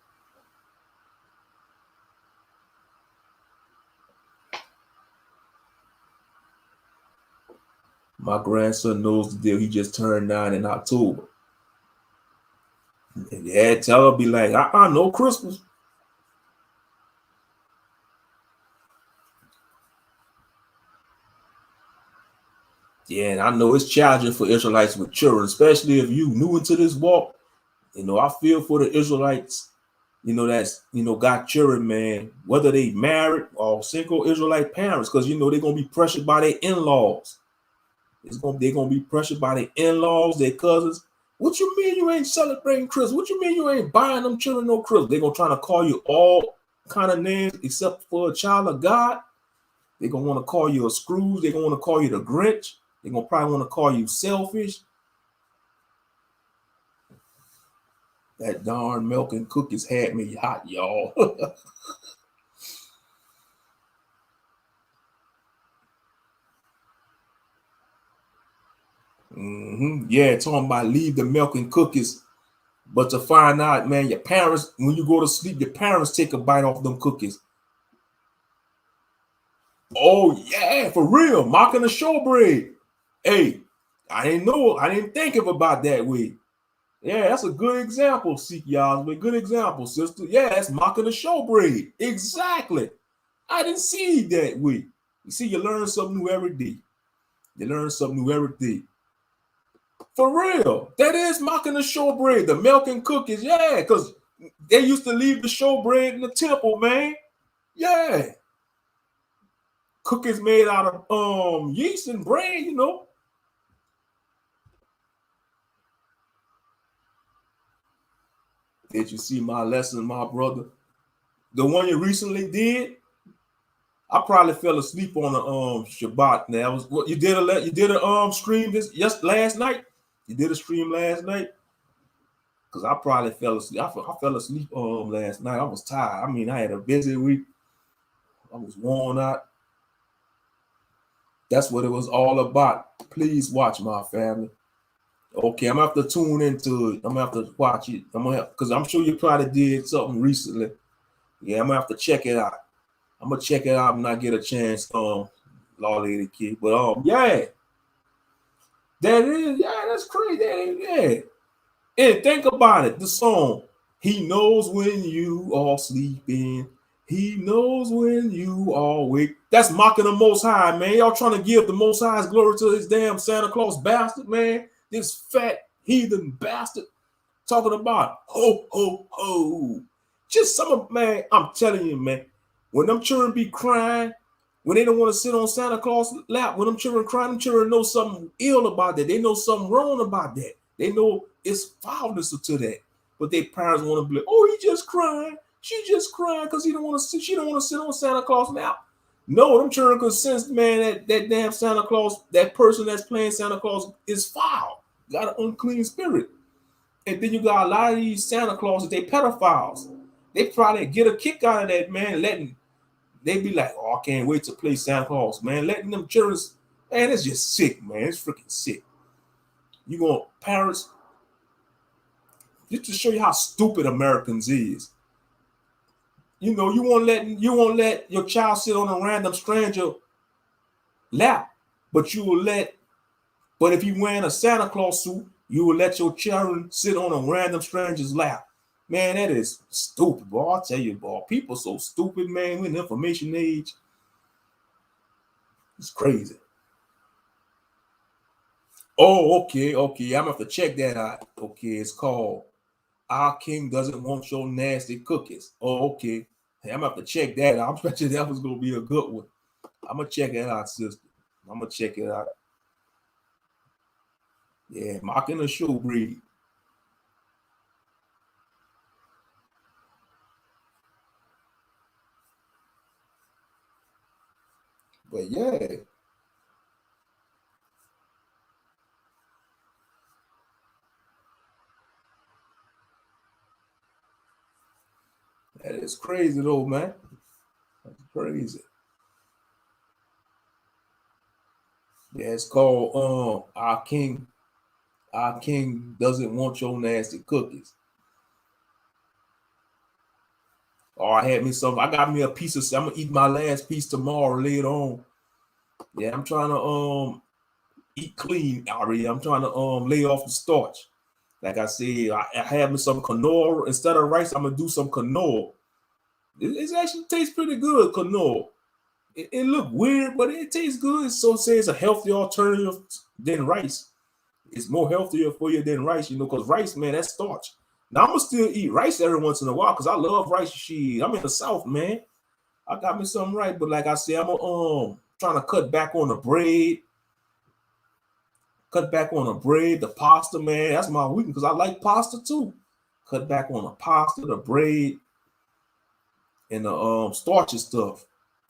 my grandson knows the deal. He just turned 9 in October. And yeah, tell her, be like, no Christmas. Yeah, and I know it's challenging for Israelites with children, especially if you new into this walk. I feel for the Israelites, that's, got children, man, whether they married or single Israelite parents, because, they're going to be pressured by their in-laws. They're going to be pressured by their in-laws, their cousins. What you mean you ain't celebrating Christmas? What you mean you ain't buying them children no Christmas? They're going to try to call you all kind of names except for a child of God. They're going to want to call you a Scrooge. They're going to want to call you the Grinch. They're going to probably want to call you selfish. That darn milk and cookies had me hot, y'all. Yeah, talking about leave the milk and cookies. But to find out, man, your parents, when you go to sleep, your parents take a bite off them cookies. Oh, yeah, for real. Mocking the showbread. Hey, I didn't think of about that way. Yeah, that's a good example, Seek y'all. A good example, sister. Yeah, that's mocking the showbread. Exactly. I didn't see it that way. You see, you learn something new every day. You learn something new every day. For real. That is mocking the showbread, the milk and cookies. Yeah, because they used to leave the showbread in the temple, man. Yeah. Cookies made out of yeast and bread, Did you see my lesson, my brother? The one you recently did? I probably fell asleep on the Shabbat. Now, was what you did a stream last night? You did a stream last night? Because I probably fell asleep. I fell asleep last night. I was tired. I mean, I had a busy week. I was worn out. That's what it was all about. Please watch, my family. Okay, I'm gonna have to tune into it. I'm gonna have to watch it. Because I'm sure you probably did something recently. Yeah, I'm gonna have to check it out. I'm gonna check it out when I get a chance, Law Lady Kid. But yeah. That is, yeah, that's crazy. Yeah. And think about it. The song, he knows when you are sleeping. He knows when you are awake. That's mocking the Most High, man. Y'all trying to give the Most High's glory to this damn Santa Claus bastard, man. This fat heathen bastard talking about ho, ho, ho. Just some of, man, I'm telling you, man, when them children be crying, when they don't want to sit on Santa Claus' lap, when them children cry, them children know something ill about that. They know something wrong about that. They know it's foulness to that. But their parents want to be like, oh, he just crying. She just crying because she don't want to sit on Santa Claus' lap. No, them children can sense, man, that damn Santa Claus, that person that's playing Santa Claus is foul. Got an unclean spirit. And then you got a lot of these Santa Clauses, they pedophiles. They probably get a kick out of that, man, they be like, oh, I can't wait to play Santa Claus, man. Letting them children, man, it's just sick, man. It's freaking sick. You going parents, just to show you how stupid Americans is. You won't let your child sit on a random stranger lap, but if you wearing a Santa Claus suit, You will let your children sit on a random stranger's lap. Man, that is stupid, boy. I'll tell you, boy. People so stupid, man. We're in the information age. It's crazy. Oh, okay. I'm gonna have to check that out. Okay, it's called Our King Doesn't Want Your Nasty Cookies. Oh, okay. Hey, I'm gonna have to check that out. I'm betting that was gonna be a good one. I'm gonna check it out, sister. I'm gonna check it out. Yeah, mocking the show breed. But yeah. That is crazy though, man. That's crazy. Yeah, it's called Our King Doesn't Want Your Nasty Cookies. Oh, I got me a piece of, I'm gonna eat my last piece tomorrow later on. Yeah, I'm trying to eat clean, Ari. I'm trying to lay off the starch. Like I said, I have me some quinoa. Instead of rice, I'm gonna do some quinoa. It actually tastes pretty good, quinoa. It look weird, but it tastes good. So it says a healthy alternative than rice. It's more healthier for you than rice, because rice, man, that's starch. Now I'm gonna still eat rice every once in a while because I love rice. Shit, I'm in the South, man. I got me something right, but like I said, I'm trying to cut back on the bread. The pasta, man. That's my weakness because I like pasta too. Cut back on the pasta, the bread, and the starchy stuff,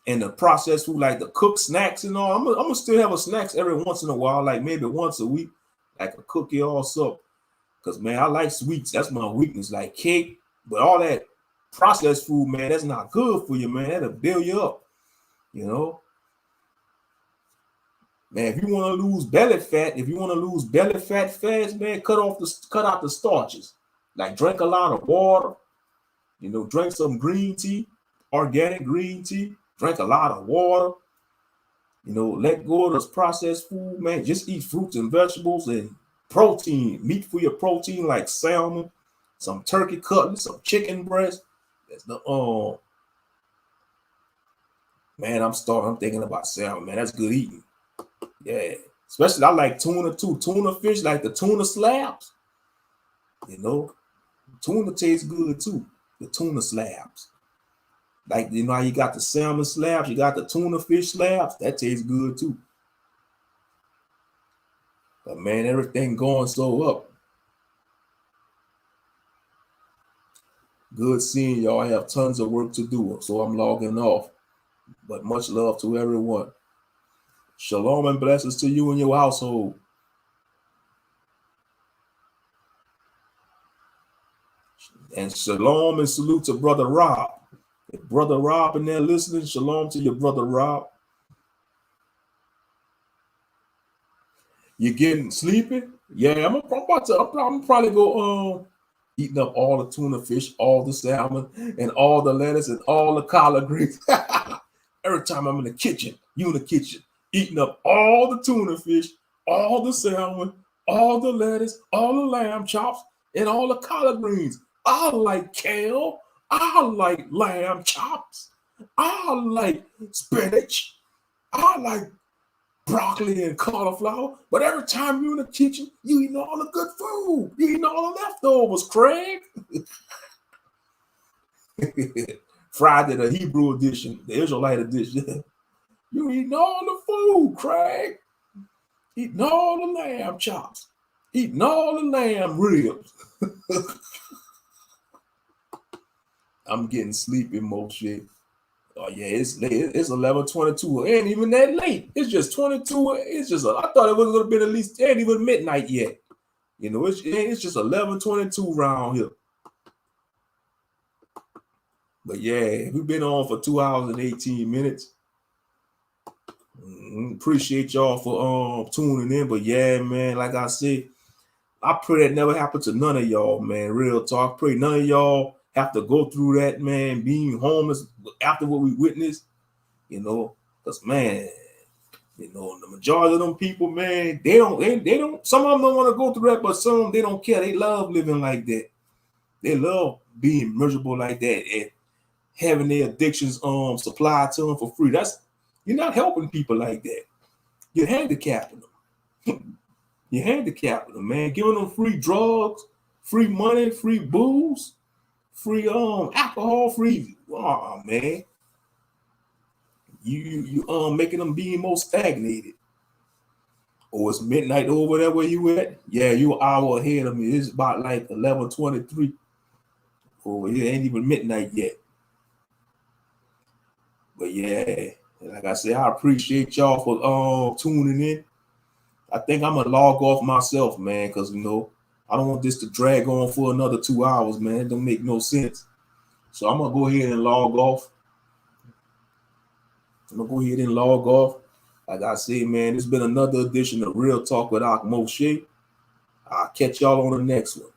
and the processed food, like the cooked snacks and all. I'm gonna still have a snacks every once in a while, like maybe once a week, like a cookie or something. Because, man, I like sweets. That's my weakness, like cake. But all that processed food, man, that's not good for you, man. That'll build you up, Man, if you want to lose belly fat, fast, man, cut out the starches. Like drink a lot of water, drink some green tea, organic green tea, drink a lot of water, let go of this processed food, man. Just eat fruits and vegetables and protein, meat for your protein, like salmon, some turkey cutlet, some chicken breast. That's the man, I'm thinking about salmon, man. That's good eating. Yeah. Especially I like tuna too. Tuna fish, like the tuna slabs. Tuna tastes good too. The tuna slabs. Like, how you got the salmon slabs, you got the tuna fish slabs. That tastes good too. But man, everything going so up. Good seeing y'all. I have tons of work to do, so I'm logging off. But much love to everyone. Shalom and blessings to you and your household. And shalom and salute to Brother Rob. If Brother Rob in there listening, shalom to your Brother Rob. You getting sleepy? Yeah, I'm probably go eating up all the tuna fish, all the salmon, and all the lettuce and all the collard greens. Every time I'm in the kitchen, you in the kitchen, eating up all the tuna fish, all the salmon, all the lettuce, all the lamb chops, and all the collard greens. I like kale. I like lamb chops. I like spinach. I like broccoli and cauliflower. But every time you're in the kitchen, you eating all the good food. You eating all the leftovers, Craig. Friday, the Hebrew edition, the Israelite edition. You eating all the food, Craig. Eating all the lamb chops. Eating all the lamb ribs. I'm getting sleepy, Moshe. Oh yeah, it's late. It's 11:22. It ain't even that late. It's just 22. I thought it was gonna be at least. It ain't even midnight yet. It's just 11:22 around here. But yeah, we've been on for 2 hours and 18 minutes. Appreciate y'all for tuning in. But yeah, man, like I said, I pray that never happened to none of y'all, man. Real talk. Pray none of y'all have to go through that, man, being homeless after what we witnessed, because, man, You know, the majority of them people, man, they don't. Some of them don't want to go through that, but some of them, they don't care. They love living like that. They love being miserable like that and having their addictions supplied to them for free. You're not helping people like that. You're handicapping them. You're handicapping them, man. Giving them free drugs, free money, free booze, free alcohol, free. Oh man, you making them be more stagnated. Or it's midnight over there where you at. Yeah, you an hour ahead of me. It's about like 11:23. Oh, it ain't even midnight yet. But yeah, like I said, I appreciate y'all for tuning in. I think I'm gonna log off myself, man, because you know I don't want this to drag on for another 2 hours, man. It don't make no sense. So I'm gonna go ahead and log off. Like I said, man, it's been another edition of Real Talk with Moshe. I'll catch y'all on the next one.